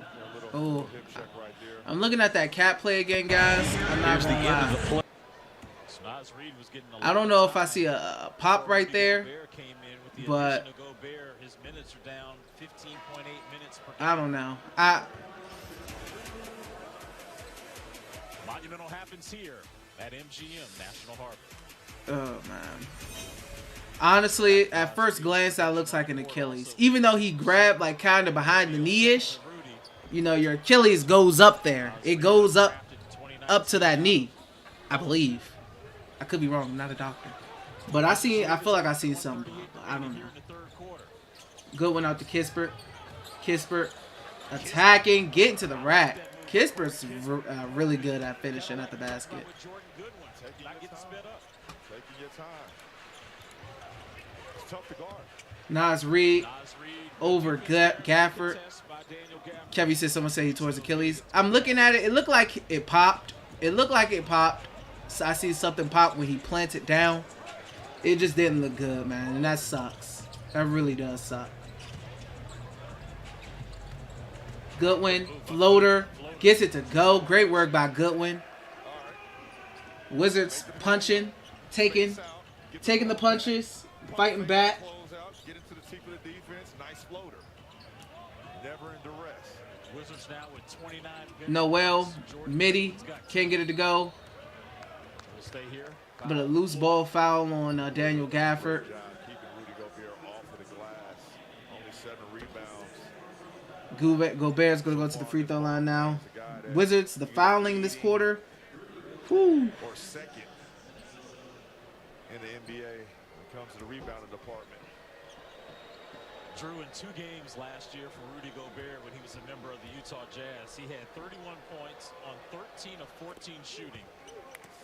A little hip check right there. I'm looking at that cat play again, guys. I'm not going to lie. Nas Reed was getting I don't know if I see a pop right there, but his minutes are down 15.8 minutes per game. I don't know. Monumental happens here at MGM National Harbor. Oh, man. Honestly, at first glance, that looks like an Achilles. Even though he grabbed, like, kind of behind the knee-ish, you know, your Achilles goes up there. It goes up to that knee, I believe. I could be wrong. I'm not a doctor. But I feel like I seen something. I don't know. Good one out to Kispert. Kispert attacking, getting to the rack. Kispert's really good at finishing at the basket. Nas Reed over Gafford. Kevin said someone said he tore his Achilles. I'm looking at it. It looked like it popped. So I see something pop when he plants it down. It just didn't look good, man. And that sucks. That really does suck. Goodwin, floater, gets it to go. Great work by Goodwin. Wizards punching, taking the punches, fighting back. Get into the teeth of the defense. Nice floater. Never in duress. Wizards now with 29. Noel, midi, can't get it to go. Stay here. But a loose ball foul on Daniel Gafford. Keeping Rudy Gobert off of the glass. Only 7 rebounds. Gobert's going to go to the free throw line now. Wizards, the fouling this quarter. Whew. Or second in the NBA when it comes to the rebounding department. Drew, in 2 games last year for Rudy Gobert when he was a member of the Utah Jazz, he had 31 points on 13 of 14 shooting,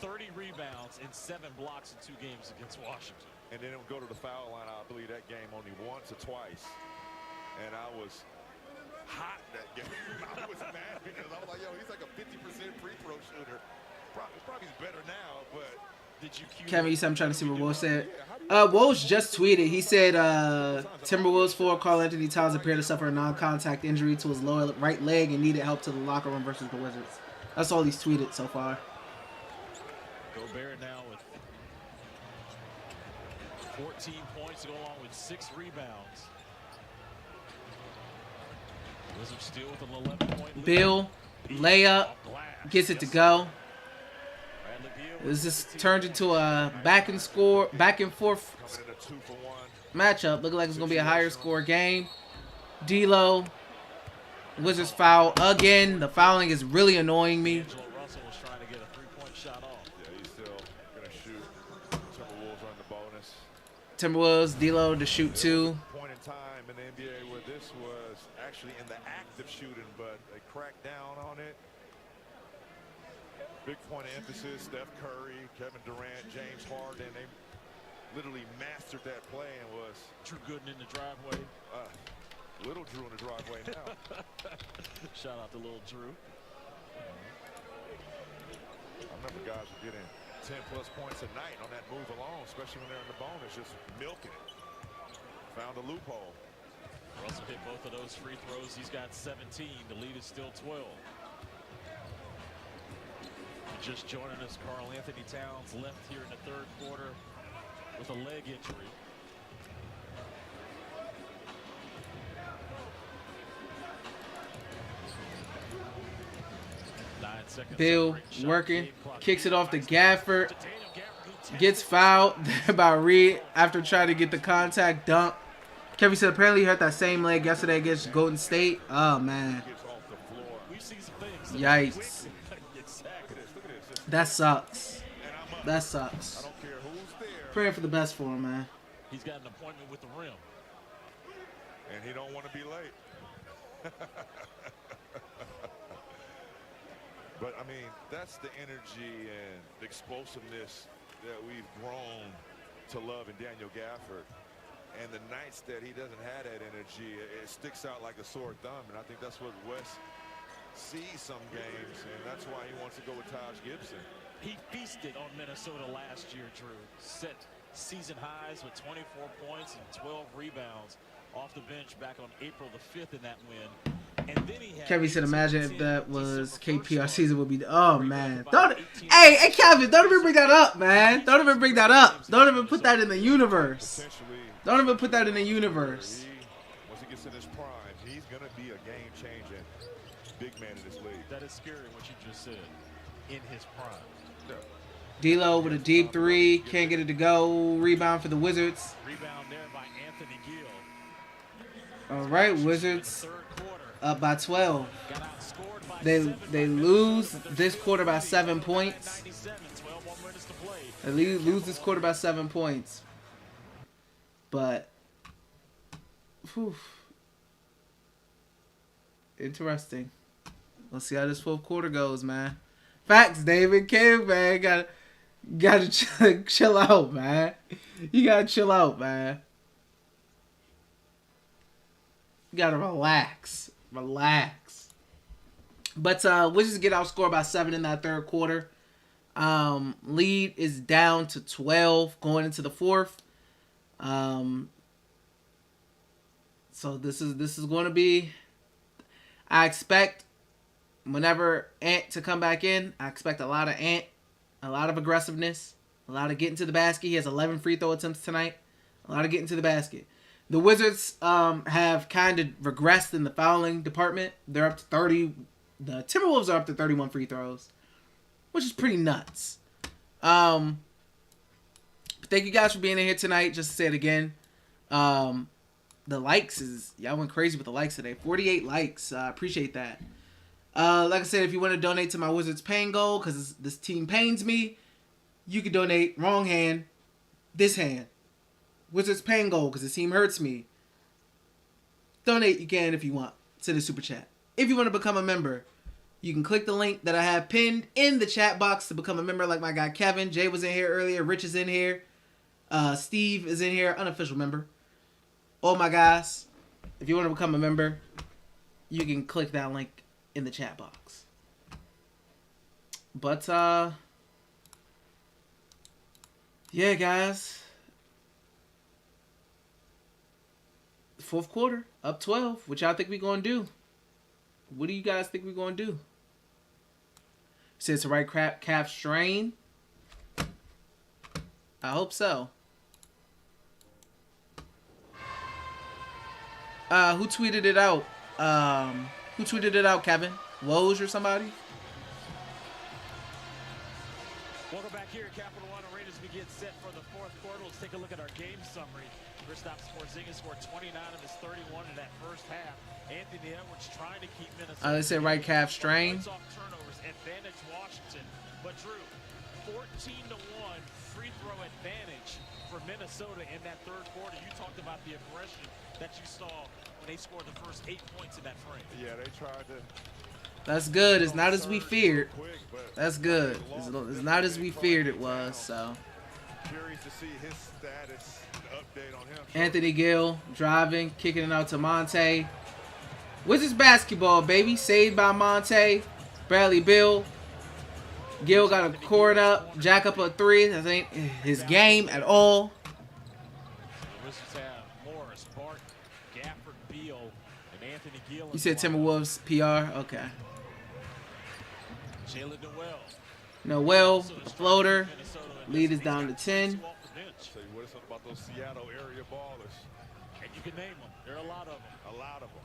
30 rebounds, and 7 blocks in 2 games against Washington. And then it would go to the foul line, I believe, that game only once or twice. And I was hot that game. I was mad because I was like, yo, he's like a 50% free throw shooter. Probably better now, but did you Kevin, you said I'm trying to see what Woj said. Woj just tweeted. He said Timberwolves forward Karl Anthony Towns appeared to suffer a non-contact injury to his lower right leg and needed help to the locker room versus the Wizards. That's all he's tweeted so far. Gobert now with 14 points to go along with 6 rebounds. Wizards still with an 11-point lead. Beal, layup, gets it to go. This just turned into a back and forth matchup. Looking like it's gonna be a higher score game. D'Lo, Wizards foul again. The fouling is really annoying me. Russell was trying to get a 3-point shot off. Yeah, he's still gonna shoot. Timberwolves on the bonus. Timberwolves, D'Lo to shoot 2. Point in time in the NBA where this was actually in the act of shooting, but they cracked down on it. Big point of emphasis, Steph Curry, Kevin Durant, James Harden, they literally mastered that play and was Drew Gooden in the driveway. Little Drew in the driveway now. Shout out to Little Drew. I remember guys were getting 10+ points a night on that move alone, especially when they're in the bonus, just milking it. Found a loophole. Russell hit both of those free throws. He's got 17. The lead is still 12. Just joining us, Karl Anthony Towns left here in the 3rd quarter with a leg injury. Beal working, kicks it off to Gafford, gets fouled by Reed after trying to get the contact dunk. Kevin said apparently he hurt that same leg yesterday against Golden State. Oh man, yikes. That sucks. That sucks. Praying for the best for him, man. He's got an appointment with the rim. And he don't want to be late. But, I mean, that's the energy and the explosiveness that we've grown to love in Daniel Gafford. And the nights that he doesn't have that energy, it sticks out like a sore thumb. And I think that's what Wes sees some games, and that's why he wants to go with Taj Gibson. He feasted on Minnesota last year, Drew. Set season highs with 24 points and 12 rebounds off the bench back on April the 5th in that win. And then he had Kevin said, imagine if that was KPR season would be. Oh man, hey Kevin, don't even bring that up, man. Don't even bring that up. Don't even put that in the universe. Don't even put that in the universe. Once he gets in his prime, he's gonna be a game-changing big man in this league. That is scary what you just said. In his prime. Yeah. D'Lo with a deep 3, can't get it to go. Rebound for the Wizards. Rebound there by Anthony Gill. All right, Wizards up by 12. They lose this quarter by 7 points. They lose this quarter by 7 points. But, whew, interesting. Let's see how this 4th quarter goes, man. Facts, David King, man. Gotta chill out, man. You gotta chill out, man. You gotta relax. Relax. But Wizards get outscored by 7 in that 3rd quarter. Lead is down to 12 going into the 4th. So this is going to be, I expect whenever Ant to come back in, I expect a lot of Ant, a lot of aggressiveness, a lot of getting to the basket. He has 11 free throw attempts tonight. A lot of getting to the basket. The Wizards have kind of regressed in the fouling department. They're up to 30. The Timberwolves are up to 31 free throws, which is pretty nuts. But thank you guys for being in here tonight. Just to say it again, the likes is, y'all went crazy with the likes today. 48 likes. Appreciate that. Like I said, if you want to donate to my Wizards pain goal, because this team pains me, you can donate. Wrong hand. This hand. Wizards pain goal, because this team hurts me. donate, you can if you want to the super chat. If you want to become a member, you can click the link that I have pinned in the chat box to become a member, like my guy Kevin. Jay was in here earlier. Rich is in here. Steve is in here, unofficial member. All my guys, if you want to become a member, you can click that link in the chat box. But, yeah, guys. Fourth quarter, up 12. What y'all think we gonna do? What do you guys think we gonna do? Say it's the right calf strain. I hope so. Who tweeted it out? Who tweeted it out, Kevin? Woj or somebody? Welcome back here at Capital One Arena as we get set for the fourth quarter. Let's take a look at our game summary. Kristaps Porzingis scored 29 of his 31 in that first half. Anthony Edwards trying to keep Minnesota. They said right calf strain. Off turnovers, advantage Washington. But Drew, 14-1 free throw advantage for Minnesota in that third quarter. You talked about the aggression that you saw when they scored the first 8 points in that frame. Yeah, they tried to. That's good. It's not as we feared. That's good. It's not as we feared it was. So. Curious to see his status. Update on him. Anthony Gill driving, kicking it out to Monte. Wizards basketball, baby. Saved by Monte. Bradley Beal. Gill got a cord up. Jack up a three. That ain't his game at all. The Wizards have Morris, Barton, Gafford, Beal, and Anthony Gill. You said Timberwolves PR? Okay. Jalen Noel, floater. Lead is down to 10. Tell you what, it's about those Seattle area ballers. And you can name them. There are a lot of them. A lot of them.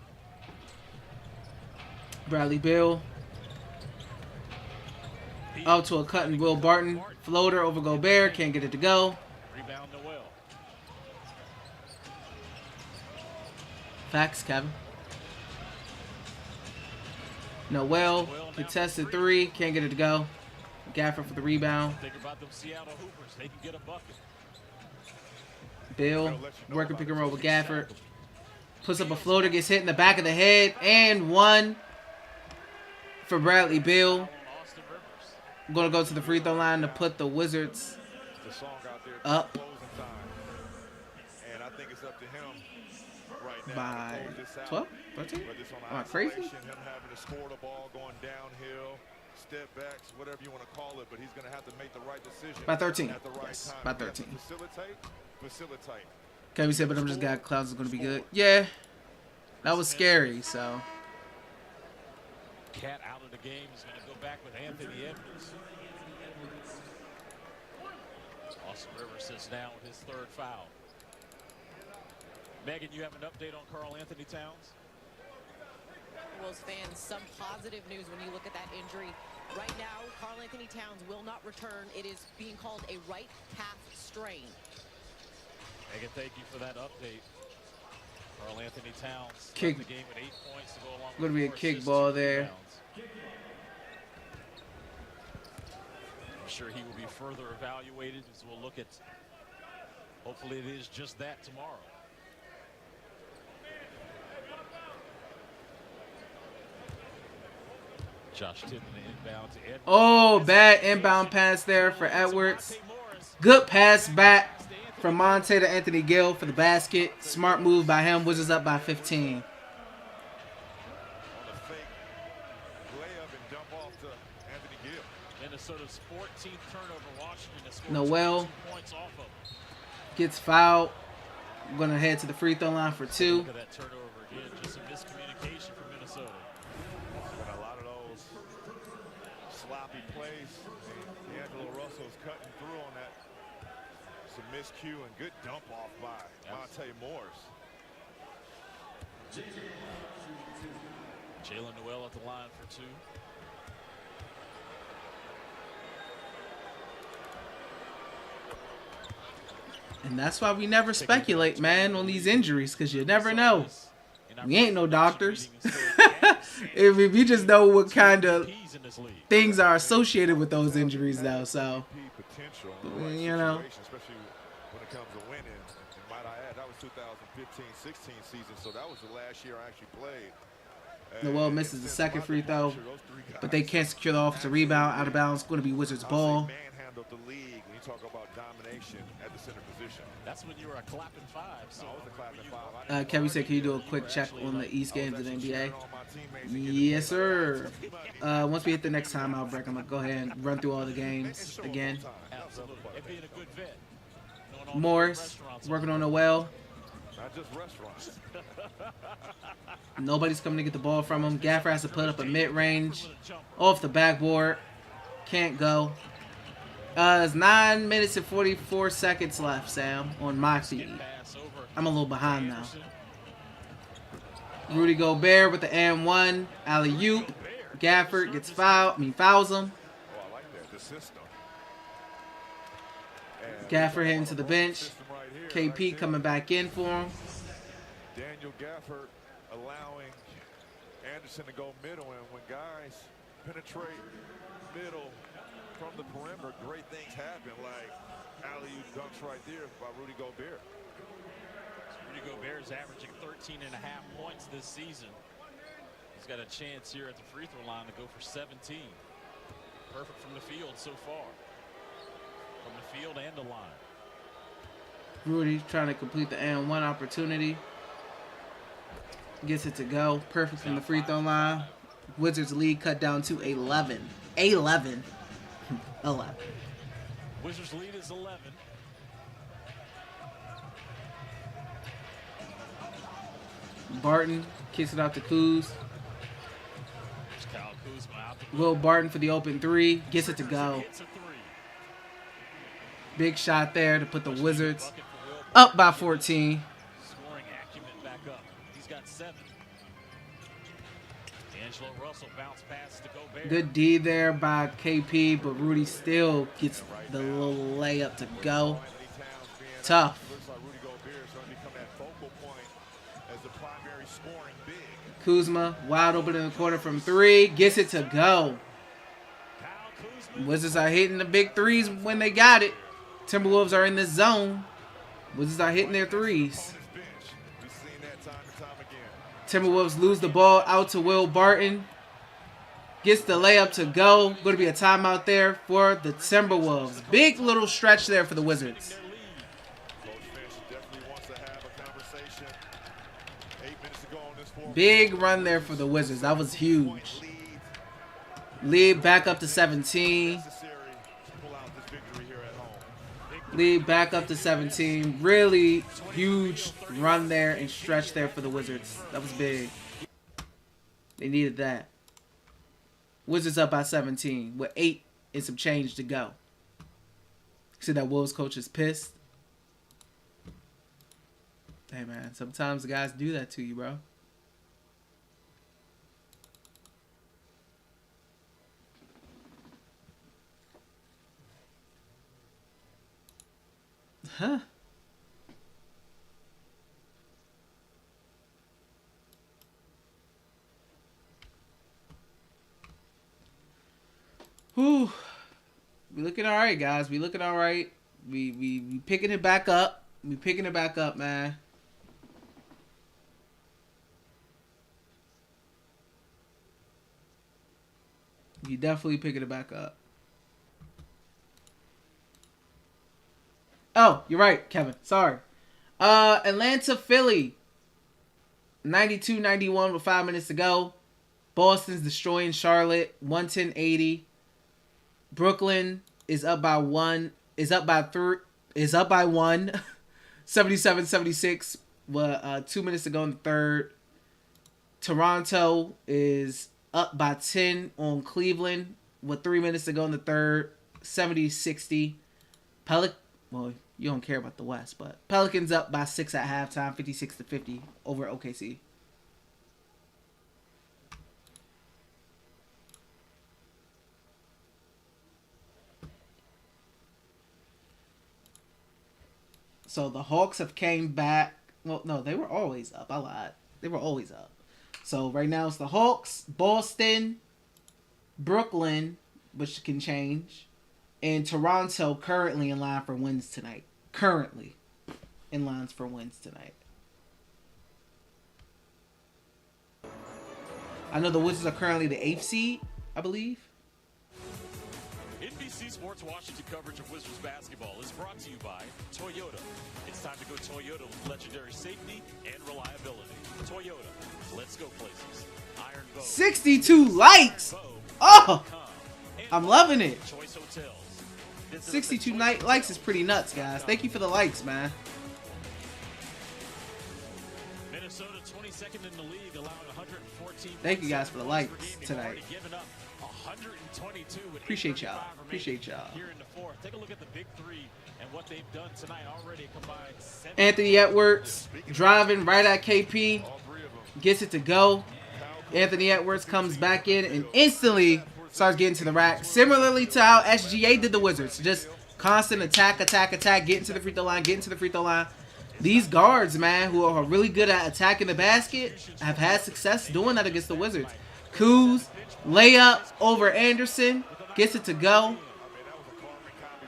Bradley Beal. Out to a cut and Will Barton. Floater over Gobert. Can't get it to go. Rebound Noel. Facts, Kevin. Noel. Contested three. Can't get it to go. Gafford for the rebound. Think about them Seattle Hoopers. They can get a bucket. Bill working pick and roll with Gafford. Puts up a floater. Gets hit in the back of the head. And one for Bradley Beal. I'm going to go to the free throw line to put the Wizards up and I think it's up to him right now by 12, 13. Am I crazy? Him having to score the ball going downhill, step backs, whatever you want to call it, but he's going to have to make the right decision. By 13. At the right Yes, time. by 13. Facilitate. Okay, we said, but I'm just glad Clouds is going to be good. Yeah, that was scary, so. Cat out of the game is going to go back with Anthony Edwards. Austin Rivers sits down with his third foul. Megan, you have an update on Karl Anthony Towns? Wolves fans, some positive news when you look at that injury. Right now, Karl Anthony Towns will not return. It is being called a right calf strain. Megan, thank you for that update. Karl Anthony Towns Kick. the game with 8 points to go along with Going to be a 4 kick assists, ball 2 there. rebounds. I'm sure he will be further evaluated as we'll look at, hopefully it is just that tomorrow. Josh Tippin inbound to Edwards. Oh, bad inbound pass there for Edwards. Good pass back from Monte to Anthony Gill for the basket. Smart move by him. Wizards up by 15. Minnesota's 14th turnover. Washington has scored Noel 2 points off of. Gets fouled. I'm going to head to the free throw line for 2. Look at that turnover again. Just some miscommunication from Minnesota. A lot of those sloppy plays. D'Angelo Russell's cutting through on that. Some miscue and good dump off by Monte Morris. Jalen Noel at the line for 2. And that's why we never speculate, man, on these injuries, because you never know. We ain't no doctors. If we just know what kind of things are associated with those injuries, though. So, you know, when it comes to winning. And might I add, that was 2015-16 season, so that was the last year I actually played. Noel misses the second free throw, but they can't secure the offensive rebound. Out of bounds, going to be Wizards ball. Manhandled the league when you talk about domination at the center position. That's when you were a clapping five. So I was a clapping five. Kevin said, can you do a quick check on the East games of the NBA? Yes, sir. Once we hit the next timeout break, I'm going to go ahead and run through all the games again. absolutely. And being a good vet. Morris working on Noel. Not just restaurants. Nobody's coming to get the ball from him. Gaffer has to put up a mid-range off the backboard. Can't go. It's 9 minutes and 44 seconds left, Sam, on my feed. I'm a little behind now. Rudy Gobert with the and-one. Alley-oop. Gafford gets fouls him. Oh, I like that. The system. Gafford heading to the bench. KP coming back in for him. Daniel Gafford allowing Anderson to go middle, and when guys penetrate middle from the perimeter, great things happen, like alley-oop dunks right there by Rudy Gobert. Rudy Gobert is averaging 13.5 points this season. He's got a chance here at the free throw line to go for 17. Perfect from the field so far. From the field and the line. Rudy trying to complete the and-one opportunity. Gets it to go. Perfect from the free throw line. Wizards lead cut down to 11. 11. 11. Wizards lead is 11. Barton kicks it out to Kuz. Will Barton for the open three. Gets it to go. Big shot there to put the Wizards up by 14. Scoring acumen back up. He's got 7. D'Angelo Russell bounce pass to Gobert. Good D there by KP, but Rudy still gets the little layup to go. Tough. Kuzma wide open in the corner from 3. Gets it to go. Wizards are hitting the big threes when they got it. Timberwolves are in this zone. Wizards are hitting their threes. Timberwolves lose the ball out to Will Barton. Gets the layup to go. Going to be a timeout there for the Timberwolves. Big little stretch there for the Wizards. Big run there for the Wizards. That was huge. Lead back up to 17. Lead back up to 17. Really huge run there and stretch there for the Wizards. That was big. They needed that. Wizards up by 17 with 8 and some change to go. See that Wolves coach is pissed. Hey man, sometimes the guys do that to you, bro. Huh? Whew. We looking all right, guys. We looking all right. We picking it back up. We picking it back up, man. You definitely picking it back up. Oh, you're right, Kevin. Sorry. Atlanta, Philly. 92-91 with 5 minutes to go. Boston's destroying Charlotte. 110-80. Brooklyn is up by 1. Is up by 1. 77-76 with 2 minutes to go in the third. Toronto is up by 10 on Cleveland with 3 minutes to go in the third. 70-60. Well, you don't care about the West, but Pelicans up by 6 at halftime, 56-50 over OKC. So the Hawks have came back. Well, no, they were always up. I lied. They were always up. So right now it's the Hawks, Boston, Brooklyn, which can change, and Toronto currently in line for wins tonight. currently in lines for wins tonight. I know the Wizards are currently the 8th seed, I believe. NBC Sports Washington coverage of Wizards basketball is brought to you by Toyota. It's time to go Toyota with legendary safety and reliability. Toyota, let's go places. Iron Bow. 62 likes! Oh! I'm loving it. 62 likes is pretty nuts, guys. Thank you for the likes, man. Minnesota 22nd in the league, allowing 114. Thank you guys for the likes tonight. 122 Appreciate y'all. Appreciate y'all. Here in the fourth. Take a look at the big three and what they've done tonight already combined. Anthony Edwards driving right at KP. Gets it to go. Anthony Edwards comes back in and instantly starts getting to the rack. Similarly to how SGA did the Wizards. Just constant attack, getting to the free throw line, These guards, man, who are really good at attacking the basket, have had success doing that against the Wizards. Kuz, layup over Anderson, gets it to go.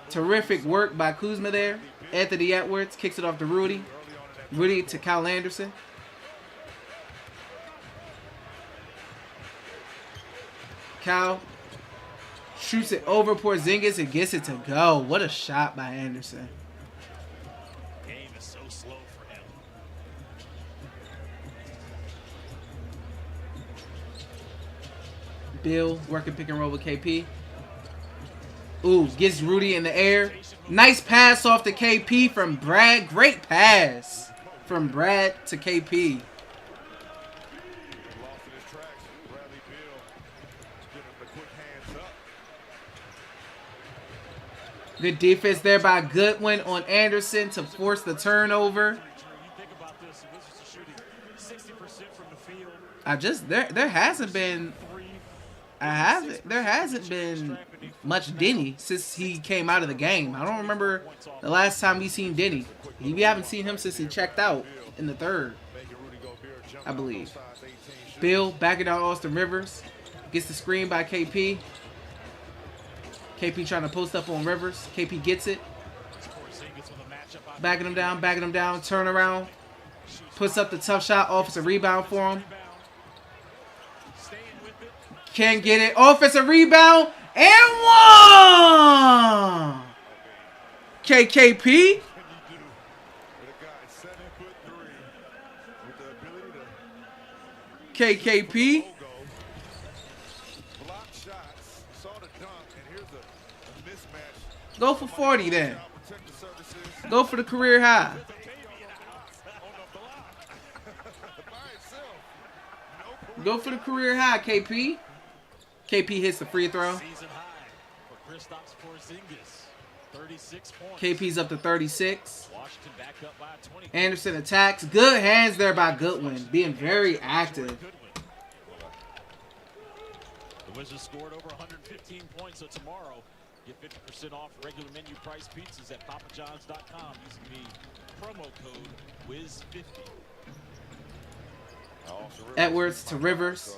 Terrific work by Kuzma there. Anthony Edwards kicks it off to Rudy. Rudy to Kyle Anderson. Kyle shoots it over Porzingis and gets it to go. What a shot by Anderson. Game is so slow for him. Beal working pick and roll with KP. Ooh, gets Rudy in the air. Nice pass off to KP from Brad. Great pass from Brad to KP. Good defense there by Goodwin on Anderson to force the turnover. There hasn't been much Denny since he came out of the game. I don't remember the last time we seen Denny. We haven't seen him since he checked out in the third, I believe. Beal backing down Austin Rivers. Gets the screen by KP. KP trying to post up on Rivers. KP gets it. Backing him down, turn around. Puts up the tough shot, offensive rebound for him. Can't get it, offensive rebound, and one! KKP. KKP. Go for 40 then. Go for the career high. Go for the career high, KP. KP hits the free throw. KP's up to 36. Anderson attacks. Good hands there by Goodwin. Being very active. The Wizards scored over 115 points, so tomorrow get 50% off regular menu price pizzas at papajohns.com using the promo code WIZ50. Edwards to Rivers.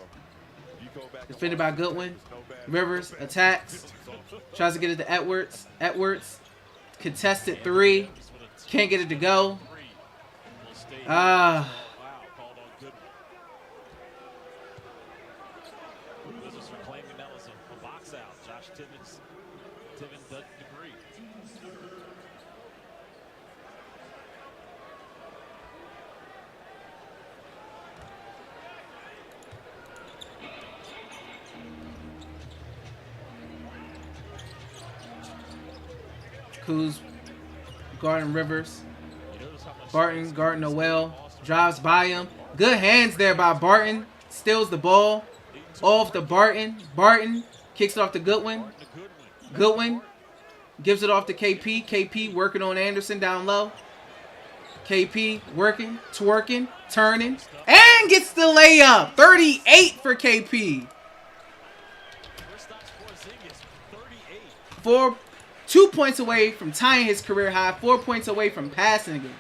Defended by Goodwin. Rivers attacks. Tries to get it to Edwards. Edwards. Contested three. Can't get it to go. Wizards are claiming that was a box out. Josh Timmons doesn't agree. Kuz guarding Rivers. Barton guarding Noel. Drives by him. Good hands there by Barton. Steals the ball. Off to Barton. Barton kicks it off to Goodwin. Goodwin gives it off to KP. KP working on Anderson down low. KP working, twerking, turning, and gets the layup. 38 for KP. 2 points away from tying his career high. 4 points away from passing again.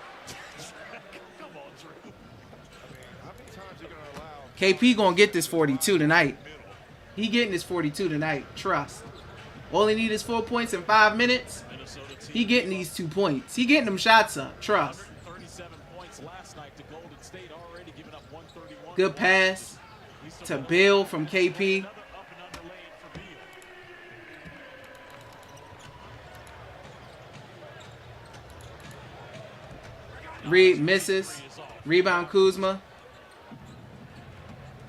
KP gonna get this 42 tonight. He getting this 42 tonight. Trust. All he needs is 4 points in 5 minutes. He getting these 2 points. He getting them shots up. Trust. 137 points last night to Golden State, already giving up 131. Good pass to Beal from KP. Another up and under lane for Beal. Reed misses. Rebound Kuzma.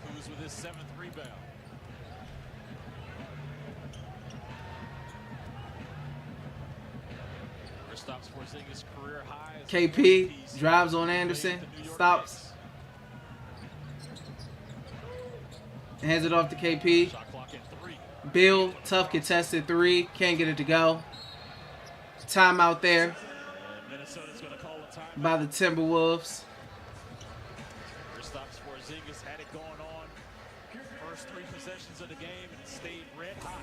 Kuz with his 7th rebound. Kristaps Porzingis' career high. KP drives on Anderson. Stops. Hands it off to KP. Shot clock at 3. Beal, tough contested 3. Can't get it to go. Timeout there And Minnesota's going to call a timeout. by the Timberwolves. Kristaps Porzingis had it going on. First 3 possessions of the game, and it stayed red hot.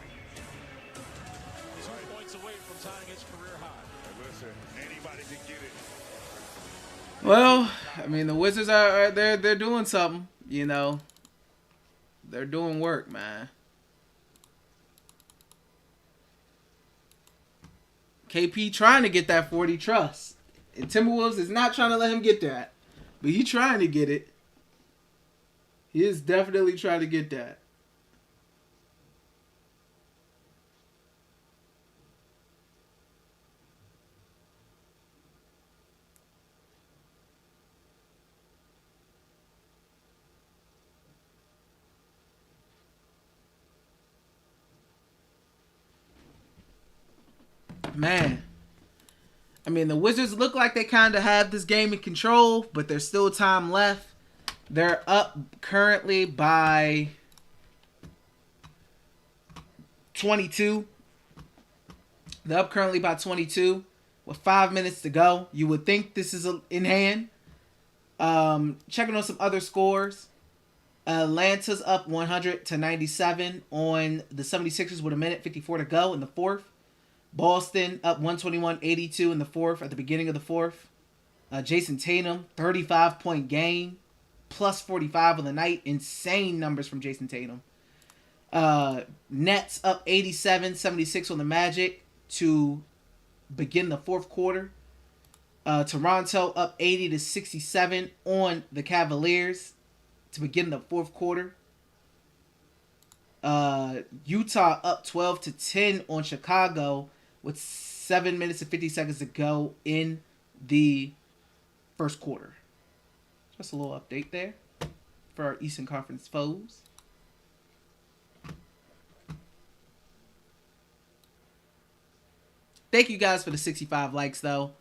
2 points away from tying his career high. Hey, listen, anybody can get it. Well, I mean, the Wizards are they're doing something, you know. They're doing work, man. KP trying to get that 40 trust. And Timberwolves is not trying to let him get that. But he's trying to get it. He is definitely trying to get that. Man, I mean, the Wizards look like they kind of have this game in control, but there's still time left. They're up currently by 22. They're up currently by 22 with 5 minutes to go. You would think this is in hand. Checking on some other scores. Atlanta's up 100-97 on the 76ers with 1:54 to go in the fourth. Boston up 121-82 in the fourth at the beginning of the fourth. Jason Tatum, 35-point game, plus 45 on the night. Insane numbers from Jason Tatum. Nets up 87-76 on the Magic to begin the fourth quarter. Toronto up 80-67 on the Cavaliers to begin the fourth quarter. Utah up 12-10 on Chicago with 7 minutes and 50 seconds to go in the first quarter. Just a little update there for our Eastern Conference foes. Thank you guys for the 65 likes, though.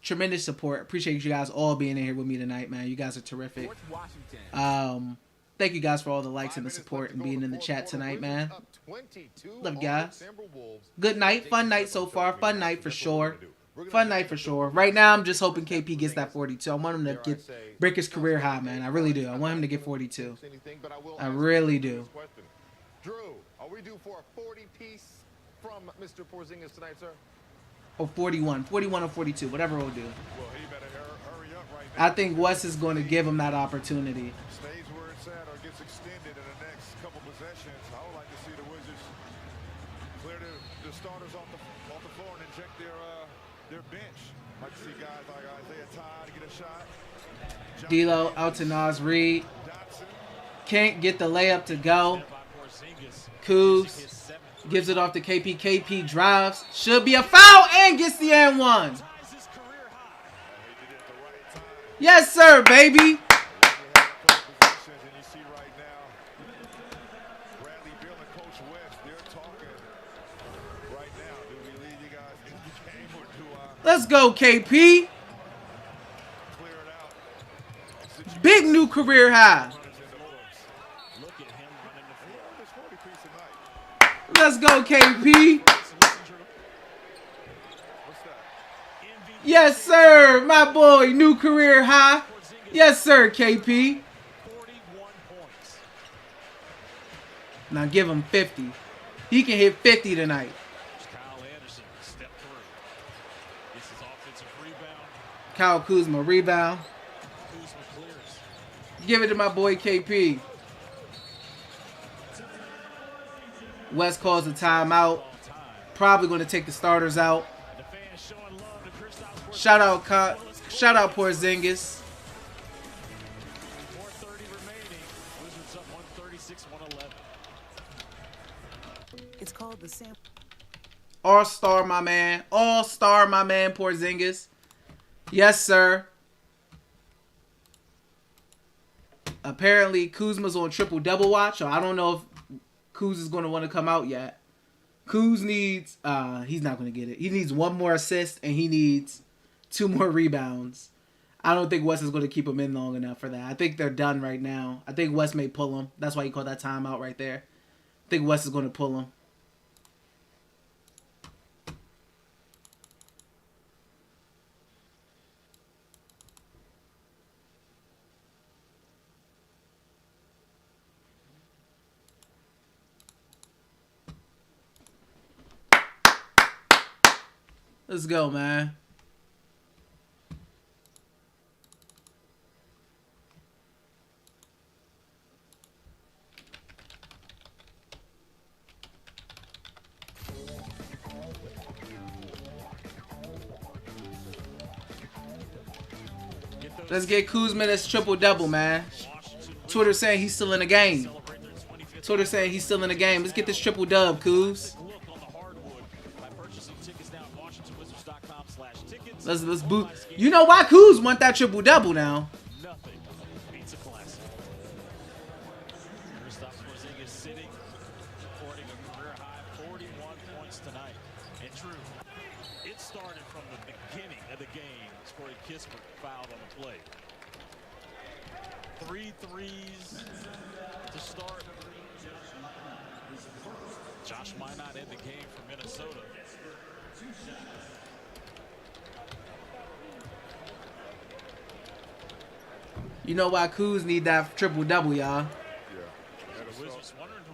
Tremendous support. Appreciate you guys all being in here with me tonight, man. You guys are terrific. Thank you guys for all the likes and the support and being in the chat tonight, man. Love you guys. Good night. Fun night so far. Fun night for sure. Fun night for sure. Right now, I'm just hoping KP gets that 42. I want him to break his career high, man. I really do. I want him to get 42. I really do. Drew, are we due for a 40-piece from Mr. Porzingis tonight, sir? Or 41. 41 or 42. Whatever we'll do. Well, he better hurry up right now. I think Wes is going to give him that opportunity. Stays where it's at or gets extended in the next couple possessions. I would like to see the Wizards clear the starters off the floor and inject their bench. Like to see guys like Isaiah Todd get a shot. D'Lo out to Nas Reed. Can't get the layup to go. Kuz gives it off to KP. KP drives. Should be a foul and gets the and one. Yes, sir, baby. Let's go, KP. Big new career high. Let's go, KP. Yes, sir. My boy, new career high. Yes, sir, KP. Now give him 50. He can hit 50 tonight. Kyle Kuzma rebound. Give it to my boy KP. West calls a timeout. Probably going to take the starters out. Shout out Porzingis. 4:30 remaining. Wizards up 136-111. It's called the Sam. All-star, my man. All-star, my man, Porzingis. Yes, sir. Apparently, Kuzma's on triple-double watch, so I don't know if Kuz is going to want to come out yet. Kuz needs, he's not going to get it. He needs 1 more assist, and he needs 2 more rebounds. I don't think West is going to keep him in long enough for that. I think they're done right now. I think West may pull him. That's why he called that timeout right there. I think West is going to pull him. Let's go, man. Let's get Kuzma this triple-double, man. Twitter saying he's still in the game. Twitter saying he's still in the game. Let's get this triple-dub, Kuz. Let's boot. You know why Kuz want that triple-double now. Nothing beats a classic. Kristaps Porzingis sitting, recording a career-high 41 points tonight. And true, it started from the beginning of the game. Corey Kispert fouled on the play. 3 threes to start. Josh might not end the game for Minnesota. You know why Kuz need that triple-double, y'all.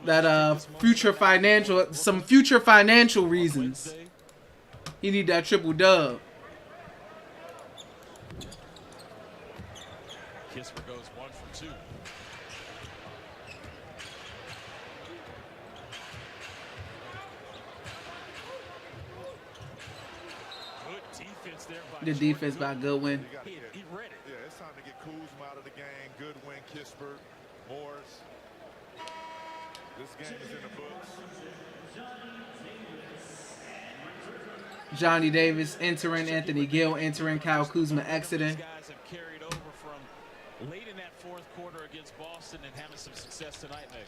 That future financial, some future financial reasons. He need that triple-dub. Kispert goes 1 for 2. Good defense there by The defense by Goodwin. He read it. Yeah, it's time to get Kuzma out of the game. Goodwin, Kispert, Morris. This game is in the books. Johnny Davis entering, Anthony Gill entering, Kyle Kuzma exiting. Guys have carried over from late in that 4th quarter against Boston and having some success tonight, Megan.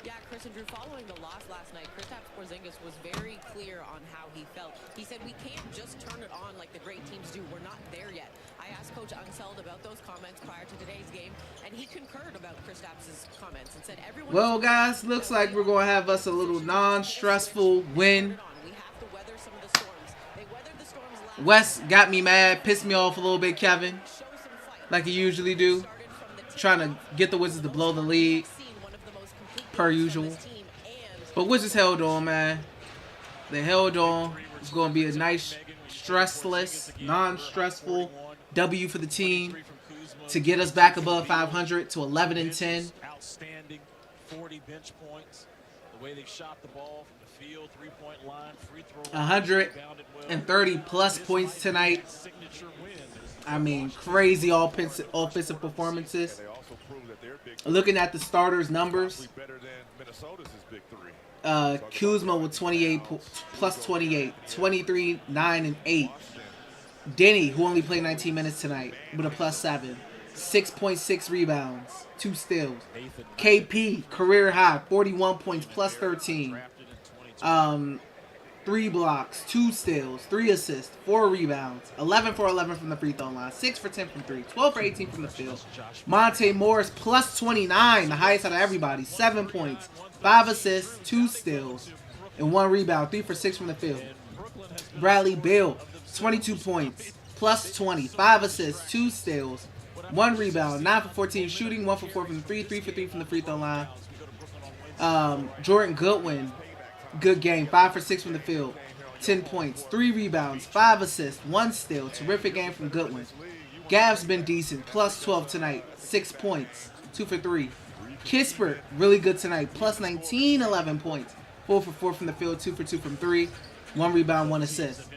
Yeah, Chris and Drew, following the loss last night, Kristaps Porzingis was very clear on how he felt. He said, we can't just turn it on like the great teams do. We're not there yet. I asked Coach Unseld about those comments prior to today's game, and he concurred about Kristaps' comments and said, everyone... Well, guys, looks like we're going to have us a little non-stressful win. We have to weather some of the storms. They weathered the storms last West got me mad, pissed me off a little bit, Kevin, like he usually do. Trying to get the Wizards to blow the lead, per usual. But Wizards held on, man. They held on. It's going to be a nice, stressless, non-stressful W for the team to get us back above 500 to 11-10. Outstanding 40 bench points. The way they shot the ball from the field, 3-point line, free throw. 130 plus points tonight. I mean, crazy offensive performances. Looking at the starters' numbers, Kuzma with 28 plus 28, 23, 9, and 8. Denny, who only played 19 minutes tonight, with a plus 7, 6.6 rebounds, 2 steals. KP, career high, 41 points, plus 13. 3 blocks, 2 steals, 3 assists, 4 rebounds, 11 for 11 from the free throw line, 6 for 10 from 3, 12 for 18 from the field. Monte Morris, plus 29, the highest out of everybody, 7 points, 5 assists, 2 steals, and 1 rebound, 3 for 6 from the field. Bradley Beal, 22 points, plus 20, 5 assists, 2 steals, 1 rebound, 9 for 14 shooting, 1 for 4 from the 3, 3 for 3 from the free throw line. Jordan Goodwin, good game, 5 for 6 from the field, 10 points, 3 rebounds, 5 assists, 1 steal. Terrific game from Goodwin. Gav's been decent, plus 12 tonight, 6 points, 2 for 3. Kispert, really good tonight, plus 19, 11 points, 4 for 4 from the field, 2 for 2 from 3, 1 rebound, 1 assist.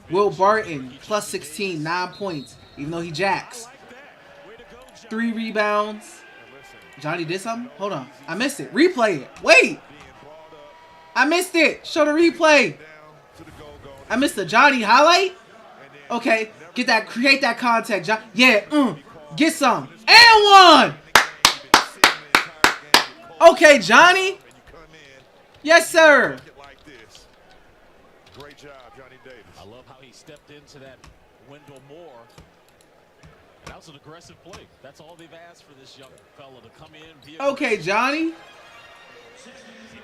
Will Barton, plus 16, 9 points, even though he jacks. 3 rebounds. Johnny did something? Hold on. I missed it. Replay it. Wait. I missed it. Show the replay. I missed the Johnny highlight. Okay. Get that. Create that contact. Yeah. Get some. And 1. Okay, Johnny. Yes, sir. Great job, Johnny Davis. I love how he stepped into that Wendell Moore. That was an aggressive play. That's all they've asked for this young fella to come in. Be Okay, Johnny. He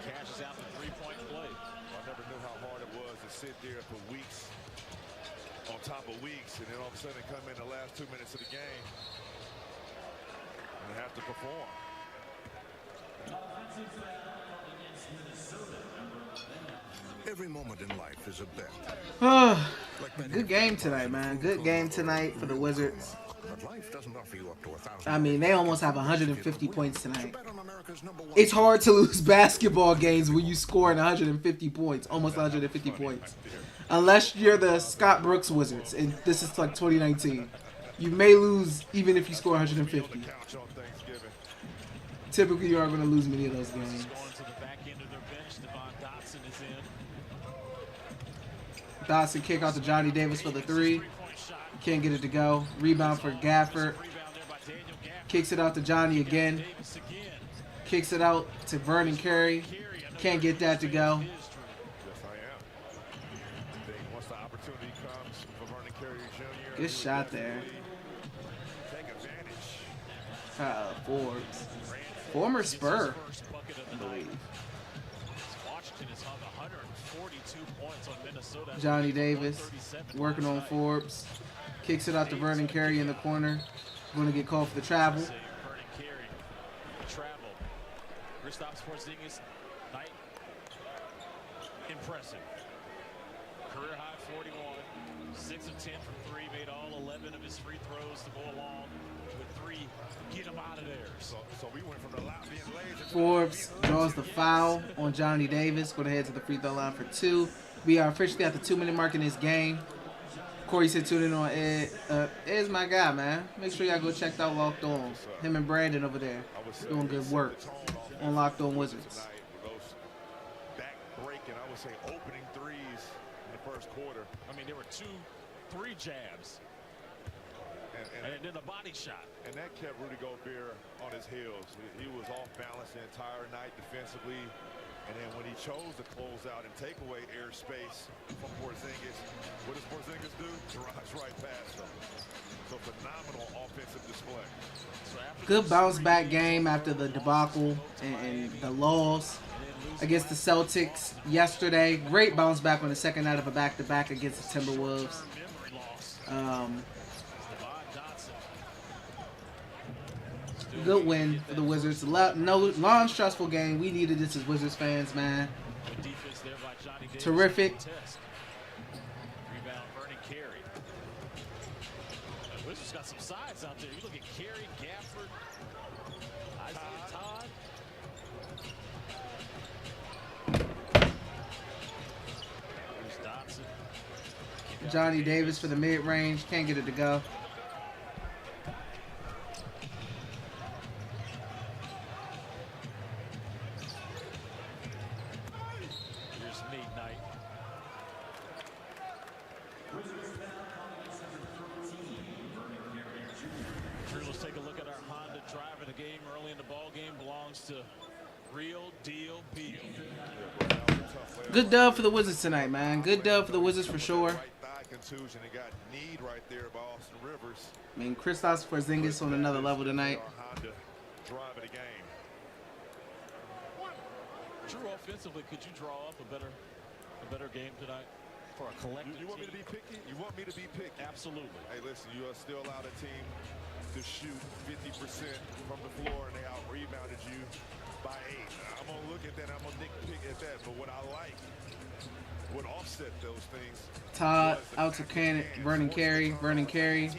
cashes out the three-point play. I never knew how hard it was to sit there for weeks on top of weeks, and then all of a sudden come in the last 2 minutes of the game and have to perform. Every moment in life is a bet. Good game tonight, man. Good game tonight for the Wizards. But life doesn't offer you up to 1,000. I mean, they almost have 150 points tonight. It's hard to lose basketball games when you score 150 points, almost 150 points. Unless you're the Scott Brooks Wizards, and this is like 2019. You may lose even if you score 150. Typically, you aren't going to lose many of those games. Dotson kick out to Johnny Davis for the 3. Can't get it to go. Rebound for Gafford. Kicks it out to Johnny again. Kicks it out to Vernon Carey. Can't get that to go. Good shot there. Forbes. Former Spur, I believe. Johnny Davis working on Forbes. Kicks it out to Vernon Carey in the corner. Going to get called for the travel. Kristaps Porzingis, night. Impressive. Career high 41. 6 of 10 from 3. Made all 11 of his free throws to go along with 3. Get him out of there. So we went from the lot being lazy. Forbes draws the foul on Johnny Davis. Going to head to the free throw line for 2. We are officially at the 2-minute mark in this game. Corey said tune in on Ed. Ed's my guy, man. Make sure y'all go check out Locked On. Him and Brandon over there doing good work on Locked On Wizards. Back breaking, I would say opening threes in the first quarter. I mean, there were 2-3 jabs. And then a body shot. And that kept Rudy Gobert on his heels. He was off balance the entire night defensively. And then when he chose to close out and take away airspace from Porzingis, what does Porzingis do? Drives right past him. So phenomenal offensive display. Good bounce back game after the debacle and the loss against the Celtics yesterday. Great bounce back on the second night of a back-to-back against the Timberwolves. Good win for the Wizards. Long, stressful game. We needed this as Wizards fans, man. Terrific. Rebound, Vernon Carey. The Wizards got some sides out there. You look at Carey, Gafford, Isaiah Todd. There's Dotson. Johnny Davis for the mid-range. Can't get it to go. Good dub for the Wizards tonight, man. Good dub for the Wizards for sure. I mean, Kristaps Porzingis on another level tonight. Drew, offensively, could you draw up a better game tonight for a collective You want me to be picky? You want me to be picky? Absolutely. Hey, listen, you are still allowed a team to shoot 50% from the floor, and they out-rebounded you by 8. I'm going to look at that. I'm going to nitpick at that. But what I like would offset those things. Todd out to Vernon Carey. Vernon Carey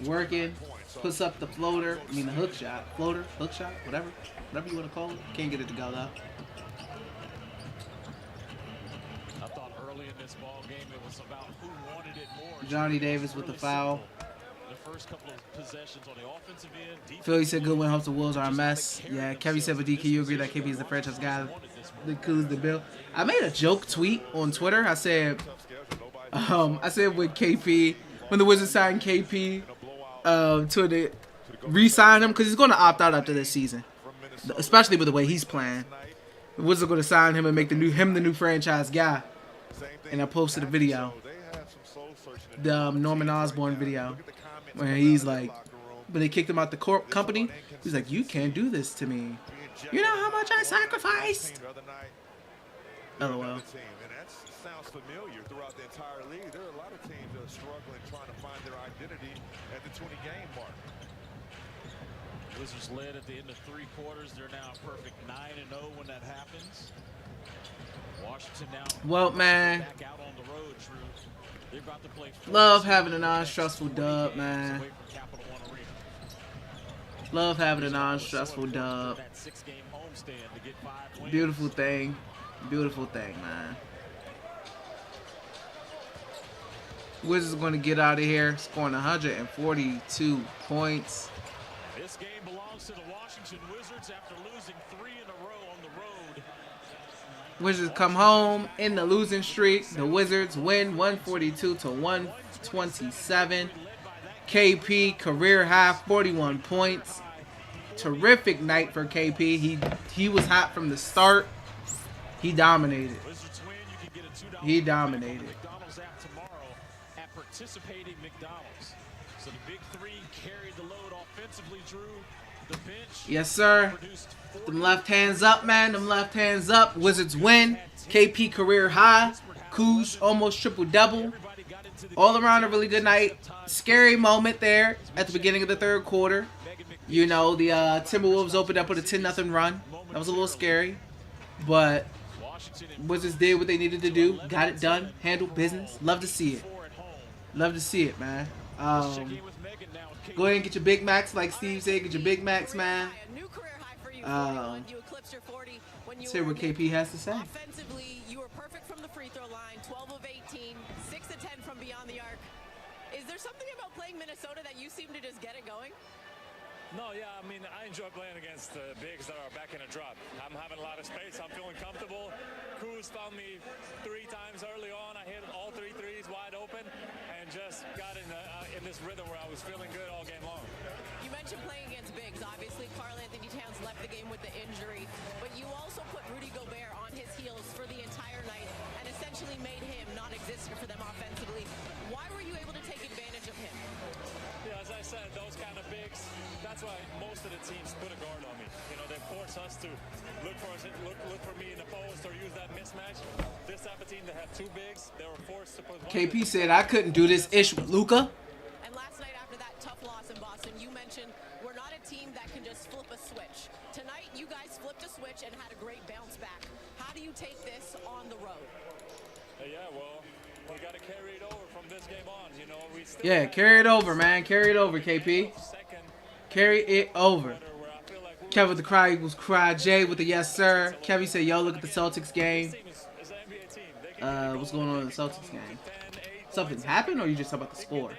working. Puts up the floater. I mean the hook shot. Floater, hook shot, whatever you want to call it. Can't get it to go though. I thought early in this ball game it was Johnny Davis with the foul. The first couple of possessions on the offensive end. Philly said Goodwin hopes the Wolves are a mess. Yeah, Kevin said, but DK, you agree that KP is the franchise guy that includes the bill? I made a joke tweet on Twitter. I said when KP, when the Wizards signed KP to the re-sign him, because he's going to opt out after this season, especially with the way he's playing. The Wizards are going to sign him and make him the new franchise guy. And I posted a video, the Norman Osborn video, where he's like, when they kicked him out the company, he's like, you can't do this to me. You know how much I sacrificed? LOL. And that sounds familiar throughout the entire league. There are a lot of teams that are struggling trying to find their identity at the 20-game mark. Wizards led at the end of 3 quarters. They're now a perfect 9-0 when that happens. Washington now. Well, man. Back out on the road, Drew. They're about to play. Love having a non-stressful dub, man. Love having a non-stressful dub. Beautiful thing. Beautiful thing, man. Wizards are going to get out of here, scoring 142 points. This game belongs to the Washington Wizards after losing 3 in a row on the road. Wizards come home in the losing streak. The Wizards win 142 to 127. KP career high 41 points. Terrific night for KP. He was hot from the start. He dominated. He dominated. McDonald's app tomorrow at participating McDonald's. So the big 3 carried the load offensively, Drew. The bench. Yes, sir. Them left hands up, man. Them left hands up. Wizards win. KP career high. Kuz almost triple-double. All around a really good night. Scary moment there at the beginning of the 3rd quarter. You know, the Timberwolves opened up with a 10-0 run. That was a little scary. But Wizards did what they needed to do. Got it done. Handled business. Love to see it. Love to see it, man. Go ahead and get your Big Macs, like Steve said. Get your Big Macs, man. Let's hear what KP has to say. Offensively, you were perfect from the free throw line, 12 of 18, 6 of 10 from beyond the arc. Is there something about playing Minnesota that you seem to just get it going? No, yeah, I mean, I enjoy playing against bigs that are back in a drop. I'm having a lot of space. I'm feeling comfortable. Kuz found me 3 times early on. I hit all 3 threes wide open and just got in this rhythm where I was feeling good all game long. You mentioned playing against bigs. Obviously, Karl Anthony Towns left the game with the injury, but you also put Rudy Gobert on his heels for the entire night and essentially made him non-existent for them offensively. Why were you able to take advantage of him? Yeah, as I said, those kind of bigs, that's why most of the teams put a guard on me. You know, they force us to look for me in the post or use that mismatch. This type of team that had 2 bigs, they were forced to put one. KP said, I couldn't do this ish with Luka. And last night after that tough loss in Boston, you mentioned we're not a team that can just flip a switch. Tonight, you guys flipped a switch and had a great bounce back. How do you take this on the road? Yeah, well, we got to carry it over from this game on. You know, we still carry it over, man. Carry it over, KP. Carry it over. Kevin with the cry equals cry. Jay with the yes, sir. Kevin said, yo, look at the Celtics game. What's going on in the Celtics game? Something happened, or you just talk about the score?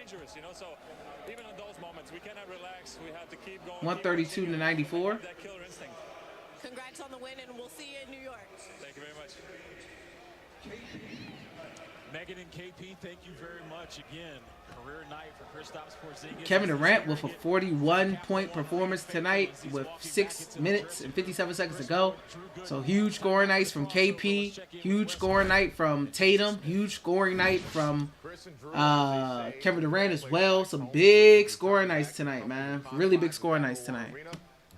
132 to 94. Congrats on the win, and we'll see you in New York. Thank you very much. Megan and KP, thank you very much again. Career night for Kristaps Porzingis. Kevin Durant with a 41-point performance tonight with 6 minutes and 57 seconds to go. So huge scoring nights from KP. Huge scoring night from Tatum. Huge scoring night from Kevin Durant as well. Some big scoring nights tonight, man. Really big scoring nights tonight.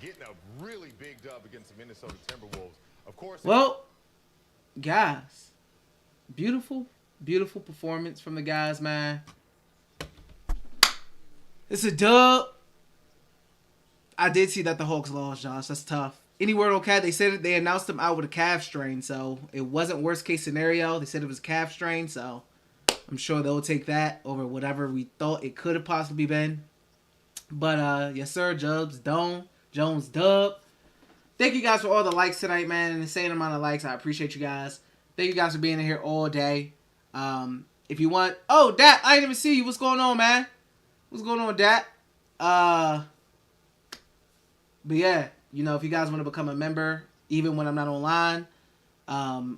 Getting a really big dub against the Minnesota Timberwolves. Of course. Well, guys, beautiful performance from the guys, man. It's a dub. I did see that the Hawks lost, Josh. That's tough. Any word on Cat? They said they announced him out with a calf strain, so it wasn't worst case scenario. They said it was a calf strain, so I'm sure they'll take that over whatever we thought it could have possibly been. But yes, sir, Jones dub. Thank you guys for all the likes tonight, man. An insane amount of likes. I appreciate you guys. Thank you guys for being in here all day. If you want... Oh, Dat, I didn't even see you. What's going on, man? What's going on, Dat? But yeah, you know, if you guys want to become a member, even when I'm not online,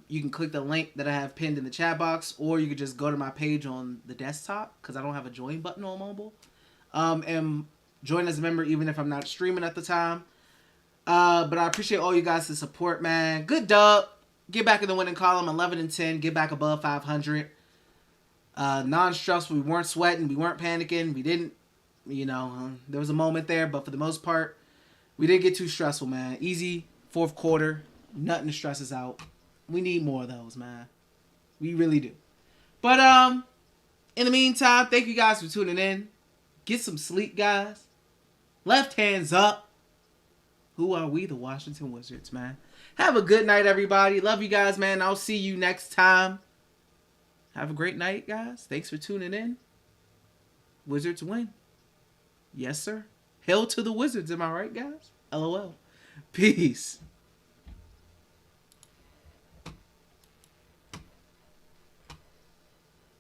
you can click the link that I have pinned in the chat box, or you could just go to my page on the desktop, because I don't have a join button on mobile. And join as a member even if I'm not streaming at the time. But I appreciate all you guys' support, man. Good dub. Get back in the winning column, 11-10. Get back above 500. Non-stressful. We weren't sweating. We weren't panicking. We didn't, you know, there was a moment there, but for the most part, we didn't get too stressful, man. Easy fourth quarter. Nothing to stress us out. We need more of those, man. We really do. But in the meantime, thank you guys for tuning in. Get some sleep, guys. Left hands up. Who are we? The Washington Wizards, man. Have a good night, everybody. Love you guys, man. I'll see you next time. Have a great night, guys. Thanks for tuning in. Wizards win. Yes, sir. Hail to the Wizards. Am I right, guys? LOL. Peace.